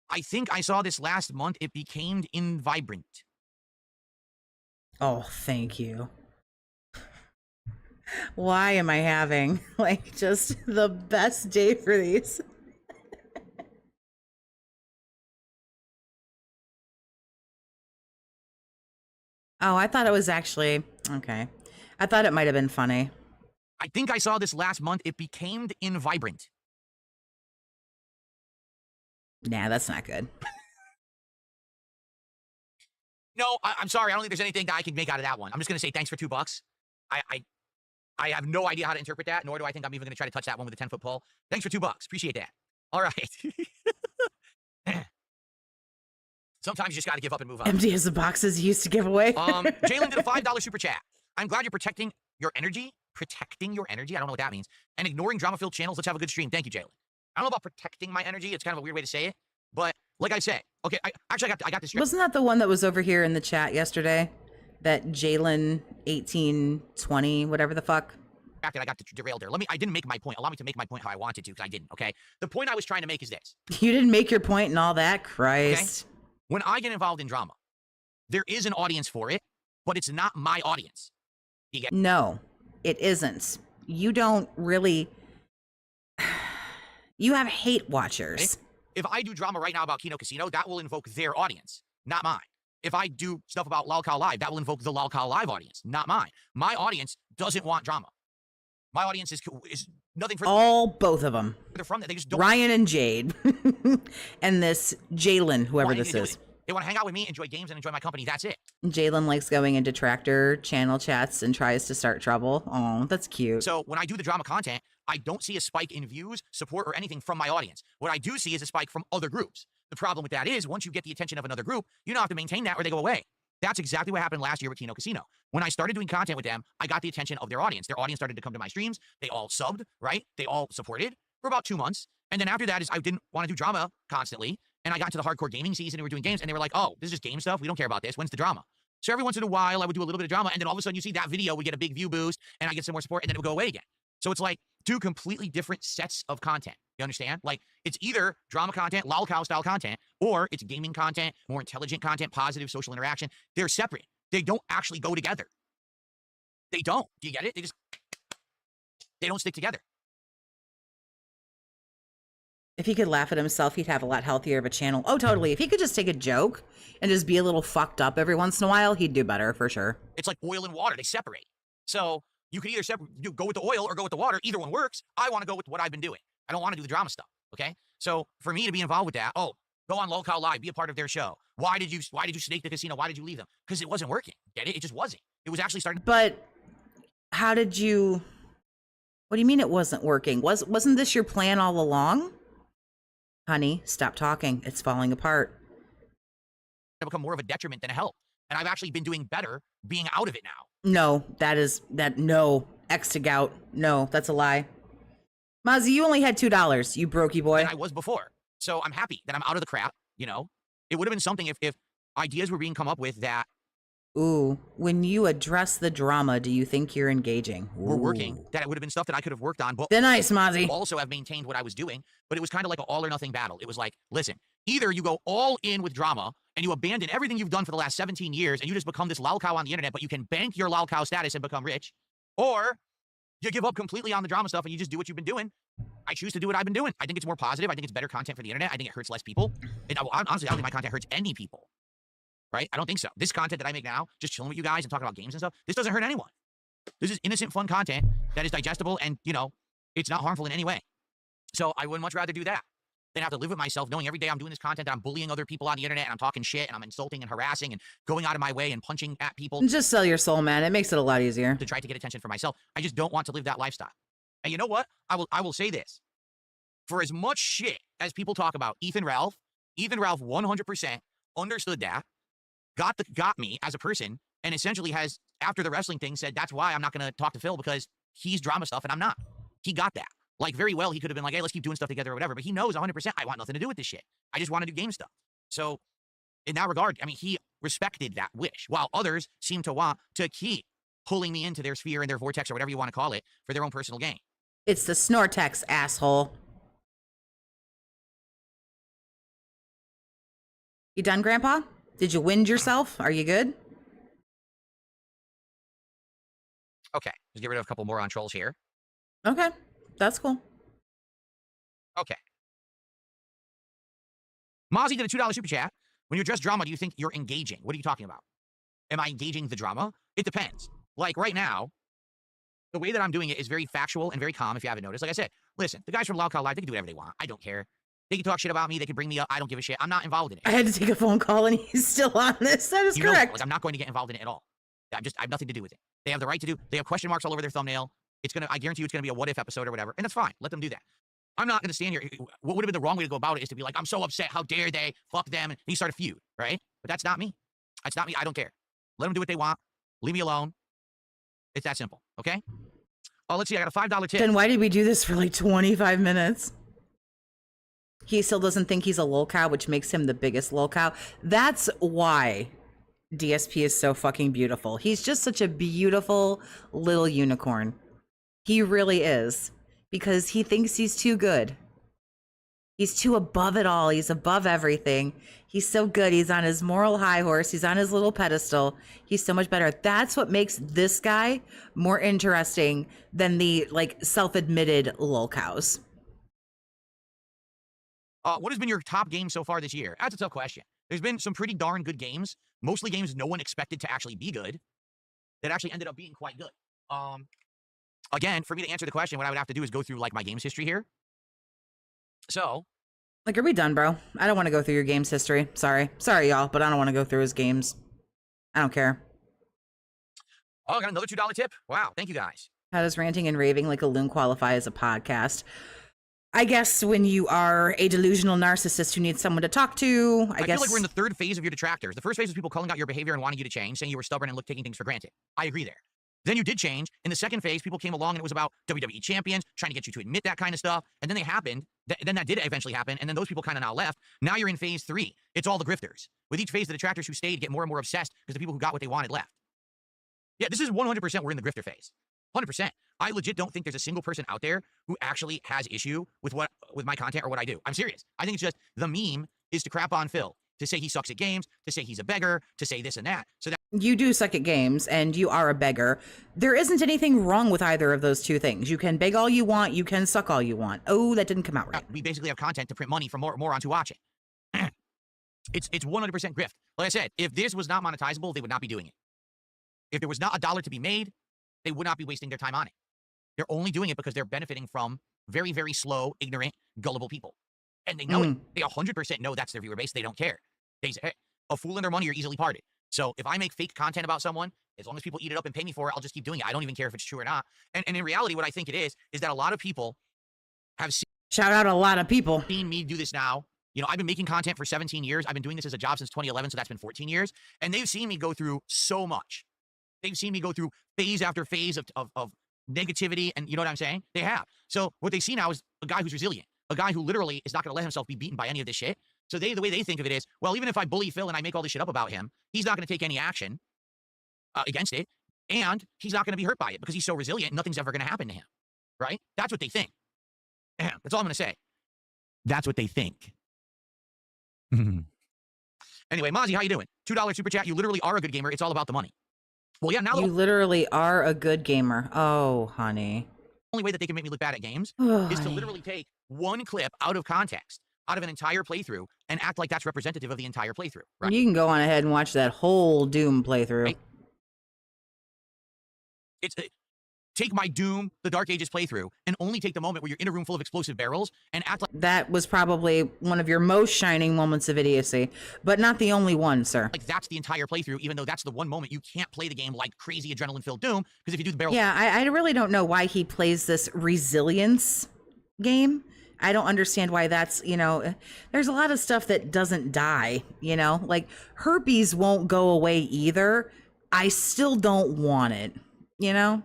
I think I saw this last month. It became invibrant. Oh, thank you. Why am I having, like, just the best day for these? Oh, I thought it was actually, okay. I thought it might have been funny. I think I saw this last month. It became invibrant. Nah, that's not good. No, I'm sorry. I don't think there's anything that I can make out of that one. I'm just going to say thanks for $2. I have no idea how to interpret that, nor do I think I'm even going to try to touch that one with a 10-foot pole. Thanks for $2. Appreciate that. All right. Sometimes you just got to give up and move on. Empty as the boxes you used to give away. Jalen did a $5 super chat. I'm glad you're protecting your energy. Protecting your energy? I don't know what that means. And ignoring drama-filled channels. Let's have a good stream. Thank you, Jalen. I don't know about protecting my energy. It's kind of a weird way to say it. But like I said, okay, I got this straight. Wasn't that the one that was over here in the chat yesterday? That Jalen 1820, whatever the fuck. I got derailed there. I didn't make my point. Allow me to make my point how I wanted to, because I didn't, okay? The point I was trying to make is this. You didn't make your point and all that? Christ. Okay? When I get involved in drama, there is an audience for it, but it's not my audience. You get? No, it isn't. You don't really... You have hate watchers. Okay? If I do drama right now about Kino Casino, that will invoke their audience, not mine. If I do stuff about Lolcow Live, that will invoke the Lolcow Live audience, not mine. My audience doesn't want drama. My audience is nothing for both of them. They're from that. They just don't. Ryan and Jade, and this Jalen, whoever this is. They want to hang out with me, enjoy games, and enjoy my company. That's it. Jalen likes going into detractor channel chats and tries to start trouble. Oh, that's cute. So when I do the drama content, I don't see a spike in views, support, or anything from my audience. What I do see is a spike from other groups. The problem with that is once you get the attention of another group, you don't have to maintain that or they go away. That's exactly what happened last year with Kino Casino. When I started doing content with them, I got the attention of their audience. Their audience started to come to my streams. They all subbed, right? They all supported for about 2 months. And then after that is I didn't want to do drama constantly. And I got into the hardcore gaming season and we were doing games and they were like, oh, this is just game stuff. We don't care about this. When's the drama? So every once in a while, I would do a little bit of drama, and then all of a sudden you see that video would get a big view boost, and I get some more support, and then it would go away again. So it's like 2 completely different sets of content. You understand? Like, it's either drama content, lolcow style content, or it's gaming content, more intelligent content, positive social interaction. They're separate. They don't actually go together. They don't. Do you get it? They don't stick together. If he could laugh at himself, he'd have a lot healthier of a channel. Oh, totally. If he could just take a joke and just be a little fucked up every once in a while, he'd do better for sure. It's like oil and water. They separate. So you can either go with the oil or go with the water. Either one works. I want to go with what I've been doing. I don't want to do the drama stuff. Okay. So for me to be involved with that, oh, go on Lolcow Live, be a part of their show. Why did you snake the casino? Why did you leave them? Because it wasn't working. Get it? It just wasn't. It was actually starting. But how did you? What do you mean it wasn't working? Wasn't this your plan all along? Honey, stop talking. It's falling apart. To become more of a detriment than a help. And I've actually been doing better being out of it now. No, no. X to gout. No, that's a lie. Mozzie, you only had $2. You brokey boy. Than I was before. So I'm happy that I'm out of the crap, you know. It would have been something if ideas were being come up with that. Ooh, when you address the drama, do you think you're engaging? Ooh. Were working, that it would have been stuff that I could have worked on, but then nice, Mozzie. Also have maintained what I was doing, but it was kind of like an all or nothing battle. It was like, listen, either you go all in with drama and you abandon everything you've done for the last 17 years and you just become this lolcow on the internet, but you can bank your lolcow status and become rich, or you give up completely on the drama stuff and you just do what you've been doing. I choose to do what I've been doing. I think it's more positive. I think it's better content for the internet. I think it hurts less people. And honestly, I don't think my content hurts any people. Right? I don't think so. This content that I make now, just chilling with you guys and talking about games and stuff, this doesn't hurt anyone. This is innocent, fun content that is digestible and, you know, it's not harmful in any way. So I would much rather do that than have to live with myself knowing every day I'm doing this content that I'm bullying other people on the internet and I'm talking shit and I'm insulting and harassing and going out of my way and punching at people. Just sell your soul, man. It makes it a lot easier. To try to get attention for myself. I just don't want to live that lifestyle. And you know what? I will say this. For as much shit as people talk about Ethan Ralph 100% understood that, got me as a person, and essentially has, after the wrestling thing, said that's why I'm not going to talk to Phil because he's drama stuff and I'm not. He got that. Like, very well, he could have been like, hey, let's keep doing stuff together or whatever, but he knows 100% I want nothing to do with this shit. I just want to do game stuff. So in that regard, I mean, he respected that wish, while others seem to want to keep pulling me into their sphere and their vortex or whatever you want to call it for their own personal gain. It's the Snortex, asshole. You done, Grandpa? Did you wind yourself? Are you good? Okay, let's get rid of a couple more on trolls here. Okay, that's cool. Okay. Mozzie did a $2 super chat. When you address drama, do you think you're engaging? What are you talking about? Am I engaging the drama? It depends. Like right now, the way that I'm doing it is very factual and very calm, if you haven't noticed. Like I said, listen, the guys from Lolcow Live, they can do whatever they want. I don't care. They can talk shit about me. They can bring me up. I don't give a shit. I'm not involved in it. I had to take a phone call and he's still on this. That is correct. Like, I'm not going to get involved in it at all. I have nothing to do with it. They have the right to do. They have question marks all over their thumbnail. I guarantee you it's going to be a what if episode or whatever. And that's fine. Let them do that. I'm not going to stand here. What would have been the wrong way to go about it is to be like, I'm so upset. How dare they? Fuck them. And you start a feud, right? But that's not me. That's not me. I don't care. Let them do what they want. Leave me alone. It's that simple. Okay? Oh, let's see. I got a $5 tip. Then why did we do this for like 25 minutes? He still doesn't think he's a lolcow, which makes him the biggest lolcow. That's why DSP is so fucking beautiful. He's just such a beautiful little unicorn. He really is. Because he thinks he's too good. He's too above it all. He's above everything. He's so good. He's on his moral high horse. He's on his little pedestal. He's so much better. That's what makes this guy more interesting than the like self-admitted lolcows. What has been your top game so far this year? That's a tough question. There's been some pretty darn good games. Mostly games no one expected to actually be good. That actually ended up being quite good. Again, for me to answer the question, what I would have to do is go through like my games history here. So, like, are we done, bro? I don't want to go through your games history. Sorry, y'all, but I don't want to go through his games. I don't care. Oh, I got another $2 tip. Wow, thank you guys. How does ranting and raving like a loon qualify as a podcast? I guess when you are a delusional narcissist who needs someone to talk to, I guess. Feel like we're in the third phase of your detractors. The first phase was people calling out your behavior and wanting you to change, saying you were stubborn and taking things for granted. I agree there. Then you did change. In the second phase, people came along and it was about WWE champions, trying to get you to admit that kind of stuff. And then they happened. Then that did eventually happen. And then those people kind of now left. Now you're in phase 3. It's all the grifters. With each phase, the detractors who stayed get more and more obsessed because the people who got what they wanted left. Yeah, this is 100% we're in the grifter phase. 100%. I legit don't think there's a single person out there who actually has issue with my content or what I do. I'm serious. I think it's just the meme is to crap on Phil, to say he sucks at games, to say he's a beggar, to say this and that. So that you do suck at games and you are a beggar. There isn't anything wrong with either of those two things. You can beg all you want. You can suck all you want. Oh, that didn't come out right. we basically have content to print money for morons who watch it. It's 100% grift. Like I said, if this was not monetizable, they would not be doing it. If there was not $1 to be made, they would not be wasting their time on it. They're only doing it because they're benefiting from very, very slow, ignorant, gullible people. And they know it. They 100% know that's their viewer base. They don't care. They say, hey, a fool and their money are easily parted. So if I make fake content about someone, as long as people eat it up and pay me for it, I'll just keep doing it. I don't even care if it's true or not. And in reality, what I think it is that a lot of people have shout out a lot of people seen me do this now. You know, I've been making content for 17 years. I've been doing this as a job since 2011, so that's been 14 years. And they've seen me go through so much. They've seen me go through phase after phase of negativity, and you know what I'm saying? They have. So what they see now is a guy who's resilient, a guy who literally is not going to let himself be beaten by any of this shit. So the way they think of it is, well, even if I bully Phil and I make all this shit up about him, he's not going to take any action against it, and he's not going to be hurt by it because he's so resilient, nothing's ever going to happen to him, right? That's what they think. That's all I'm going to say. That's what they think. Anyway, Mozzie, how you doing? $2 super chat. You literally are a good gamer. It's all about the money. Well, yeah, now you literally are a good gamer. Oh, honey. The only way that they can make me look bad at games is to literally take one clip out of context, out of an entire playthrough, and act like that's representative of the entire playthrough. Right? You can go on ahead and watch that whole Doom playthrough. Right? Take my Doom, the Dark Ages playthrough, and only take the moment where you're in a room full of explosive barrels and act like that was probably one of your most shining moments of idiocy, but not the only one, sir. Like that's the entire playthrough, even though that's the one moment you can't play the game like crazy adrenaline-filled Doom, because if you do the barrels... Yeah, I really don't know why he plays this resilience game. I don't understand why that's, you know, there's a lot of stuff that doesn't die, you know? Like, herpes won't go away either. I still don't want it, you know?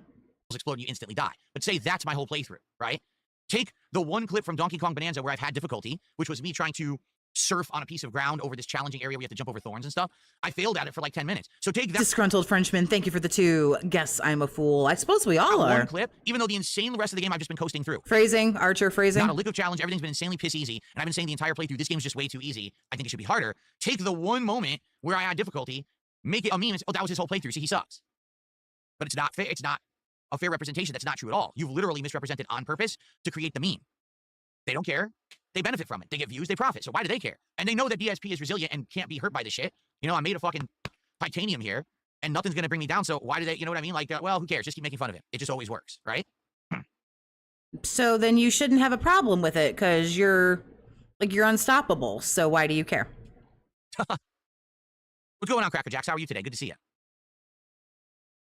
Explode and you instantly die. But say that's my whole playthrough, right? Take the one clip from Donkey Kong Bonanza where I've had difficulty, which was me trying to surf on a piece of ground over this challenging area where you have to jump over thorns and stuff. I failed at it for like 10 minutes. So take that. Disgruntled Frenchman, thank you for the 2. Guess I'm a fool. I suppose we all are. One clip, even though the insane rest of the game I've just been coasting through. Phrasing, Archer, phrasing. Not a lick of challenge. Everything's been insanely piss easy. And I've been saying the entire playthrough, this game's just way too easy. I think it should be harder. Take the one moment where I had difficulty, make it a meme and say, oh, that was his whole playthrough. See, he sucks. But it's not fair. It's not a fair representation. That's not true at all. You've literally misrepresented on purpose to create the meme. They don't care. They benefit from it. They get views. They profit. So why do they care? And they know that DSP is resilient and can't be hurt by this shit. You know, I made a fucking titanium here and nothing's going to bring me down. So why do they, you know what I mean? Like, well, who cares? Just keep making fun of him. It just always works, right? So then you shouldn't have a problem with it because you're unstoppable. So why do you care? What's going on, Cracker Jacks? How are you today? Good to see you.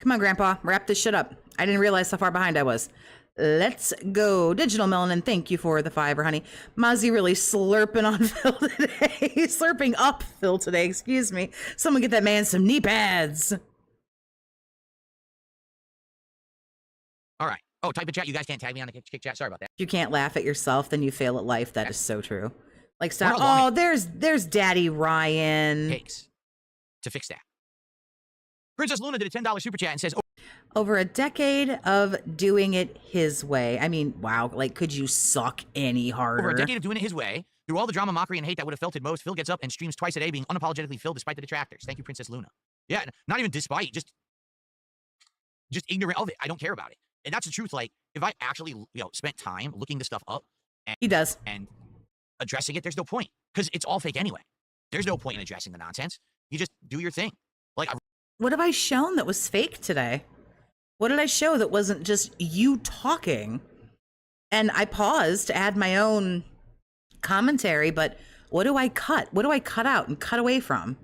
Come on, Grandpa, wrap this shit up. I didn't realize how far behind I was. Let's go. Digital Melanin, thank you for the 5, honey. Mozzie really slurping on Phil today. Slurping up Phil today, excuse me. Someone get that man some knee pads. All right. Oh, type in chat. You guys can't tag me on the kick chat. Sorry about that. If you can't laugh at yourself, then you fail at life. That is so true. Like, stop. Oh, there's Daddy Ryan. Takes to fix that. Princess Luna did a $10 super chat and says, over a decade of doing it his way. I mean, wow, like, could you suck any harder? Over a decade of doing it his way, through all the drama, mockery, and hate that would have felt it most, Phil gets up and streams twice a day, being unapologetically Phil despite the detractors. Thank you, Princess Luna. Yeah, not even despite, just ignorant of it. I don't care about it. And that's the truth. Like, if I actually, spent time looking this stuff up, and, he does, and addressing it, there's no point, because it's all fake anyway. There's no point in addressing the nonsense. You just do your thing. Like, what have I shown that was fake today? What did I show that wasn't just you talking? And I paused to add my own commentary, but what do I cut? What do I cut out and cut away from?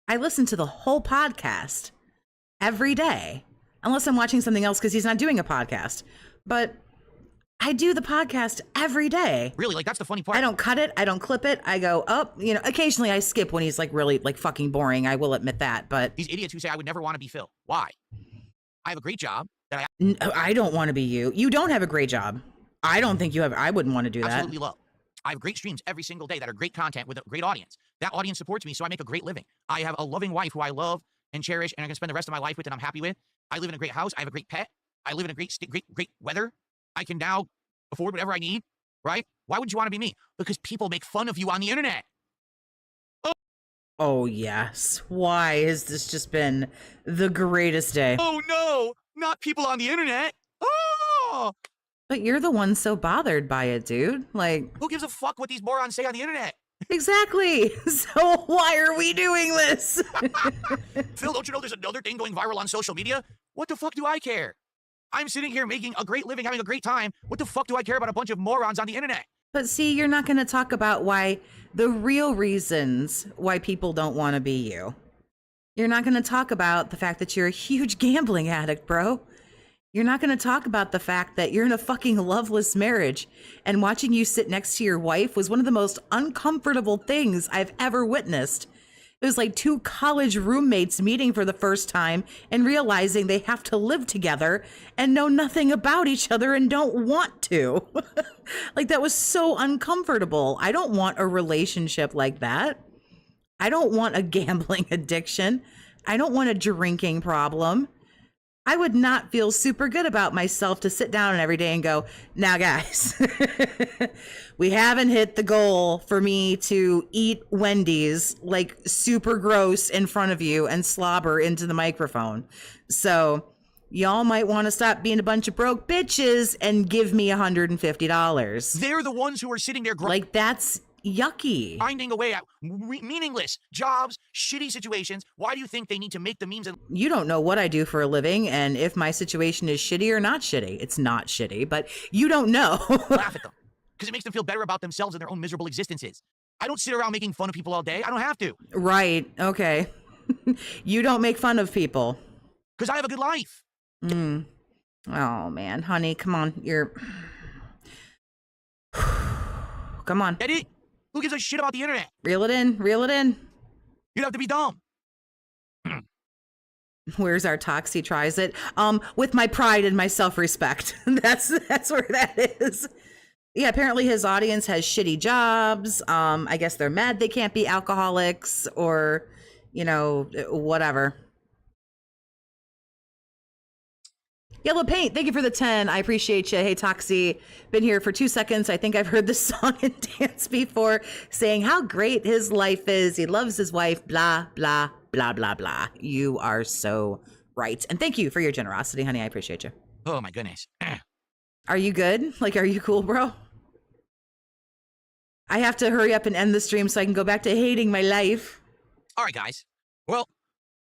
I listen to the whole podcast every day, unless I'm watching something else because he's not doing a podcast. But I do the podcast every day. Really? Like, that's the funny part. I don't cut it. I don't clip it. I go up. You know, occasionally I skip when he's like really like fucking boring. I will admit that. But These idiots who say I would never want to be Phil. Why? I have a great job that I don't want to be you. You don't have a great job. I don't think you have. I wouldn't want to do that. absolutely love. I have great streams every single day that are great content with a great audience. That audience supports me, so I make a great living. I have a loving wife who I love and cherish, and I'm gonna spend the rest of my life with, and I'm happy with. I live in a great house. I have a great pet. I live in a great weather. I can now afford whatever I need, right? Why would you want to be me? Because people make fun of you on the internet. Oh, yes. Why has this just been the greatest day? Oh no, not people on the internet. Oh, But you're the one so bothered by it, dude. Like, who gives a fuck what these morons say on the internet? exactly. So why are we doing this? Phil, don't you know there's another thing going viral on social media? What the fuck do I care? I'm sitting here making a great living, having a great time. What the fuck do I care about a bunch of morons on the internet? But see, you're not going to talk about why the real reasons why people don't want to be you. You're not going to talk about the fact that you're a huge gambling addict, bro. You're not going to talk about the fact that you're in a fucking loveless marriage, and watching you sit next to your wife was one of the most uncomfortable things I've ever witnessed. It was like two college roommates meeting for the first time and realizing they have to live together and know nothing about each other and don't want to. Like, that was so uncomfortable. I don't want a relationship like that. I don't want a gambling addiction. I don't want a drinking problem. I would not feel super good about myself to sit down every day and go, now guys, we haven't hit the goal for me to eat Wendy's like super gross in front of you and slobber into the microphone. So y'all might want to stop being a bunch of broke bitches and give me $150. They're the ones who are sitting there Like, that's yucky. grinding away at meaningless jobs, shitty situations. Why do you think they need to make the memes and You don't know what I do for a living and if my situation is shitty or not shitty. It's not shitty, but you don't know. laugh at them? Because it makes them feel better about themselves and their own miserable existences. I don't sit around making fun of people all day. I don't have to. Right. Okay. You don't make fun of people. Because I have a good life. Oh, man. Honey, come on. You're... Come on. Get it? Who gives a shit about the internet? Reel it in. Reel it in. You'd have to be dumb. Where's our Toxie tries it? With my pride and my self-respect. That's where that is. Yeah, apparently his audience has shitty jobs. I guess they're mad they can't be alcoholics or, you know, whatever. Yellow Paint, thank you for the 10. I appreciate you. Hey, Toxie, been here for 2 seconds. I think I've heard this song and dance before, saying how great his life is. He loves his wife, blah, blah, blah, blah, blah. You are so right. And thank you for your generosity, honey. I appreciate you. Oh, my goodness. Are you good? Like, are you cool, bro? I have to hurry up and end the stream so I can go back to hating my life. All right, guys. Well,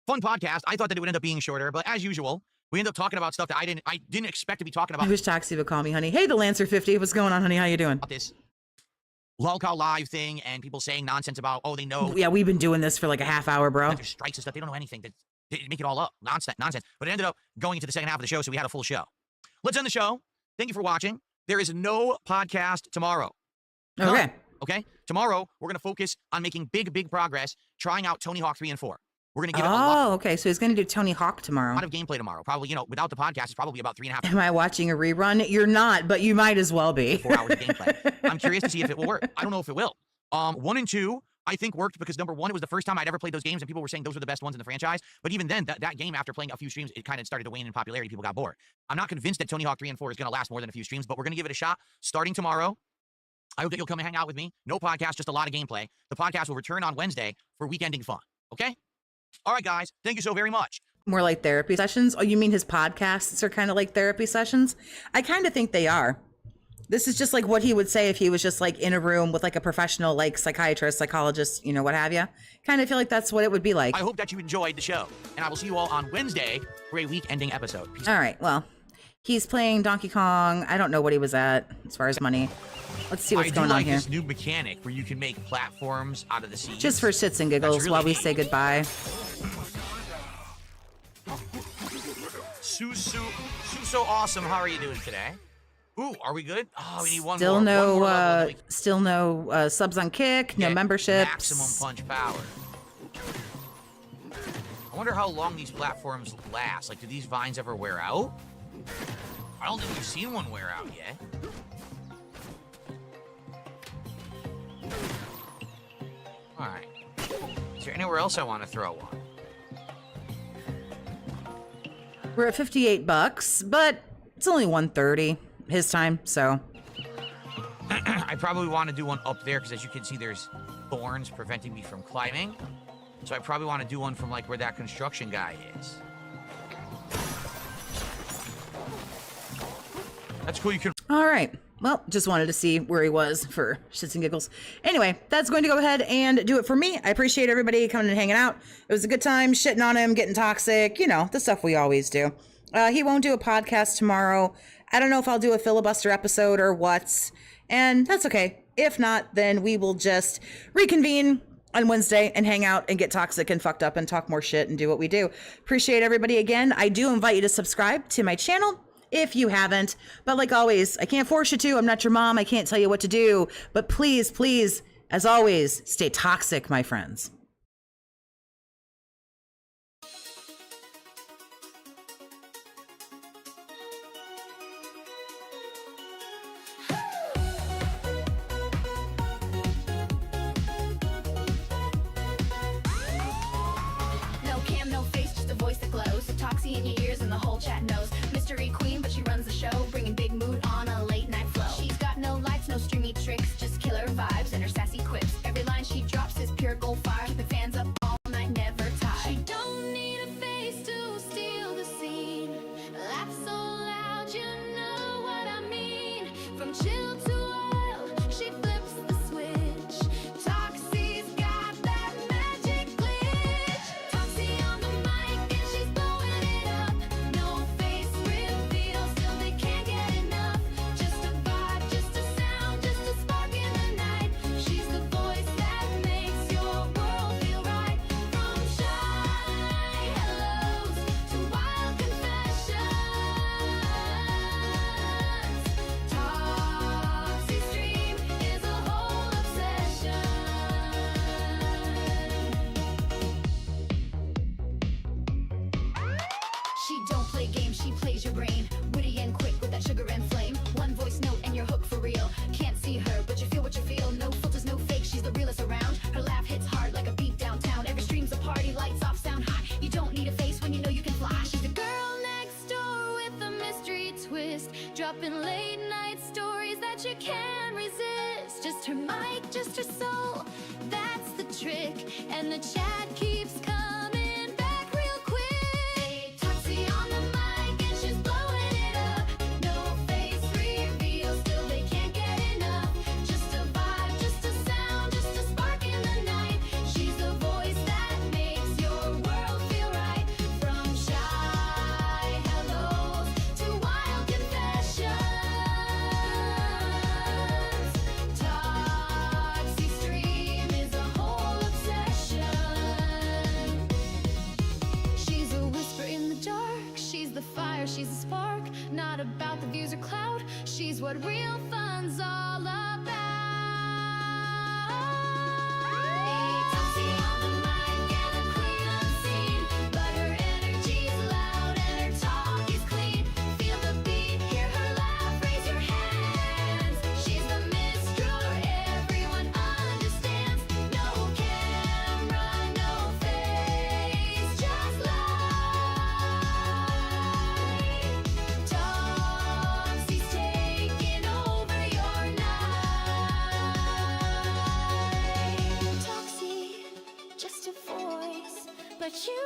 fun podcast. I thought that it would end up being shorter, but as usual, we end up talking about stuff that I didn't expect to be talking I about. wish Toxie would call me, honey. Hey, the Lancer 50. What's going on, honey? How you doing? About this Lolcow Live thing and people saying nonsense about, oh, they know Yeah, we've been doing this for like a half hour, bro. there's strikes and stuff. They don't know anything. They make it all up. Nonsense. But it ended up going into the second half of the show, so we had a full show. Let's end the show. Thank you for watching. There is no podcast tomorrow. Okay. None. Okay? Tomorrow, we're going to focus on making big progress, trying out Tony Hawk 3 and 4. We're going to give it a lot Okay. So he's going to do Tony Hawk tomorrow. of gameplay tomorrow. Probably, without the podcast, it's probably about 3.5 Am I watching a rerun? You're not, but you might as well be. 4 hours of gameplay. I'm curious to see if it will work. I don't know if it will. 1 and 2, I think worked because number 1, it was the first time I'd ever played those games and people were saying those were the best ones in the franchise. But even then, that game, after playing a few streams, it kind of started to wane in popularity. People got bored. I'm not convinced that Tony Hawk 3 and 4 is going to last more than a few streams, but we're going to give it a shot starting tomorrow. I hope that you'll come and hang out with me. No podcast, just a lot of gameplay. The podcast will return on Wednesday for weekending fun. Okay? All right, guys. Thank you so very much. More like therapy sessions? Oh, you mean his podcasts are kind of like therapy sessions? I kind of think they are. This is just like what he would say if he was just like in a room with like a professional, like psychiatrist, psychologist, what have you. Kind of feel like that's what it would be like. I hope that you enjoyed the show, and I will see you all on Wednesday for a week-ending episode. Peace. All right. Well, He's playing Donkey Kong. I don't know what he was at as far as money. Let's see what's going on here. I do like this new mechanic where you can make platforms out of the seeds. Just for shits and giggles really while we neat. say goodbye. So awesome. How are you doing today? Ooh, are we good? Oh, we need one Still more. no, One more level, then we can still no subs on Kick, no get memberships. Maximum punch power. I wonder how long these platforms last. Like, do these vines ever wear out? I don't think we've seen one wear out yet. All right. Is there anywhere else I want to throw one? We're at $58, but it's only 130 his time, so. I probably want to do one up there because, as you can see, there's thorns preventing me from climbing. So I probably want to do one from like where that construction guy is. That's cool. You can. All right. Well, just wanted to see where he was for shits and giggles. Anyway, that's going to go ahead and do it for me. I appreciate everybody coming and hanging out. It was a good time shitting on him, getting toxic, you know, the stuff we always do. He won't do a podcast tomorrow. I don't know if I'll do a filibuster episode or what, and that's okay. If not, then we will just reconvene on Wednesday and hang out and get toxic and fucked up and talk more shit and do what we do. Appreciate everybody again. I do invite you to subscribe to my channel if you haven't, but like always, I can't force you to. I'm not your mom. I can't tell you what to do, but please, please, as always, stay toxic, my friends. No cam, no face, just a voice that glows. Toxie in your ears and the whole chat knows. Mystery queen, but she runs the show, bringing big mood on a late night flow. She's got no lights, no streamy tricks, just killer vibes and her sassy quips. Every line she drops is pure gold fire, keeping fans up all night, never tired. She don't need a face to steal the scene. Laugh so loud, you know what I mean. From chill to wild, she flips the switch. Toxie's got that magic glitch. Toxie on the mic and she's blowing it up. No face reveal, still they can't get enough. Just a vibe, just a sound, just a spark in the night. She's the voice that makes your world feel right. From shy hellos to wild confessions, Toxie's dream is a whole obsession. She don't play games, she plays your brain. Witty and quick with that sugar and flame. One voice note and you're hooked for real. Can't see her, but you feel what you feel. No filters, no fake, she's the realest around. Her laugh hits hard like a beat downtown. Every stream's a party, lights off, sound high. You don't need a face when you know you can fly. She's the girl next door with a mystery twist. Dropping late night stories that you can't resist. Just her mic, just her soul, that's the trick. And the chat keeps coming back real quick. Toxie on the mic and she's blowing it up. No face reveal, still they can't get enough. Just a vibe, just a sound, just a spark in the night. She's the voice that makes your world feel right. From shy hellos to wild confessions, Toxie's dream is a whole obsession. She's a whisper in the dark, she's the fire, she's a spark. Not about the views or clout, she's what real fun's all about. Toxie on the mic and a queen unseen, but her energy's loud and her talk is clean. Feel the beat, hear her laugh, raise your hands. She's the minstrel, everyone understands. No camera, no face, just light. Toxie's taking over your night. Toxie, just a voice, but you